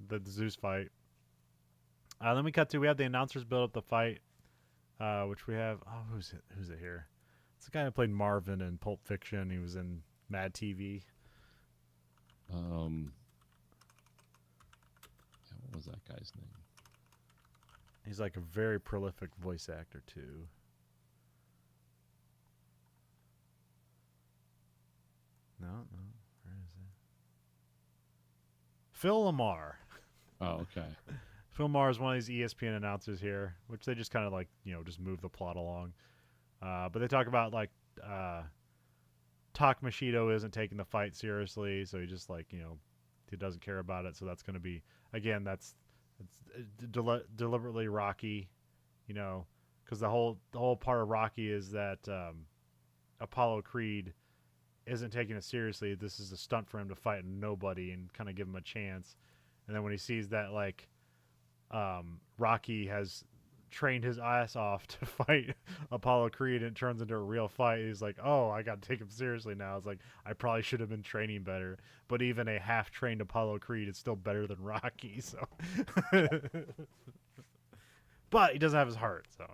Then we have the announcers build up the fight, which we have. Oh, who's it here? It's the guy who played Marvin in Pulp Fiction. He was in Mad TV.
What was that guy's name?
He's like a very prolific voice actor too. No, where is it? Phil Lamar.
Oh, okay.
Phil Lamar is one of these ESPN announcers here, which they just kind of like just move the plot along. But they talk about like Tak Machido isn't taking the fight seriously, so he just like he doesn't care about it. So that's going to be again deliberately Rocky, because the whole part of Rocky is that Apollo Creed isn't taking it seriously. This is a stunt for him to fight nobody and kind of give him a chance. And then when he sees that like Rocky has trained his ass off to fight Apollo Creed and it turns into a real fight, he's like, oh, I got to take him seriously now. It's like, I probably should have been training better. But even a half-trained Apollo Creed is still better than Rocky. So, but he doesn't have his heart. So,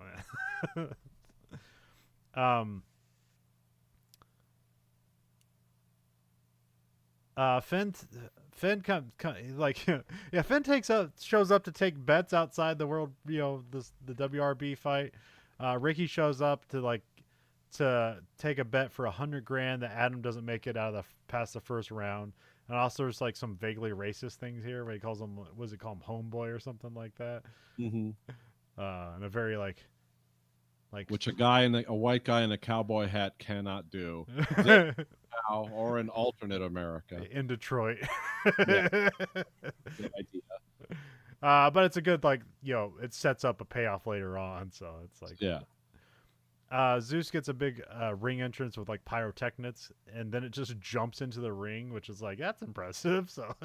Finn shows up to take bets outside the world, the WRB fight. Ricky shows up to take a bet for $100,000 that Adam doesn't make it out of past the first round. And also there's like some vaguely racist things here where he calls him, what does he call him, homeboy or something like that.
Mm-hmm.
And a very like
which a white guy in a cowboy hat cannot do. Now, or an alternate America
in Detroit.
Yeah. Good idea.
But it's a good it sets up a payoff later on, so it's like Zeus gets a big ring entrance with like pyrotechnics, and then it just jumps into the ring, which is like that's impressive. So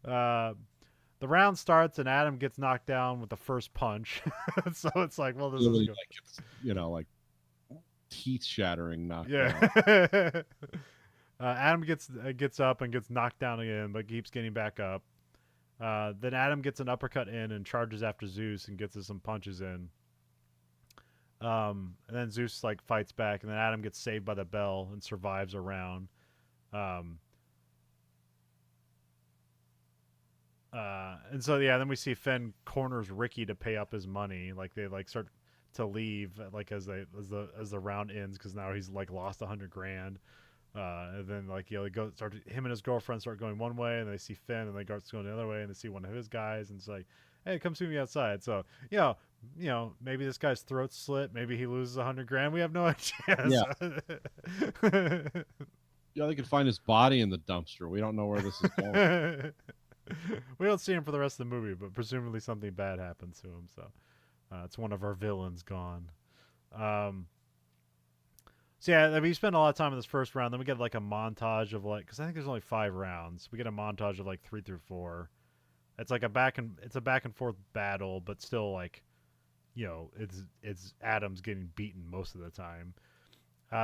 the round starts and Adam gets knocked down with the first punch. So it's like, well, this is good.
Like it's, like teeth shattering knockdown.
Yeah. Adam gets up and gets knocked down again, but keeps getting back up. Then Adam gets an uppercut in and charges after Zeus and gets some punches in. And then Zeus like fights back, and then Adam gets saved by the bell and survives a round. And so then we see Finn corners Ricky to pay up his money. Like they like start to leave like as the round ends, because now he's like lost $100,000. And then him and his girlfriend start going one way, and they see Finn, and they start going the other way, and they see one of his guys, and it's like, hey, come see me outside. So maybe this guy's throat's slit, maybe he loses $100,000. We have no idea.
Yeah, they can find his body in the dumpster. We don't know where this is going.
We don't see him for the rest of the movie, but presumably something bad happens to him. So it's one of our villains gone. So yeah, we spend a lot of time in this first round. Then we get like a montage of because I think there's only 5 rounds. We get a montage of like 3 through 4. It's like a back and forth battle, but still like, it's Adam's getting beaten most of the time.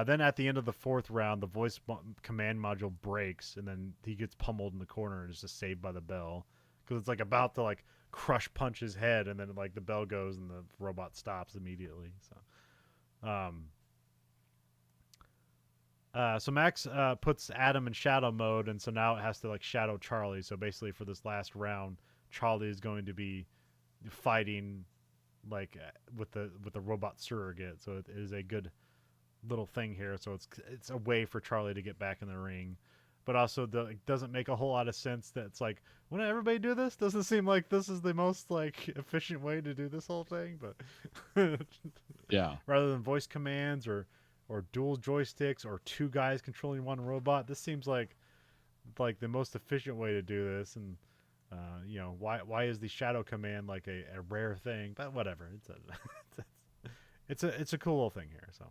Then at the end of the 4th round, the voice command module breaks, and then he gets pummeled in the corner and is just saved by the bell, because it's like about to like crush punch his head, and then like the bell goes and the robot stops immediately. So Max puts Adam in shadow mode, and so now it has to like shadow Charlie. So basically, for this last round, Charlie is going to be fighting like with the robot surrogate. So it is a good little thing here. So it's a way for Charlie to get back in the ring, but also it doesn't make a whole lot of sense that it's like, wouldn't everybody do this? Doesn't seem like this is the most like efficient way to do this whole thing, but
Yeah.
rather than voice commands or dual joysticks or two guys controlling one robot, this seems like the most efficient way to do this. And why is the shadow command like a rare thing? But whatever, it's a cool little thing here. So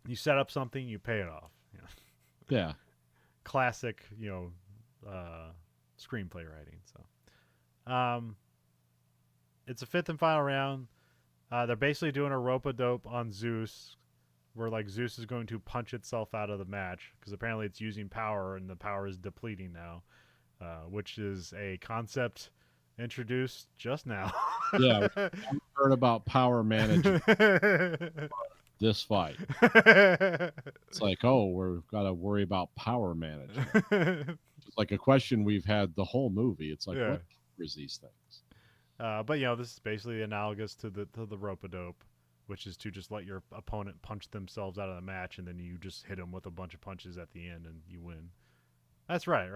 you set up something, you pay it off.
Yeah.
Classic, screenplay writing. So it's a fifth and final round. They're basically doing a rope-a-dope on Zeus, where like Zeus is going to punch itself out of the match because apparently it's using power and the power is depleting now, which is a concept introduced just now.
Yeah. I heard about power management this fight. It's like, oh, we've got to worry about power management. It's like a question we've had the whole movie. It's like, what is these things?
But this is basically analogous to the rope-a-dope, which is to just let your opponent punch themselves out of the match, and then you just hit them with a bunch of punches at the end, and you win. That's right?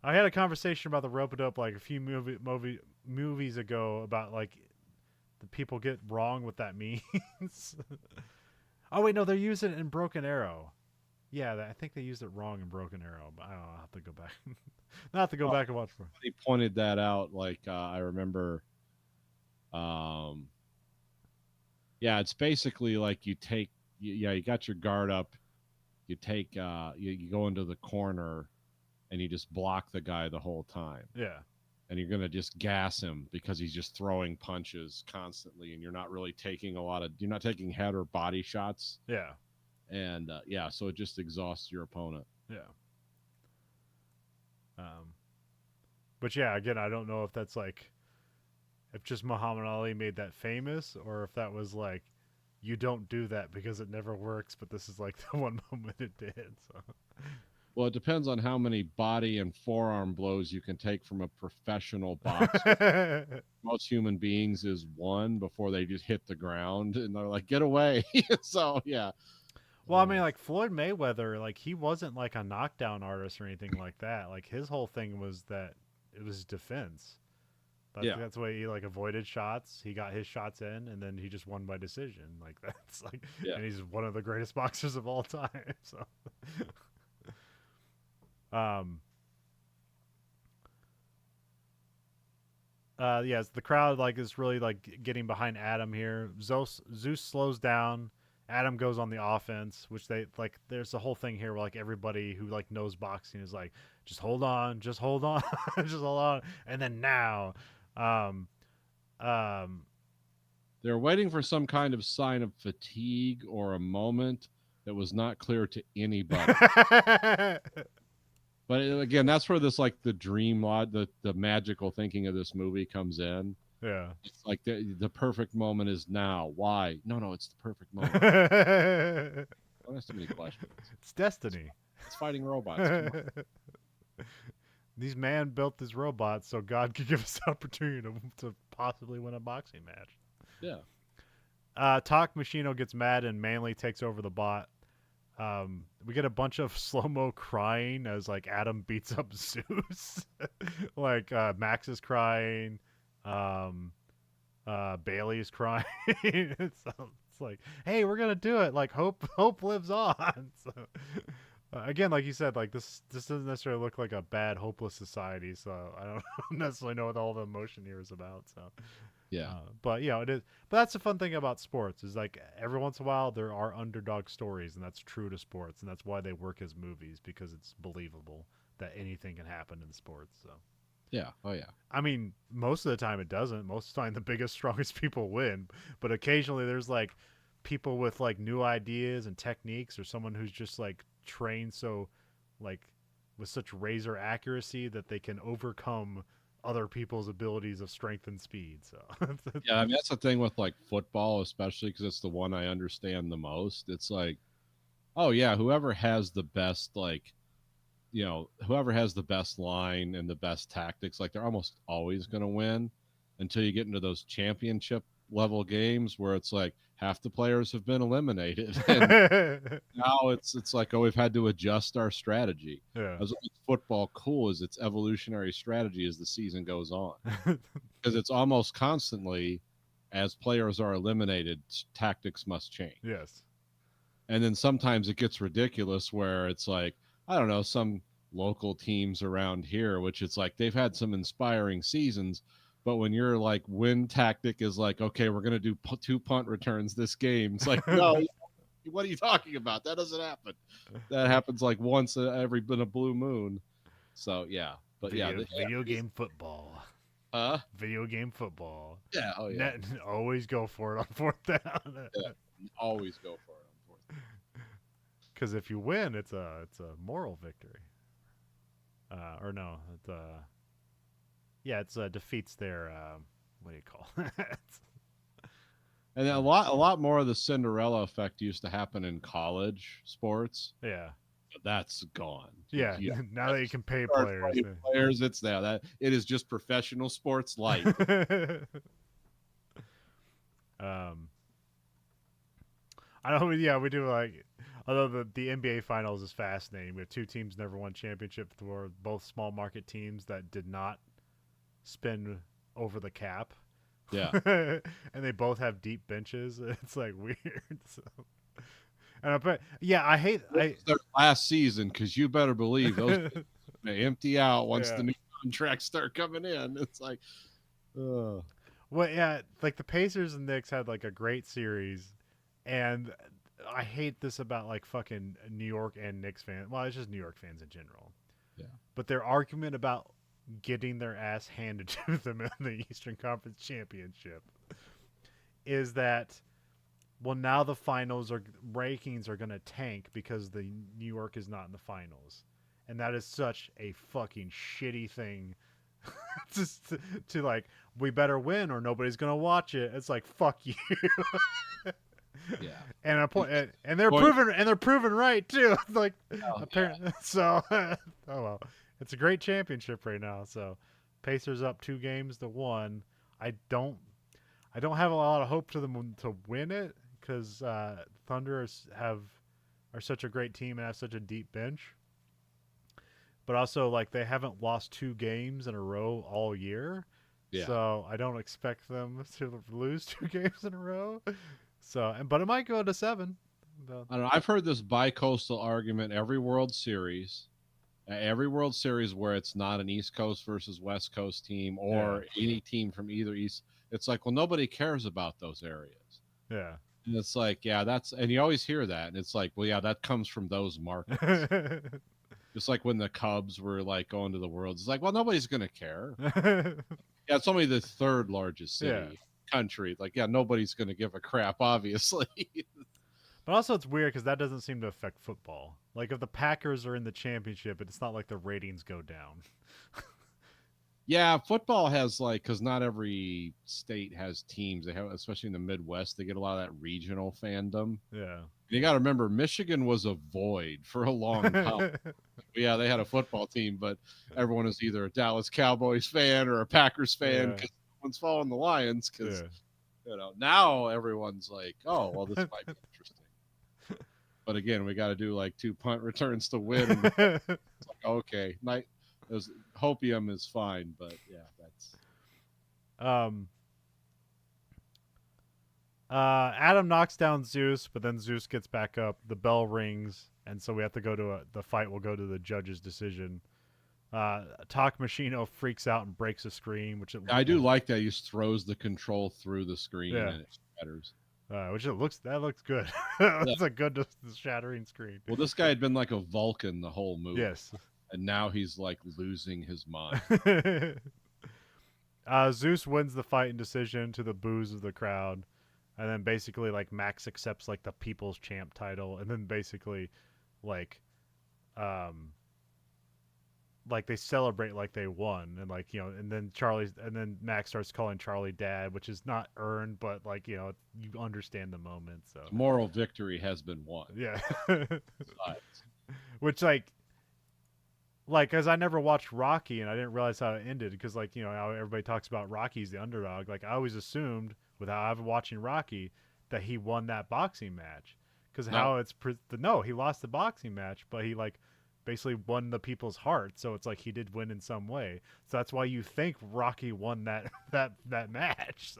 I had a conversation about the rope-a-dope like a few movies ago about like the people get wrong what that means. Oh wait, no, they're using it in Broken Arrow. Yeah, I think they used it wrong in Broken Arrow, but I don't know. I'll have to go back. Not to go back and watch more.
He pointed that out. Like I remember, it's basically like you take, you got your guard up, you take, you go into the corner, and you just block the guy the whole time.
Yeah.
And you're gonna just gas him because he's just throwing punches constantly, and you're not really taking you're not taking head or body shots.
Yeah.
And so it just exhausts your opponent.
Yeah. But yeah, again, I don't know if that's like, if just Muhammad Ali made that famous, or if that was like, you don't do that because it never works, but this is like the one moment it did. So.
Well, it depends on how many body and forearm blows you can take from a professional boxer. Most human beings is one before they just hit the ground, and they're like, get away. So, yeah.
Well, I mean, like Floyd Mayweather, like he wasn't like a knockdown artist or anything like that. Like his whole thing was that it was defense. That's why he like avoided shots. He got his shots in, and then he just won by decision. Like that's like, and he's one of the greatest boxers of all time. So, yes, the crowd like is really like getting behind Adam here. Zeus slows down. Adam goes on the offense, which they like. There's a whole thing here where like everybody who like knows boxing is like, just hold on, just hold on, just hold on, and then now,
they're waiting for some kind of sign of fatigue or a moment that was not clear to anybody. But again, that's where this like the dream the magical thinking of this movie comes in.
Yeah.
It's like the perfect moment is now. Why? No, it's the perfect moment. Don't ask too many questions.
It's destiny.
It's fighting robots.
These man built this robot so God could give us the opportunity to possibly win a boxing match.
Yeah.
Talk Machino gets mad and Manly takes over the bot. We get a bunch of slow-mo crying as like Adam beats up Zeus. Like Max is crying. Bailey is crying. It's like, hey, we're gonna do it. Like hope lives on. So, again, like you said, like this doesn't necessarily look like a bad, hopeless society. So I don't necessarily know what all the emotion here is about. So
yeah,
but it is. But that's the fun thing about sports is like every once in a while there are underdog stories, and that's true to sports, and that's why they work as movies because it's believable that anything can happen in sports. So.
Yeah. Oh, yeah.
I mean, most of the time it doesn't. Most of the time the biggest, strongest people win. But occasionally there's like people with like new ideas and techniques, or someone who's just like trained so like with such razor accuracy that they can overcome other people's abilities of strength and speed. So
Yeah, I mean that's the thing with like football, especially because it's the one I understand the most. It's like, oh yeah, whoever has the best like, whoever has the best line and the best tactics, like they're almost always going to win until you get into those championship level games where it's like half the players have been eliminated and now it's like, oh, we've had to adjust our strategy.
yeah.
As what makes football cool is its evolutionary strategy as the season goes on, because it's almost constantly, as players are eliminated, tactics must change.
Yes.
And then sometimes it gets ridiculous where it's like, I don't know, some local teams around here, which it's like they've had some inspiring seasons, but when your like win tactic is like, okay, we're going to do 2 punt returns this game, it's like, no, what are you talking about? That doesn't happen. That happens like once every been a blue moon. So yeah, but
Video game football. Video game football.
Yeah, oh yeah,
Always go for it on fourth down.
yeah, always go for it on fourth.
Because if you win, it's a moral victory. Or no, it's defeats their what do you call it?
And a lot more of the Cinderella effect used to happen in college sports.
Yeah.
But that's gone.
Yeah. Now that you can pay players.
Players, it's now that it is just professional sports light.
I know. Yeah, we do like. Although the NBA Finals is fascinating, we have two teams never won championship. Were both small market teams that did not spend over the cap.
Yeah,
and they both have deep benches. It's like weird. So. But yeah, I hate their
last season because you better believe those they empty out once the new contracts start coming in. It's like,
well, yeah, like the Pacers and Knicks had like a great series, and I hate this about like fucking New York and Knicks fans. Well, it's just New York fans in general.
Yeah,
but their argument about getting their ass handed to them in the Eastern Conference Championship is that, well, now the rankings are going to tank because the New York is not in the finals. And that is such a fucking shitty thing to like, we better win or nobody's going to watch it. It's like, fuck you.
Yeah.
And they're proven right too. Like, apparently, yeah. So oh well. It's a great championship right now. So Pacers up 2-1. I don't have a lot of hope to them to win it because Thunder are such a great team and have such a deep bench. But also, like, they haven't lost 2 games in a row all year. Yeah. So I don't expect them to lose 2 games in a row. So, but it might go to 7.
I don't know. I've heard this bi-coastal argument every World Series where it's not an East Coast versus West Coast team or any team from either East. It's like, well, nobody cares about those areas.
Yeah.
And it's like, yeah, and you always hear that. And it's like, well, yeah, that comes from those markets. Just like when the Cubs were like going to the World, it's like, well, nobody's going to care. Yeah, it's only the 3rd largest city country. Like, yeah, nobody's going to give a crap, obviously.
But also it's weird because that doesn't seem to affect football. Like if the Packers are in the championship, it's not like the ratings go down.
Yeah, football has like, because not every state has teams. They have, especially in the Midwest, they get a lot of that regional fandom.
Yeah. And
you got to remember, Michigan was a void for a long time. Yeah, they had a football team, but everyone is either a Dallas Cowboys fan or a Packers fan because everyone's following the Lions. Because now everyone's like, oh, well, this might be interesting. But again, we got to do like 2 punt returns to win. And it's like, okay, hopium is fine, but yeah, that's.
Adam knocks down Zeus, but then Zeus gets back up. The bell rings, and so we have to go to the fight. Will go to the judge's decision. Talk Machino freaks out and breaks a screen,
I do like that. He just throws the control through the screen and it shatters.
That looks good. That's a good shattering screen.
Well, this guy had been like a Vulcan the whole movie.
Yes.
And now he's like losing his mind.
Zeus wins the fight in decision to the boos of the crowd. And then basically like Max accepts like the People's Champ title. And then basically like like they celebrate like they won, and like and then Max starts calling Charlie dad, which is not earned, but like you understand the moment. So
Moral victory has been won.
yeah,
Sides.
which like as I never watched Rocky and I didn't realize how it ended because like how everybody talks about Rocky's the underdog. Like I always assumed without ever watching Rocky that he won that boxing match because
No,
how no, he lost the boxing match, but he like basically won the people's heart. So it's like he did win in some way. So that's why you think Rocky won that that match.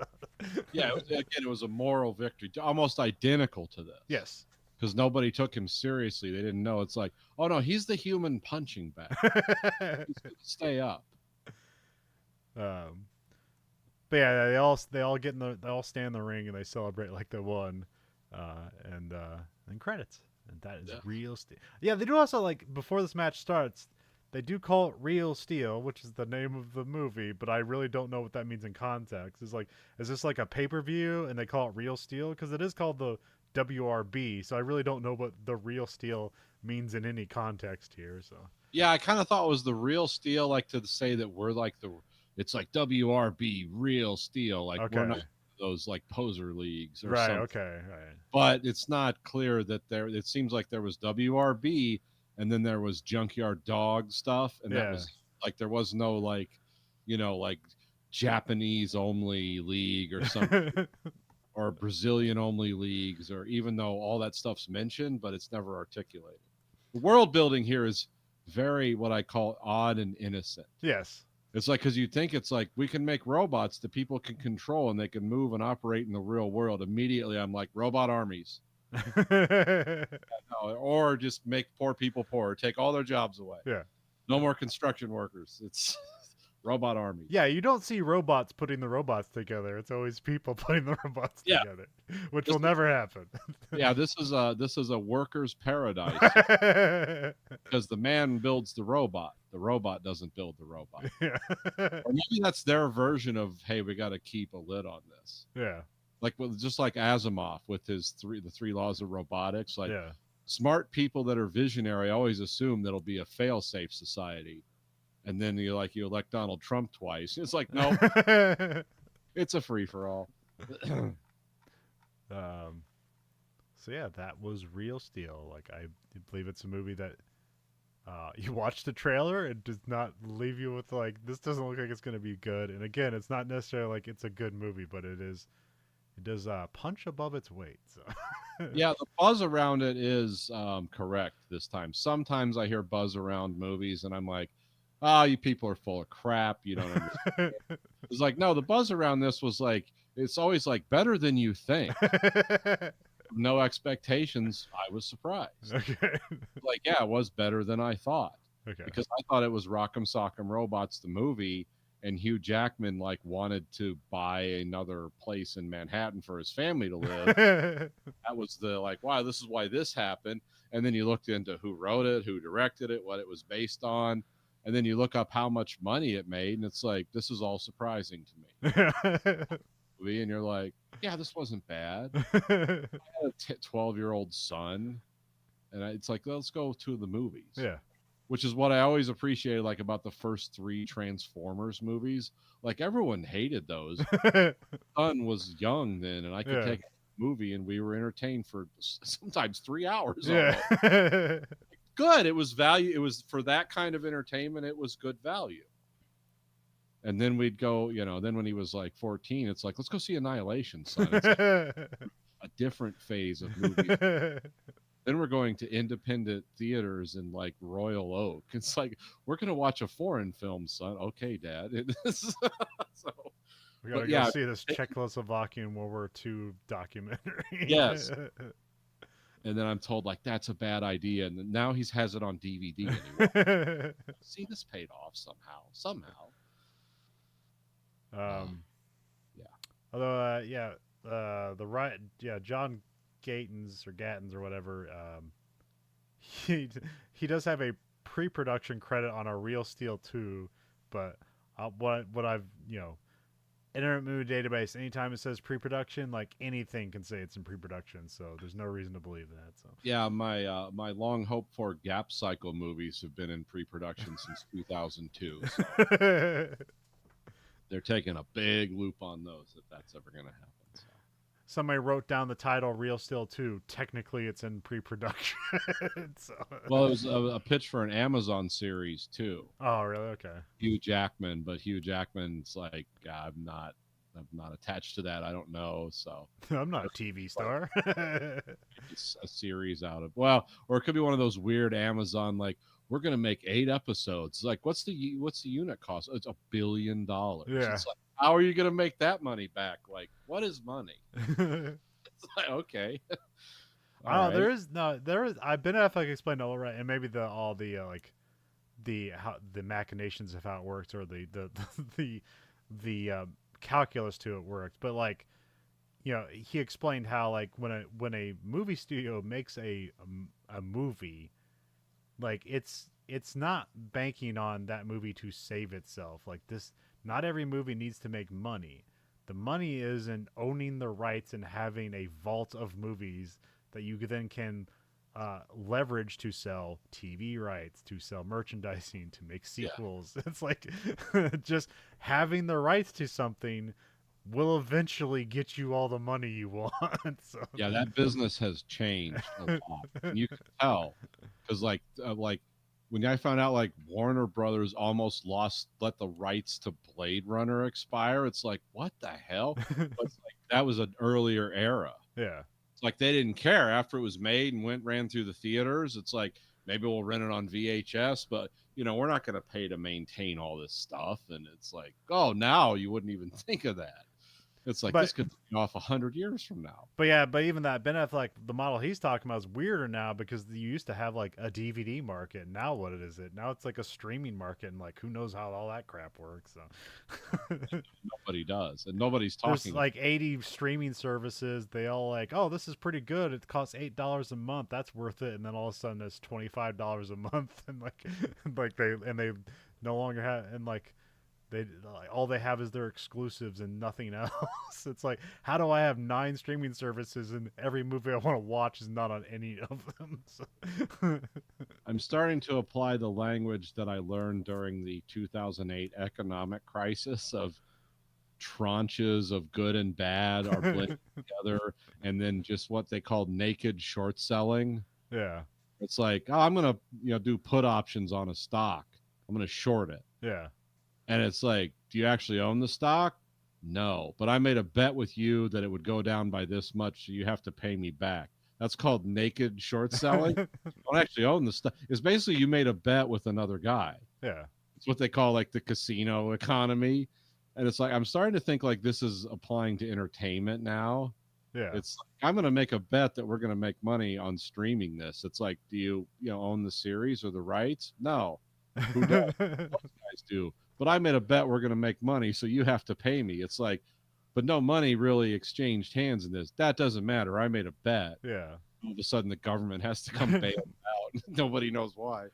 yeah, it was a moral victory, almost identical to this.
Yes.
Because nobody took him seriously. They didn't know. It's like, oh no, he's the human punching bag. He's gonna stay up.
um, but yeah, they all stand in the ring and they celebrate like they won, and then credits, and that is
Yeah.
real steel. Yeah, they do also like before this match starts, they do call it Real Steel, which is the name of the movie, but I really don't know what that means in context. Is this like a pay-per-view and they call it Real Steel because it is called the WRB, so I really don't know what the Real Steel means in any context here. So
Yeah, I kind of thought it was the real steel, like to say that we're like it's like WRB, real steel. Like we're not
okay,
those like poser leagues or
right,
something.
okay, right.
But it's not clear that it seems like there was WRB and then there was Junkyard Dog stuff. And that
Yeah.
was like, there was no like, like Japanese only league or something. Or Brazilian only leagues, or even though all that stuff's mentioned, but it's never articulated. The world building here is very what I call odd and innocent.
Yes.
It's like because you think it's like we can make robots that people can control and they can move and operate in the real world. Immediately, I'm like robot armies, or just make poor people poorer, take all their jobs away.
Yeah.
No more construction workers. It's robot armies.
Yeah, you don't see robots putting the robots together. It's always people putting the robots
Yeah.
together, which
This
will
is-
never happen.
Yeah, this is a worker's paradise. Because the man builds the robot doesn't build the robot.
Yeah.
Or maybe that's their version of, hey, we got to keep a lid on this,
Yeah.
like just like Asimov with his the three laws of robotics. Like
Yeah.
smart people that are visionary always assume that'll be a fail-safe society, and then you elect Donald Trump twice. It's like, no, it's a free-for-all.
So yeah, that was Real Steel. Like I believe it's a movie that you watch the trailer, it does not leave you with like this doesn't look like it's going to be good. And again, it's not necessarily like it's a good movie, but it does punch above its weight. So
Yeah, the buzz around it is correct this time. Sometimes I hear buzz around movies and I'm like, oh, you people are full of crap. You don't understand. It's like, no, the buzz around this was like, it's always like better than you think. No expectations. I was surprised.
Okay.
Like, yeah, it was better than I thought.
Okay.
Because I thought it was Rock'em Sock'em Robots, the movie, and Hugh Jackman like wanted to buy another place in Manhattan for his family to live. That was the like, wow, this is why this happened. And then you looked into who wrote it, who directed it, what it was based on. And then you look up how much money it made, and it's like, this is all surprising to me. And you're like, yeah, this wasn't bad. I had a 12-year-old son, and it's like, let's go to the movies.
Yeah.
Which is what I always appreciated, like about the first 3 Transformers movies. Like everyone hated those. Son was young then, and I could take a movie, and we were entertained for sometimes 3 hours.
Yeah.
Good. It was value. It was for that kind of entertainment. It was good value. And then we'd go, then when he was like 14, it's like, let's go see Annihilation, son. It's like a different phase of movies. Then we're going to independent theaters in like Royal Oak. It's like, we're going to watch a foreign film, son. Okay, Dad. So,
We gotta go see this Czechoslovakian World War II documentary.
Yes. And then I'm told like that's a bad idea, and now he has it on DVD anyway. See, this paid off somehow.
Yeah. Although, John Gatins or whatever. He does have a pre-production credit on a Real Steel 2, but what I've Internet Movie Database, anytime it says pre-production, like anything can say it's in pre-production, so there's no reason to believe that. So
Yeah, my long hoped for Gap Cycle movies have been in pre-production since 2002. So they're taking a big loop on those if that's ever going to happen. So.
somebody wrote down the title "Real Steel 2." Technically, it's in pre-production. So.
Well, it was a pitch for an Amazon series too.
Oh, really? Okay.
Hugh Jackman, but Hugh Jackman's like, I'm not attached to that. I don't know. So
I'm not a TV star.
it's a series out of, well, or it could be one of those weird Amazon, like, we're going to make 8 episodes. Like, what's the unit cost? It's $1 billion.
Yeah.
It's like, how are you going to make that money back? Like, what is money? It's like, okay.
Oh, right. There is. I've been Affleck explained all right, and maybe all the how the machinations of how it works, or the calculus to it works. But like, he explained how, like, when a movie studio makes a movie, like it's not banking on that movie to save itself. Like this, not every movie needs to make money. The money is in owning the rights and having a vault of movies that you then can leverage to sell TV rights, to sell merchandising, to make sequels. Yeah. It's like just having the rights to something will eventually get you all the money you want. So.
Yeah, that business has changed a lot. And you can tell because like when I found out like Warner Brothers almost let the rights to Blade Runner expire, it's like, what the hell? But it's like, that was an earlier era.
Yeah.
It's like they didn't care after it was made and ran through the theaters. It's like, maybe we'll rent it on VHS, but we're not going to pay to maintain all this stuff. And it's like, oh, now you wouldn't even think of that. It's like, this could be off 100 years from now.
But yeah, but even that Ben Affleck, the model he's talking about is weirder now, because you used to have like a DVD market. Now what is it? Now it's like a streaming market, and like who knows how all that crap works. So
nobody does, and nobody's talking.
There's like 80 streaming services. They all like, oh, this is pretty good. It costs $8 a month. That's worth it. And then all of a sudden it's $25 a month, and they no longer have, and like. All they have is their exclusives and nothing else. It's like, how do I have 9 streaming services and every movie I want to watch is not on any of them? So.
I'm starting to apply the language that I learned during the 2008 economic crisis of tranches of good and bad are blended together, and then just what they called naked short selling.
Yeah.
It's like, oh, I'm going to do put options on a stock. I'm going to short it.
Yeah.
And it's like, do you actually own the stock? No, but I made a bet with you that it would go down by this much, so you have to pay me back. That's called naked short selling. You don't actually own the stock. It's basically you made a bet with another guy.
Yeah.
It's what they call like the casino economy. And it's like, I'm starting to think like this is applying to entertainment now.
Yeah.
It's like, I'm going to make a bet that we're going to make money on streaming this. It's like, do you own the series or the rights? No. Who does? Most guys do. But I made a bet we're going to make money, so you have to pay me. It's like, but no money really exchanged hands in this. That doesn't matter. I made a bet.
Yeah.
All of a sudden, the government has to come bail them out. Nobody knows why.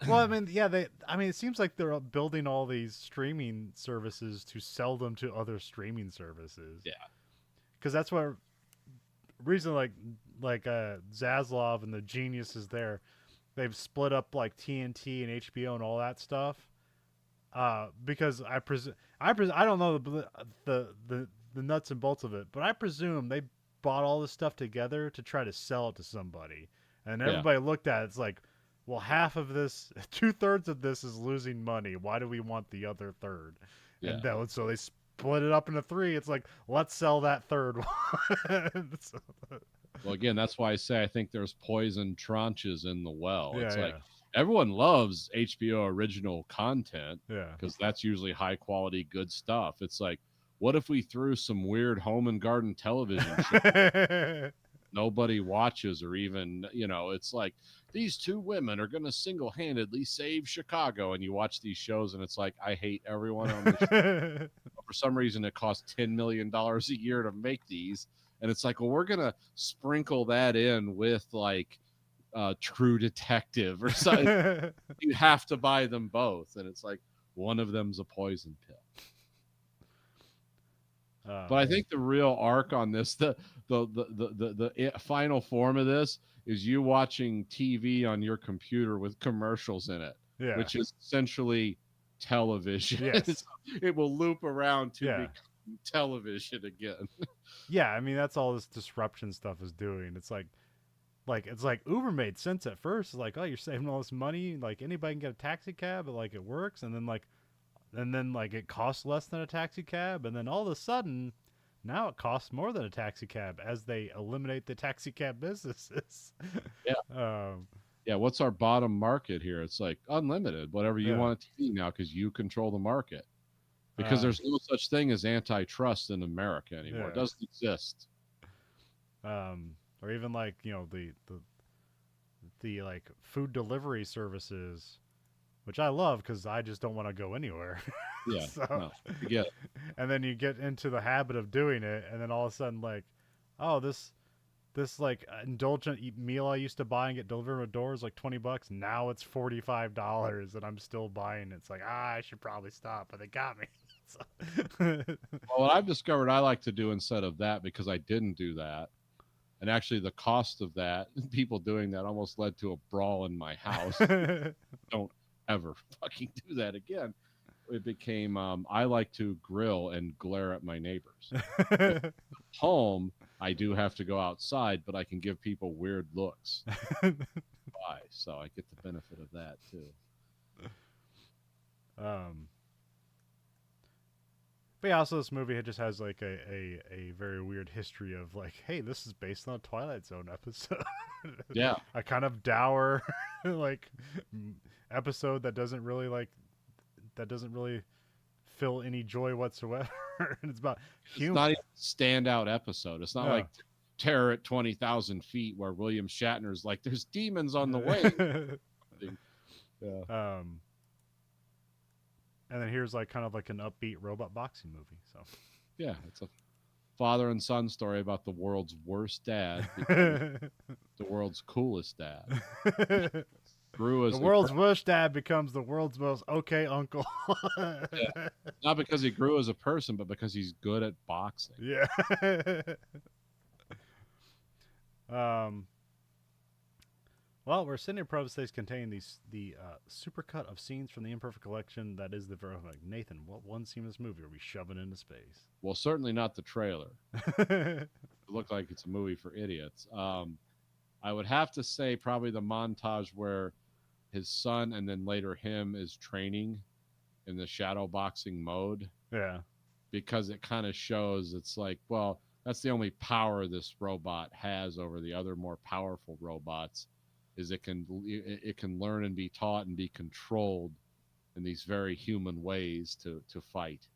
Well, I mean, yeah, it seems like they're building all these streaming services to sell them to other streaming services.
Yeah.
Because that's what reason like Zaslav and the geniuses there, they've split up like TNT and HBO and all that stuff. Because I don't know the nuts and bolts of it, but I presume they bought all this stuff together to try to sell it to somebody, and everybody looked at it, it's like, well, half of this, 2/3 of this is losing money. Why do we want the other third? Yeah. And so they split it up into 3. It's like, let's sell that third one.
Well, again, that's why I say I think there's poison tranches in the well.
Yeah,
it's like, everyone loves HBO original content, because that's usually high quality, good stuff. It's like, what if we threw some weird home and garden television show nobody watches, or even, it's like, these 2 women are going to single-handedly save Chicago, and you watch these shows and it's like, I hate everyone on this show. For some reason it costs $10 million a year to make these, and it's like, well, we're going to sprinkle that in with like True Detective or something. You have to buy them both, and it's like, one of them's a poison pill. But I think the real arc on this, the final form of this, is you watching TV on your computer with commercials in it,
yeah,
which is essentially television.
yes,
It will loop around to
yeah,
become television again.
yeah. I mean, that's all this disruption stuff is doing. It's like Uber made sense at first. It's like, oh, you're saving all this money. Like anybody can get a taxi cab, but like it works. And then like it costs less than a taxi cab. And then all of a sudden, now it costs more than a taxi cab as they eliminate the taxi cab businesses.
Yeah.
um,
Yeah, what's our bottom market here? It's like unlimited, whatever you
yeah.
want it to be now, because you control the market. Because
Um,
there's no such thing as antitrust in America anymore. It
yeah.
doesn't exist.
Or even like the like food delivery services, which I love because I just don't want to go anywhere.
Yeah,
So,
no, you get it.
and then you get into the habit of doing it, and then all of a sudden, like, oh, this like indulgent meal I used to buy and get delivered to my door is like $20. Now it's $45, and I'm still buying it. It's like I should probably stop, but they got me. So,
Well, what I've discovered I like to do instead of that, because I didn't do that, and actually the cost of that, people doing that almost led to a brawl in my house. Don't ever fucking do that again. It became I like to grill and glare at my neighbors. Home, I do have to go outside, but I can give people weird looks. Why? So I get the benefit of that too.
um, but yeah, also this movie just has like a very weird history of like, hey, this is based on a Twilight Zone episode.
Yeah.
A kind of dour like episode that doesn't really feel any joy whatsoever. And it's about
It's not even a standout episode. It's not
Yeah.
like Terror at 20,000 feet where William Shatner's like, there's demons on the way. Yeah.
And then here's like kind of like an upbeat robot boxing movie. So
Yeah. It's a father and son story about the world's worst dad, the world's coolest dad. Grew
the
as
world's worst dad becomes the world's most okay uncle.
yeah. Not because he grew as a person, but because he's good at boxing.
Yeah. Well, where Sydney Provo States contain the supercut of scenes from the Imperfect Collection that is the Verhoeven Effect. Nathan, what one scene in this movie are we shoving into space?
Well, certainly not the trailer. It looked like it's a movie for idiots. I would have to say probably the montage where his son and then later him is training in the shadow boxing mode,
Yeah.
because it kind of shows it's like, well, that's the only power this robot has over the other more powerful robots, is it can learn and be taught and be controlled in these very human ways to fight,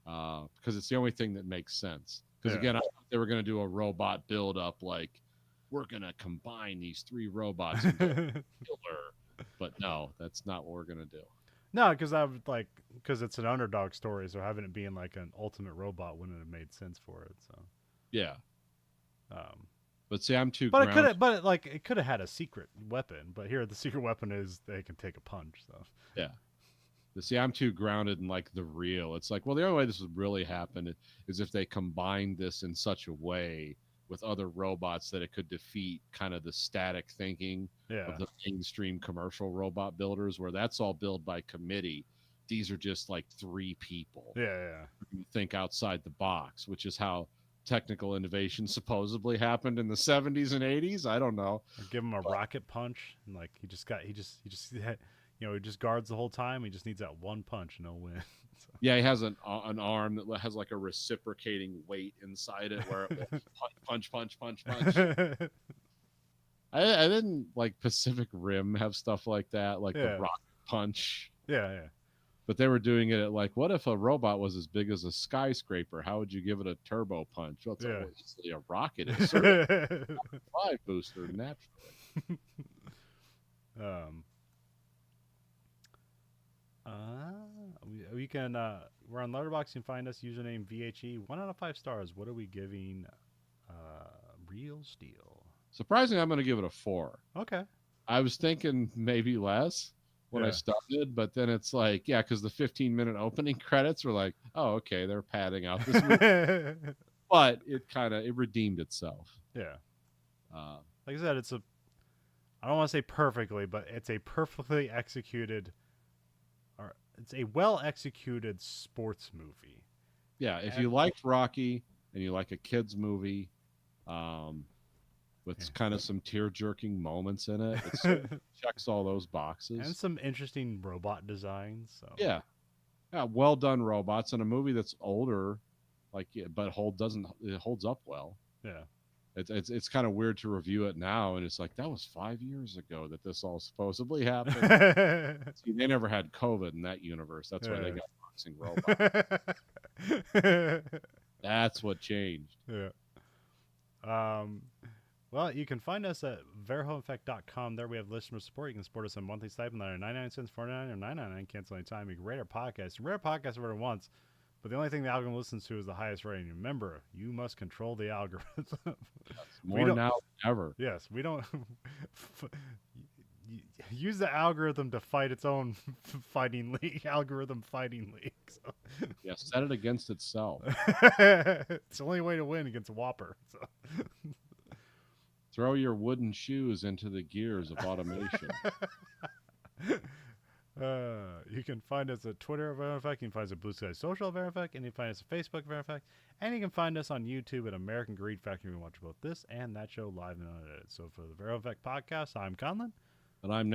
because it's the only thing that makes sense. Because again, I thought they were going to do a robot build up, like we're going to combine these three robots into a killer, but no, that's not what we're going to do.
No, because it's an underdog story, so having it being like an ultimate robot wouldn't have made sense for it. So
Yeah,
um,
but see, I'm too.
but it could have had a secret weapon. But here, the secret weapon is they can take a punch. So
Yeah. But see, I'm too grounded in like the real. It's like, well, the only way this would really happen is if they combined this in such a way with other robots that it could defeat kind of the static thinking of the mainstream commercial robot builders, where that's all built by committee. These are just like three people.
Yeah.
Who think outside the box, which is how technical innovation supposedly happened in the 70s and 80s. I don't know.
Or give him a rocket punch, and like he just he just guards the whole time. He just needs that one punch, and he'll win. So.
Yeah, he has an arm that has like a reciprocating weight inside it, where it will punch. I didn't like Pacific Rim have stuff like that, like the rocket punch.
Yeah.
But they were doing it at like, what if a robot was as big as a skyscraper? How would you give it a turbo punch? Well, it's a rocket. It's a 5 booster naturally.
We can we're on Letterboxd. You can find us username VHE 1 out of 5 stars. What are we giving Real Steel?
Surprisingly, I'm going to give it a 4.
Okay.
I was thinking maybe less, when I started, but then it's like, yeah, because the 15-minute opening credits were like, oh, okay, they're padding out this movie.
Yeah.
But it redeemed itself.
Yeah.
Uh,
Like I said, I don't want to say perfectly, but it's a perfectly executed, or it's a well executed sports movie.
yeah, if
And
you liked Rocky and you like a kids movie, um,
yeah.
with kind of some tear jerking moments in it, it sort of checks all those
And
boxes.
some interesting robot designs. So
Yeah, yeah, well done robots in a movie that's older, like but it holds up well.
yeah.
It's kind of weird to review it now, and it's like that was 5 years ago that this all supposedly happened.
Yeah.
See, they never had COVID in that universe. That's why they got boxing robots. That's what changed.
Yeah. Um, well, you can find us at verhoeffect.com. There we have listener support. You can support us on monthly stipend either 99 cents, 49 or 999. Cancel anytime. You can rate our podcast. You rate our podcast over once, but the only thing the algorithm listens to is the highest rating. Remember, you must control the algorithm.
More now than ever.
Yes, we don't use the algorithm to fight its own fighting league. Algorithm fighting league. So.
Yeah, set it against itself.
It's the only way to win against Whopper. So.
Throw your wooden shoes into the gears of automation.
You can find us at Twitter at Verhoeven Effect. You can find us at Blue Sky Social at Verhoeven Effect. And you can find us at Facebook at Verhoeven Effect. And you can find us on YouTube at American Greed Factory. You can watch both this and that show live and unedited. So for the Verhoeven Effect podcast, I'm Conlon.
And I'm Nate.